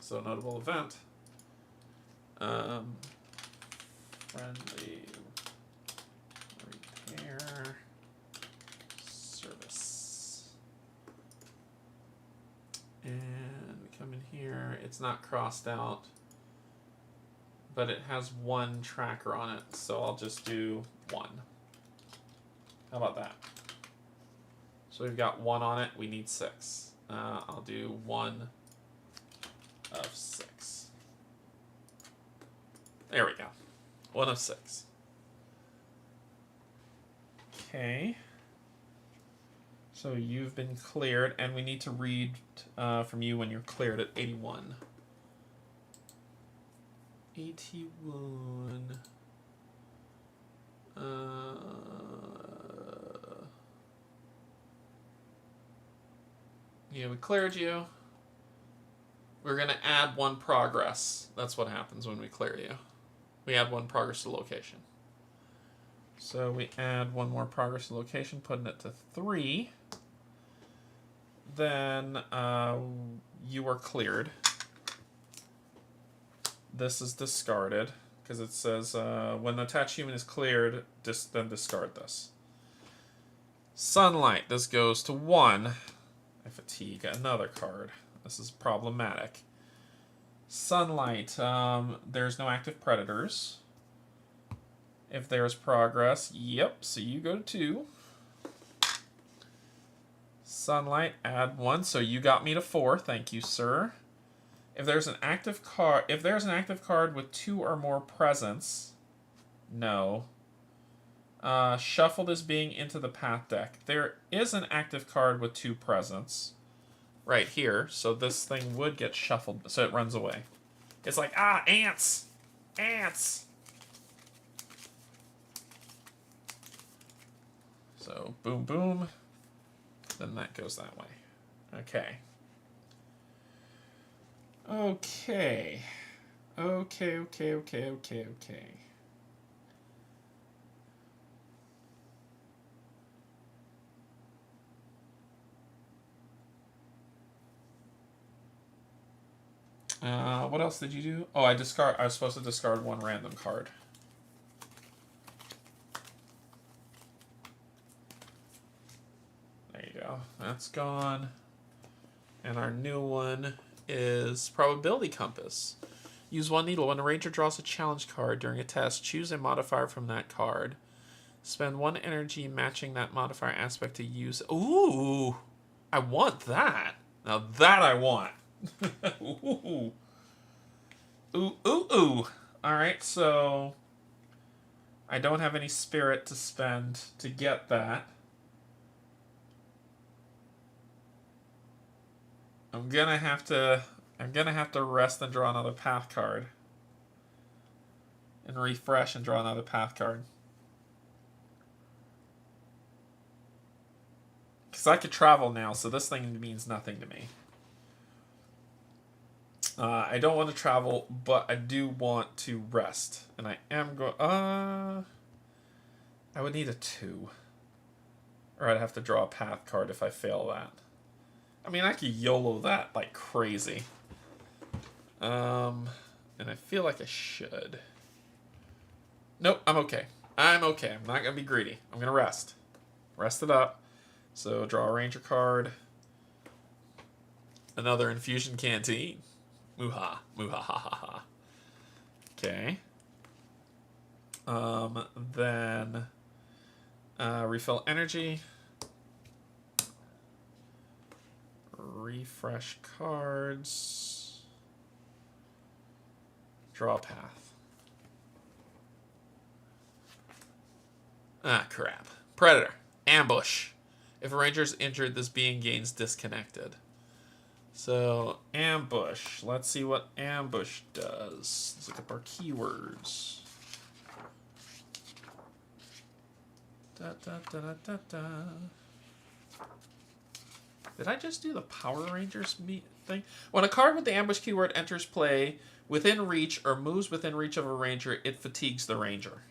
Speaker 1: So notable event. Friendly repair service. And we come in here. It's not crossed out, but it has 1 tracker on it. So I'll just do 1. How about that? So we've got 1 on it. We need 6. I'll do 1 of 6. There we go. 1 of 6. Okay. So you've been cleared, and we need to read from you when you're cleared at 81. 81. Yeah, we cleared you. We're going to add 1 progress. That's what happens when we clear you. We add 1 progress to location. So we add 1 more progress to location, putting it to 3. Then you are cleared. This is discarded because it says when the attached human is cleared, then discard this. Sunlight. This goes to 1. I fatigue. Another card. This is problematic. Sunlight. There's no active predators. If there's progress, yep. So you go to 2. Sunlight. Add 1. So you got me to 4. Thank you, sir. If there's an active card with 2 or more presents, no. Shuffle this being into the path deck. There is an active card with 2 presents right here, so this thing would get shuffled, so it runs away. It's like, ants! Ants! So, boom, boom. Then that goes that way. Okay. Okay. Okay. What else did you do? Oh, I was supposed to discard 1 random card. There you go. That's gone. And our new one is Probability Compass. Use 1 needle. When a ranger draws a challenge card during a test, choose a modifier from that card. Spend 1 energy matching that modifier aspect to use. Ooh! I want that. Now that I want. Ooh. Ooh, ooh, ooh. Alright, so I don't have any spirit to spend to get that. I'm gonna have to rest and draw another path card. And refresh and draw another path card. Because I could travel now, so this thing means nothing to me. I don't want to travel, but I do want to rest. And I am going... I would need a 2. Or I'd have to draw a path card if I fail that. I mean, I could YOLO that like crazy. And I feel like I should. Nope, I'm okay. I'm okay. I'm not going to be greedy. I'm going to rest. Rest it up. So, draw a Ranger card. Another Infusion Canteen. Mooha. Mooha ha ha ha. Okay. Then... refill energy. Refresh cards. Draw a path. Ah, crap. Predator. Ambush. If a ranger is injured, this being gains disconnected. So, ambush. Let's see what ambush does. Let's look up our keywords. Da, da, da, da, da, da. Did I just do the Power Rangers thing? When a card with the ambush keyword enters play within reach or moves within reach of a ranger, it fatigues the ranger.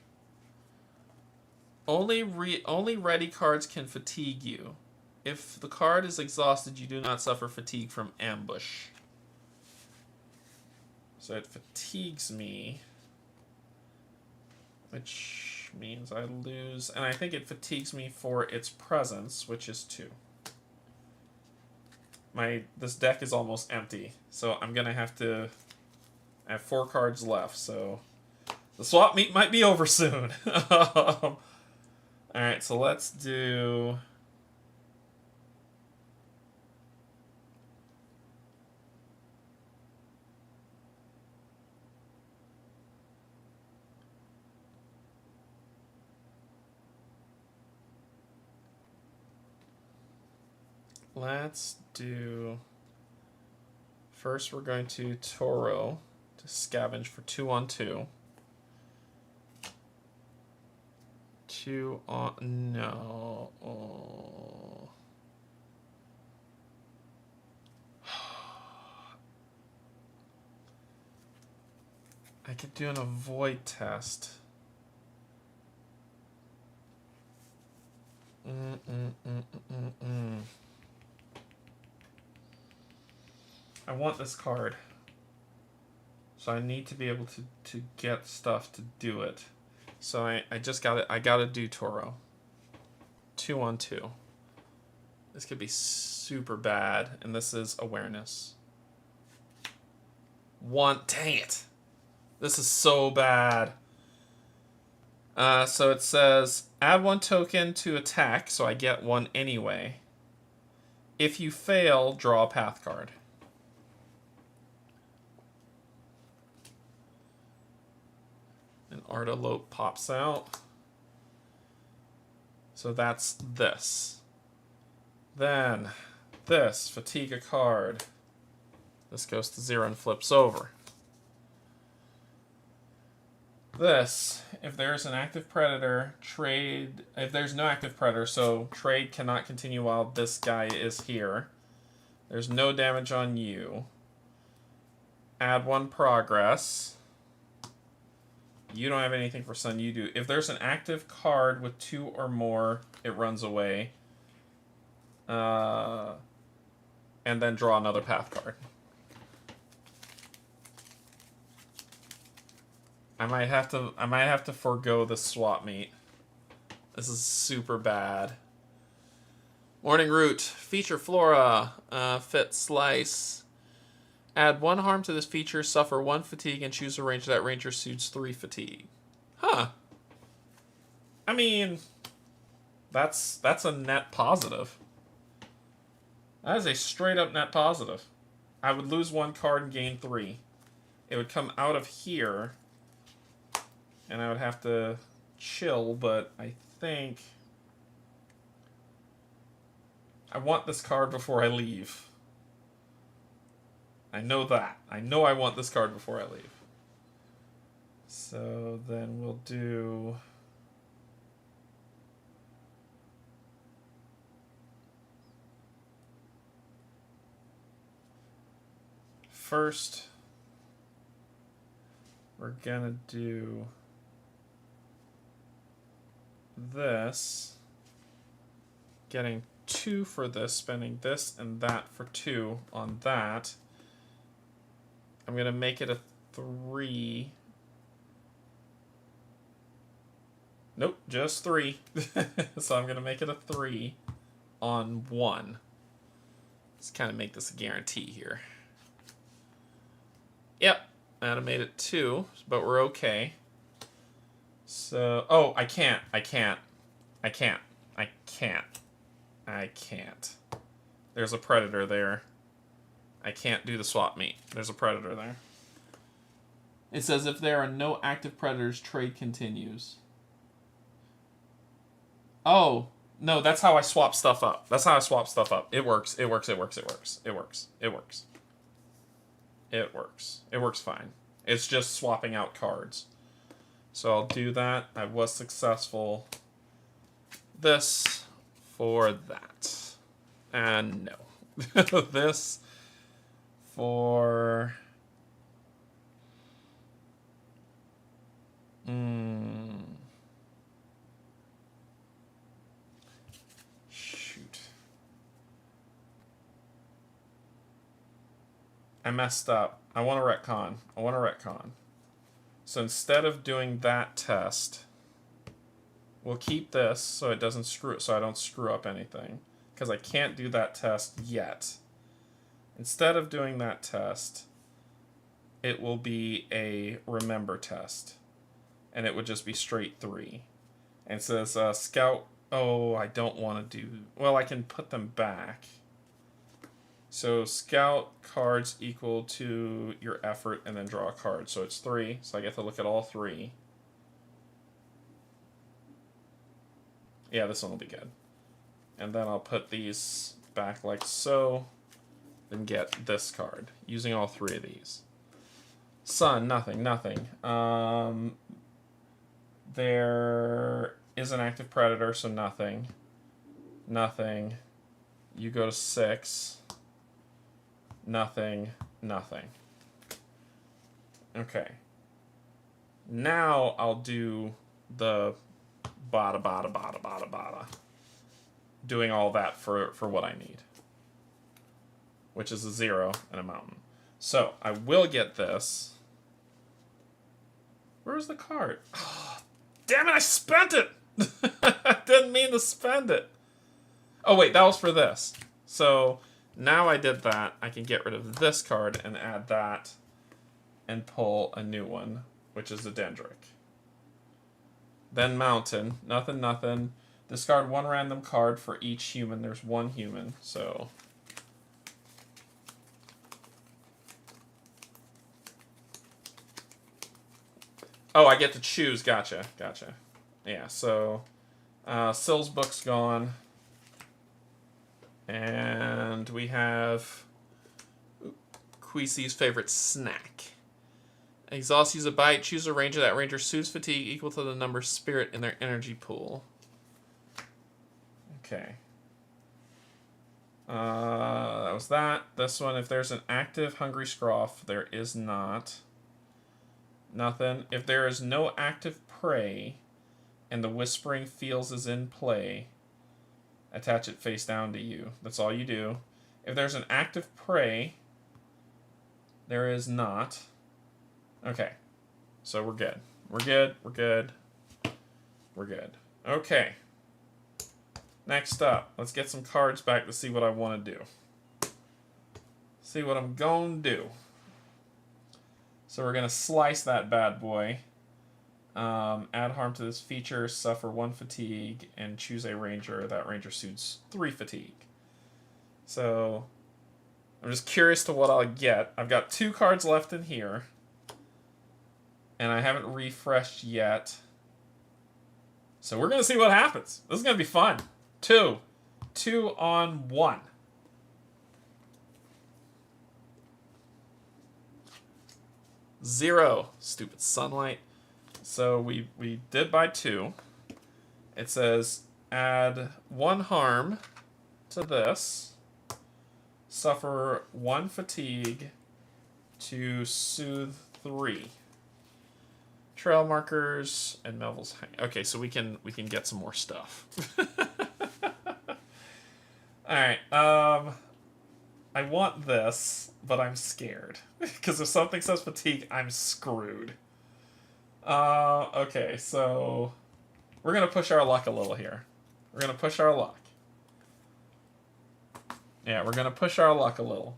Speaker 1: Only ready cards can fatigue you. If the card is exhausted, you do not suffer fatigue from ambush. So it fatigues me, which means I lose. And I think it fatigues me for its presence, which is 2. This deck is almost empty, so I'm gonna have to... I have 4 cards left, so the swap meet might be over soon. Alright, so let's do... Let's do... First, we're going to Toro to scavenge for 2 on 2. 2 on... No. Oh. I could do an avoid test. I want this card. So I need to be able to get stuff to do it. So I just gotta do Toro. 2 on 2. This could be super bad, and this is awareness. Dang it. This is so bad. So it says, add 1 token to attack, so I get 1 anyway. If you fail, draw a path card. An Artalope pops out. So that's this. Then, this, fatigue a card. This goes to 0 and flips over. This, if there's an active predator, trade... If there's no active predator, so trade cannot continue while this guy is here. There's no damage on you. Add 1 progress. You don't have anything for Sun, you do. If there's an active card with 2 or more, it runs away. And then draw another path card. I might have to forego the swap meet. This is super bad. Morning Root. Feature Flora. Fit Slice. Add 1 harm to this feature, suffer 1 fatigue, and choose a range that ranger suits 3 fatigue. Huh. I mean, that's a net positive. That is a straight up net positive. I would lose 1 card and gain 3. it would come out of here, and I would have to chill, but I think I want this card before I leave. I know that. I know I want this card before I leave. So then we'll do... First, we're gonna do this. Getting 2 for this, spending this and that for 2 on that. I'm going to make it a 3. Nope, just 3. So I'm going to make it a 3 on 1. Let's kind of make this a guarantee here. Yep, and I made it 2, but we're okay. So, oh, I can't. There's a predator there. I can't do the swap meet. There's a predator there. It says if there are no active predators, trade continues. Oh, no, that's how I swap stuff up. That's how I swap stuff up. It works. It works. It works. It works. It works. It works. It works. It works fine. It's just swapping out cards. So I'll do that. I was successful. This for that. And no. This for... Shoot. I messed up. I want to retcon. So instead of doing that test, we'll keep this so it doesn't so I don't screw up anything. Because I can't do that test yet. Instead of doing that test, it will be a remember test. And it would just be straight 3. And it says scout. Oh, I don't want to do... Well, I can put them back. So scout cards equal to your effort and then draw a card. So it's 3. So I get to look at all 3. Yeah, this one will be good. And then I'll put these back like so. Then get this card using all 3 of these. Sun, nothing. There is an active predator, so nothing. You go to 6. Nothing. Okay. Now I'll do the bada. Doing all that for what I need. Which is a 0 and a mountain. So, I will get this. Where's the card? Oh, damn it, I spent it! I didn't mean to spend it. Oh, wait, that was for this. So, now I did that. I can get rid of this card and add that and pull a new one, which is a Dendric. Then Mountain. Nothing. Discard 1 random card for each human. There's 1 human, so... Oh, I get to choose. Gotcha. Yeah, so... Sill's book's gone. And we have... Queesy's favorite snack. Exhaust, use a bite. Choose a ranger. That ranger soothes fatigue equal to the number spirit in their energy pool. Okay. That was that. This one, if there's an active Hungry Scroff, there is not. Nothing. If there is no active prey and the Whispering Fields is in play, attach it face down to you. That's all you do. If there's an active prey, there is not. Okay. So we're good. We're good. Okay. Next up, let's get some cards back to see what I want to do. See what I'm going to do. So we're going to slice that bad boy. Add harm to this feature, suffer 1 fatigue, and choose a ranger. That ranger suits 3 fatigue. So I'm just curious to what I'll get. I've got 2 cards left in here. And I haven't refreshed yet. So we're going to see what happens. This is going to be fun. 2. 2 on 1. Zero. Stupid sunlight. So we did by 2. It says add 1 harm to this. Suffer 1 fatigue to soothe 3. Trail markers and Melville's hang. Okay, so we can get some more stuff. Alright, I want this, but I'm scared. Because if something says fatigue, I'm screwed. Okay, so we're going to push our luck a little here. We're going to push our luck. Yeah, we're going to push our luck a little.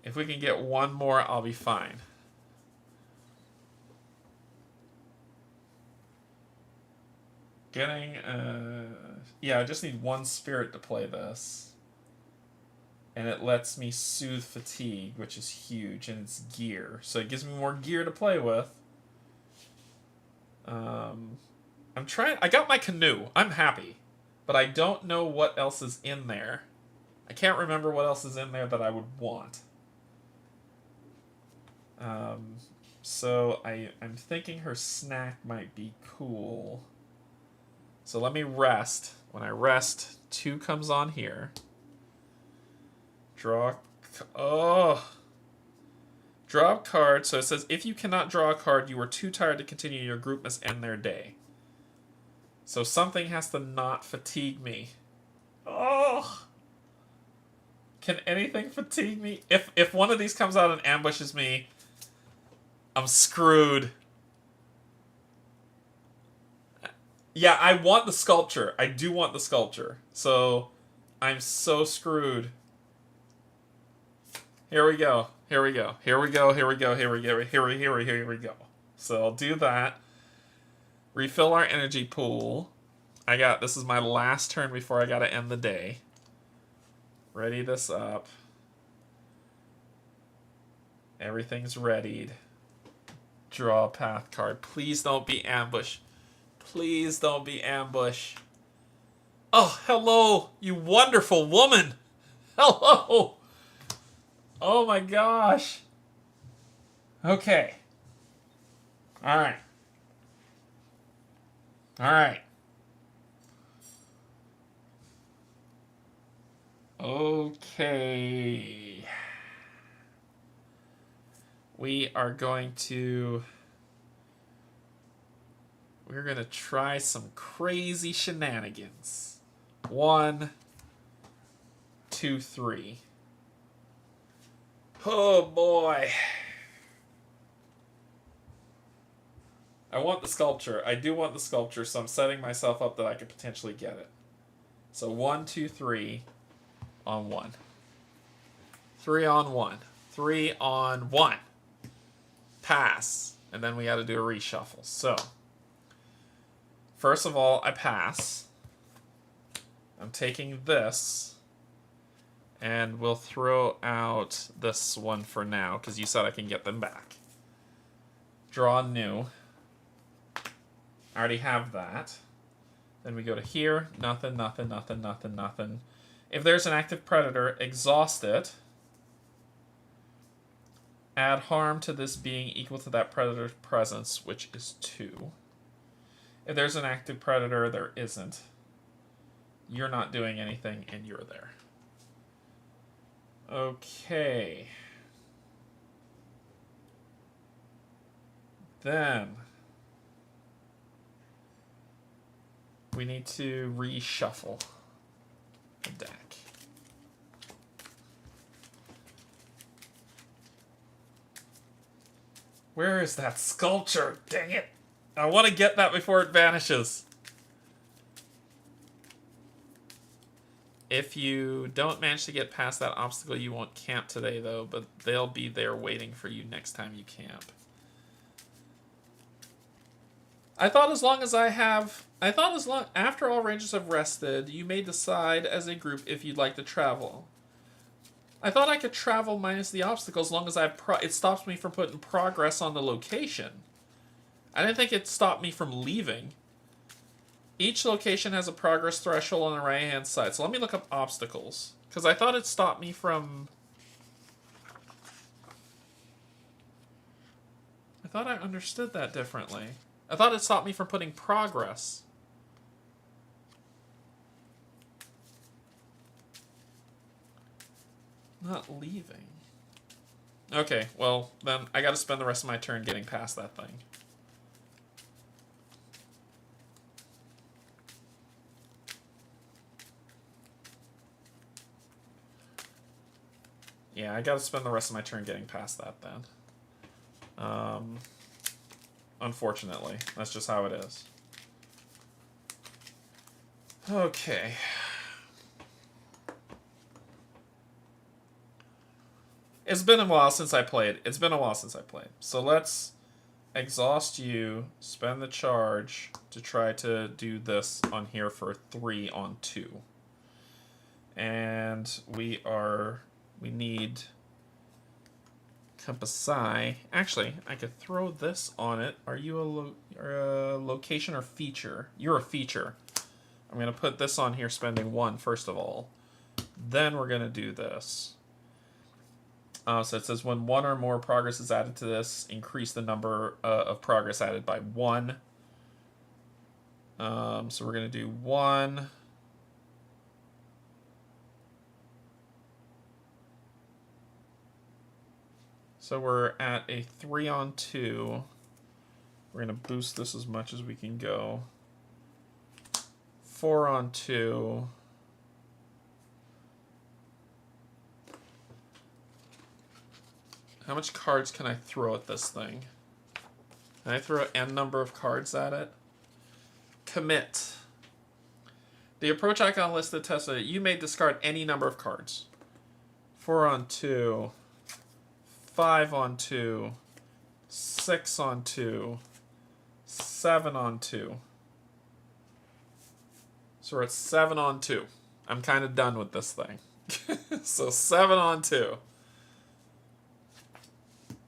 Speaker 1: If we can get 1 more, I'll be fine. Getting, yeah, I just need 1 spirit to play this. And it lets me soothe fatigue, which is huge, and it's gear. So it gives me more gear to play with. I'm trying, I got my canoe. I'm happy. But I don't know what else is in there. I can't remember what else is in there that I would want. So I'm thinking her snack might be cool. So let me rest. When I rest, 2 comes on here. Draw. Oh. Draw a card. So it says, if you cannot draw a card, you are too tired to continue. Your group must end their day. So something has to not fatigue me. Oh. Can anything fatigue me? If one of these comes out and ambushes me, I'm screwed. Yeah, I want the sculpture. I do want the sculpture. So, I'm so screwed. Here we go. Here we go. Here we go. Here we go. Here we go. Here we go. So, I'll do that. Refill our energy pool. This is my last turn before I gotta end the day. Ready this up. Everything's readied. Draw a path card. Please don't be ambush. Please don't be ambush. Oh, hello, you wonderful woman. Hello. Oh my gosh. Okay. All right. All right. Okay. We're going to try some crazy shenanigans. 1, 2, 3. Oh boy. I want the sculpture. I do want the sculpture, so I'm setting myself up that I could potentially get it. So 1, 2, 3 on 1. 3 on 1. 3 on 1. Pass. And then we got to do a reshuffle. So, first of all, I pass. I'm taking this. And we'll throw out this one for now, because you said I can get them back. Draw new. I already have that. Then we go to here. Nothing, nothing, nothing, nothing, nothing. If there's an active predator, exhaust it. Add harm to this being equal to that predator's presence, which is 2. If there's an active predator, there isn't. You're not doing anything, and you're there. Okay. Then we need to reshuffle the deck. Where is that sculpture? Dang it. I want to get that before it vanishes. If you don't manage to get past that obstacle, you won't camp today, though, but they'll be there waiting for you next time you camp. after all rangers have rested, you may decide as a group if you'd like to travel. I thought I could travel minus the obstacle as long as I have it stops me from putting progress on the location. I didn't think it stopped me from leaving. Each location has a progress threshold on the right-hand side. So let me look up obstacles. Because I thought it stopped me from... I thought I understood that differently. I thought it stopped me from putting progress. Not leaving. Okay, well, then I gotta spend the rest of my turn getting past that thing. Yeah, I gotta spend the rest of my turn getting past that then. Unfortunately, that's just how it is. Okay. It's been a while since I played. So let's exhaust you, spend the charge to try to do this on here for 3 on 2. And we need Compasai. Actually, I could throw this on it. Are you a location or feature? You're a feature. I'm going to put this on here, spending 1 first of all. Then we're going to do this. So it says when 1 or more progress is added to this, increase the number of progress added by 1. So we're going to do 1. So we're at a 3 on 2. We're going to boost this as much as we can go. 4 on 2. How much cards can I throw at this thing? Can I throw n number of cards at it? Commit. The approach icon listed tests that you may discard any number of cards. 4 on 2. 5 on 2. 6 on 2. 7 on 2. So we're at 7 on 2. I'm kind of done with this thing. So 7 on 2.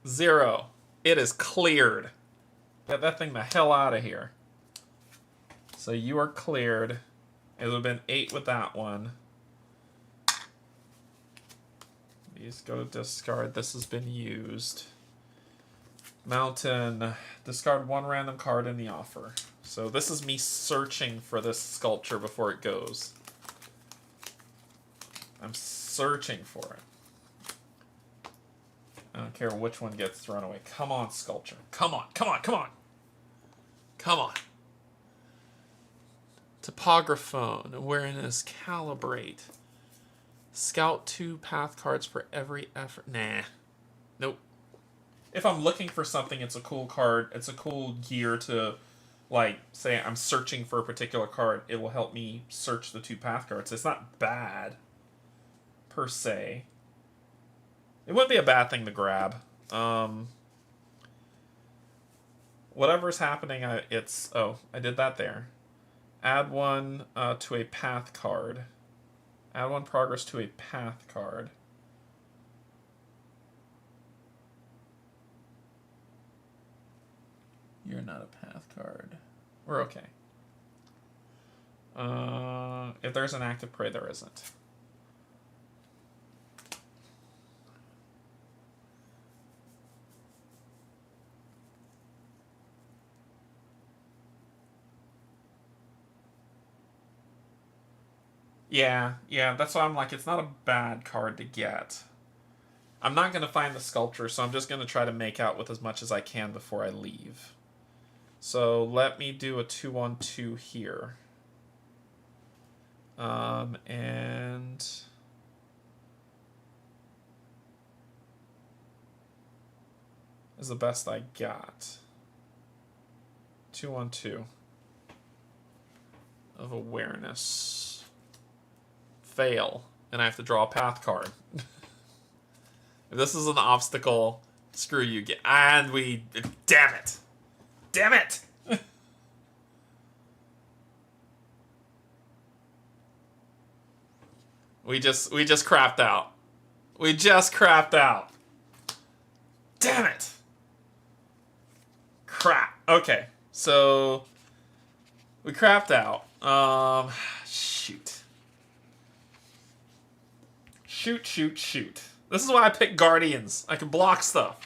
Speaker 1: 0. It is cleared. Get that thing the hell out of here. So you are cleared. It would have been 8 with that one. These go to discard. This has been used. Mountain. Discard 1 random card in the offer. So this is me searching for this sculpture before it goes. I'm searching for it. I don't care which one gets thrown away. Come on, sculpture. Come on, come on, come on. Come on. Topographone. Awareness. Calibrate. Scout 2 path cards for every effort. Nah. Nope. If I'm looking for something, it's a cool card. It's a cool gear to, like, say I'm searching for a particular card. It will help me search the 2 path cards. It's not bad, per se. It wouldn't be a bad thing to grab. Whatever's happening, it's... Oh, I did that there. Add 1 to a path card. Add 1 progress to a path card. You're not a path card. We're okay. If there's an active prey, there isn't. Yeah, that's why I'm like, it's not a bad card to get. I'm not going to find the sculpture, so I'm just going to try to make out with as much as I can before I leave. So let me do a 2 on 2 here. And... is the best I got. 2 on 2. Of awareness. Fail, and I have to draw a path card. If this is an obstacle, screw you. And we... Damn it! Damn it! We just crapped out. We just crapped out. Damn it. Crap. Okay, so we crapped out. Shoot. Shoot. This is why I pick Guardians. I can block stuff.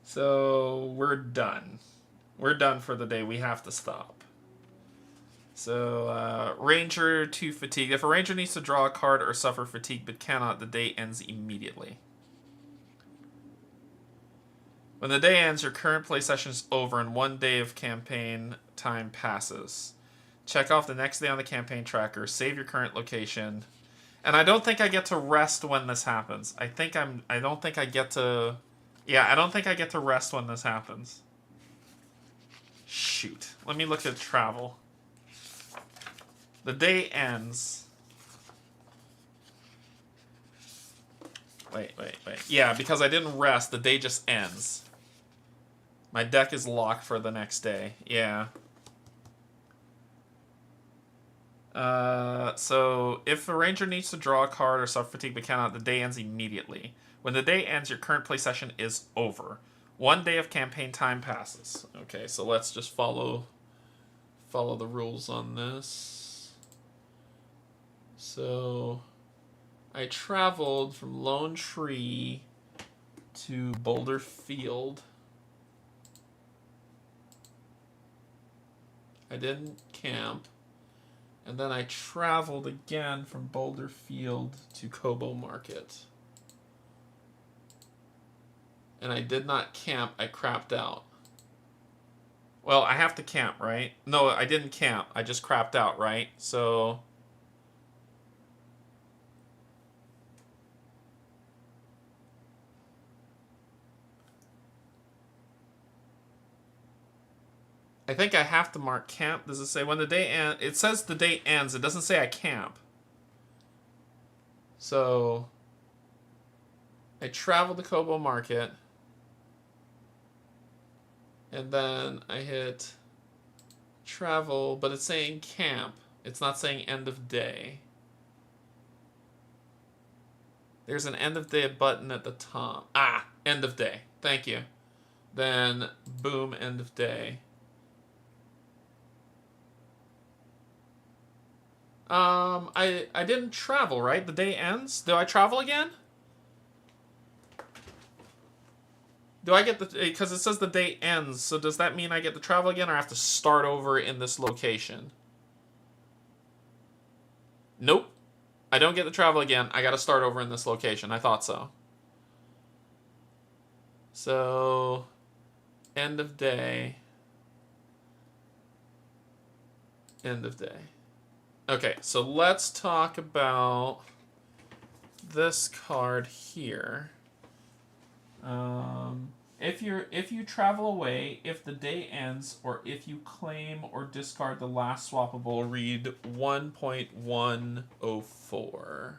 Speaker 1: So we're done. We're done for the day. We have to stop. So, Ranger to fatigue. If a Ranger needs to draw a card or suffer fatigue but cannot, the day ends immediately. When the day ends, your current play session is over and 1 day of campaign time passes. Check off the next day on the campaign tracker. Save your current location. And I don't think I get to rest when this happens. I don't think I get to rest when this happens. Shoot. Let me look at travel. The day ends. Wait. Yeah, because I didn't rest, the day just ends. My deck is locked for the next day. Yeah. So, if a Ranger needs to draw a card or suffer fatigue but cannot, the day ends immediately. When the day ends, your current play session is over. 1 day of campaign time passes. Okay, so let's just follow the rules on this. So, I traveled from Lone Tree to Boulder Field. I didn't camp. And then I traveled again from Boulder Field to Cobo Market. And I did not camp. I crapped out. Well, I have to camp, right? No, I didn't camp. I just crapped out, right? So... I think I have to mark camp. Does it say when the day ends? It says the day ends. It doesn't say I camp. So... I traveled to Cobo Market. And then I hit travel, but it's saying camp. It's not saying end of day. There's an end of day button at the top. Ah, end of day. Thank you. Then, boom, end of day. I didn't travel, right? The day ends? Do I travel again? Do I get the... Because it says the day ends, so does that mean I get to travel again or I have to start over in this location? Nope. I don't get to travel again. I gotta start over in this location. I thought so. So... End of day. End of day. Okay, so let's talk about this card here. If you travel away, if the day ends, or if you claim or discard the last swappable, read 1.104.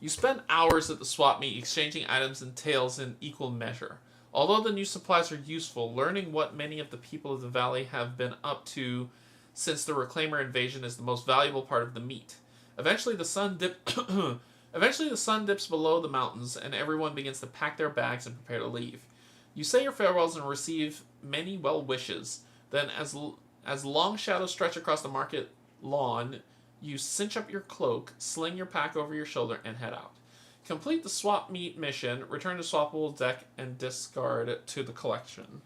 Speaker 1: You spend hours at the swap meet exchanging items and tails in equal measure. Although the new supplies are useful, learning what many of the people of the valley have been up to since the Reclaimer invasion is the most valuable part of the meet. Eventually the sun dips below the mountains and everyone begins to pack their bags and prepare to leave. You say your farewells and receive many well wishes. Then as long shadows stretch across the market lawn, you cinch up your cloak, sling your pack over your shoulder, and head out. Complete the swap meet mission, return to swappable deck, and discard it to the collection.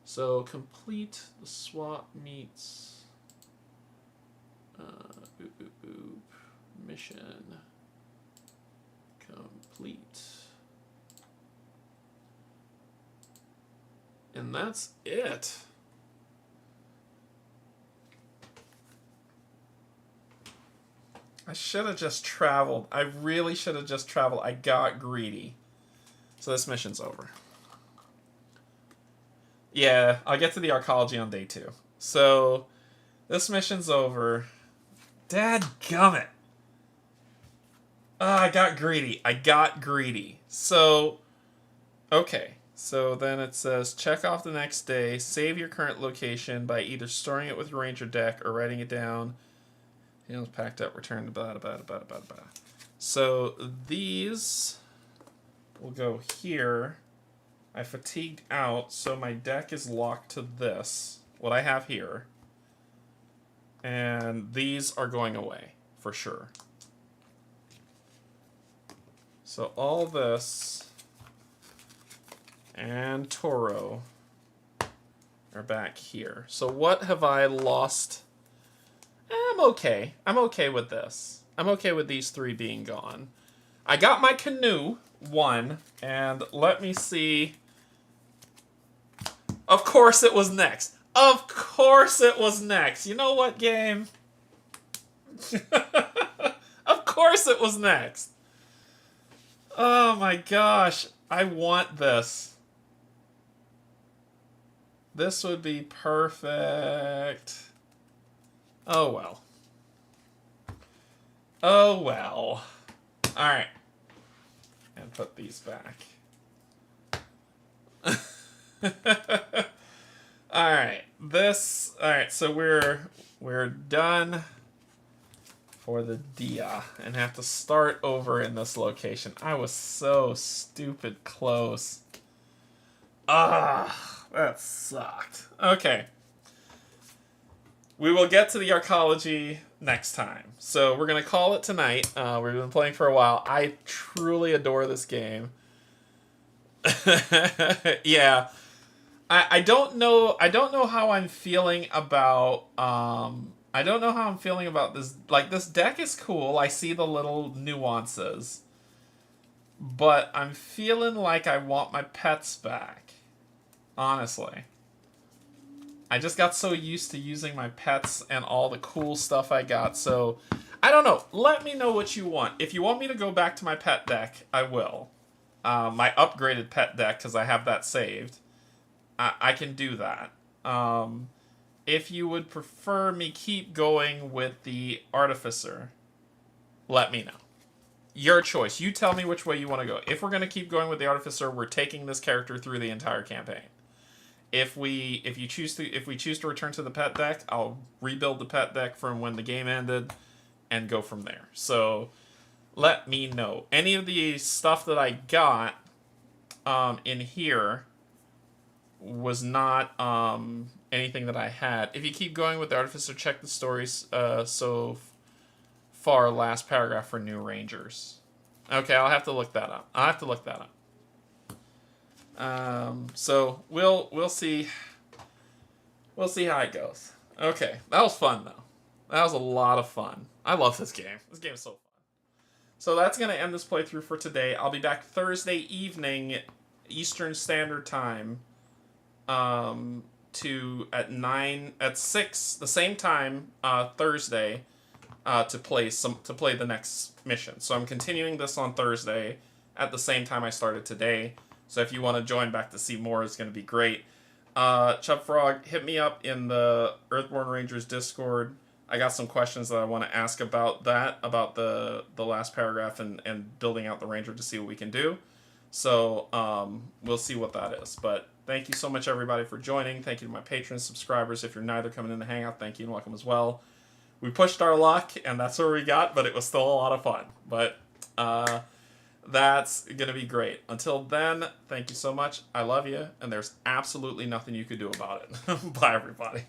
Speaker 1: So, complete the swap meets... mission. Complete. And that's it. I should have just traveled. I really should have just traveled. I got greedy. So this mission's over. Yeah, I'll get to the arcology on day 2. So this mission's over. Dadgummit. I got greedy. So, okay. So then it says, check off the next day. Save your current location by either storing it with your ranger deck or writing it down. It was packed up. Return to blah, blah, blah, blah, blah. So these will go here. I fatigued out, so my deck is locked to this. What I have here. And these are going away, for sure. So all this and Toro are back here. So what have I lost? I'm okay. I'm okay with this. I'm okay with these three being gone. I got my canoe, one, and let me see. Of course it was next. Of course it was next. You know what, game? Of course it was next. Oh my gosh. I want this. This would be perfect. Oh well. Oh well. Alright. And put these back. Alright. Alright, so we're done for the dia and have to start over in this location. I was so stupid close. Ah, that sucked. Okay. We will get to the arcology next time. So we're going to call it tonight. We've been playing for a while. I truly adore this game. Yeah. I don't know how I'm feeling about I don't know how I'm feeling about this. Like, this deck is cool. I see the little nuances. But I'm feeling like I want my pets back. Honestly. I just got so used to using my pets and all the cool stuff I got. So, I don't know. Let me know what you want. If you want me to go back to my pet deck, I will. My upgraded pet deck, because I have that saved. I can do that. If you would prefer me keep going with the Artificer, let me know. Your choice. You tell me which way you want to go. If we're going to keep going with the Artificer, we're taking this character through the entire campaign. If we choose to return to the pet deck, I'll rebuild the pet deck from when the game ended and go from there. So let me know. Any of the stuff that I got in here was not anything that I had. If you keep going with the Artificer, check the stories so far last paragraph for new Rangers. Okay, I'll have to look that up. So we'll see. We'll see how it goes. Okay, that was fun though. That was a lot of fun. I love this game. This game is so fun. So that's gonna end this playthrough for today. I'll be back Thursday evening, Eastern Standard Time. At 6 the same time Thursday to play the next mission. So I'm continuing this on Thursday at the same time I started today. So if you want to join back to see more, it's going to be great. Chub Frog, hit me up in the Earthborne Rangers Discord. I got some questions that I want to ask about that, about the last paragraph and building out the Ranger to see what we can do. So we'll see what that is. But thank you so much, everybody, for joining. Thank you to my patrons, subscribers. If you're neither coming in to hang out, thank you and welcome as well. We pushed our luck, and that's where we got, but it was still a lot of fun. But that's going to be great. Until then, thank you so much. I love you, and there's absolutely nothing you could do about it. Bye, everybody.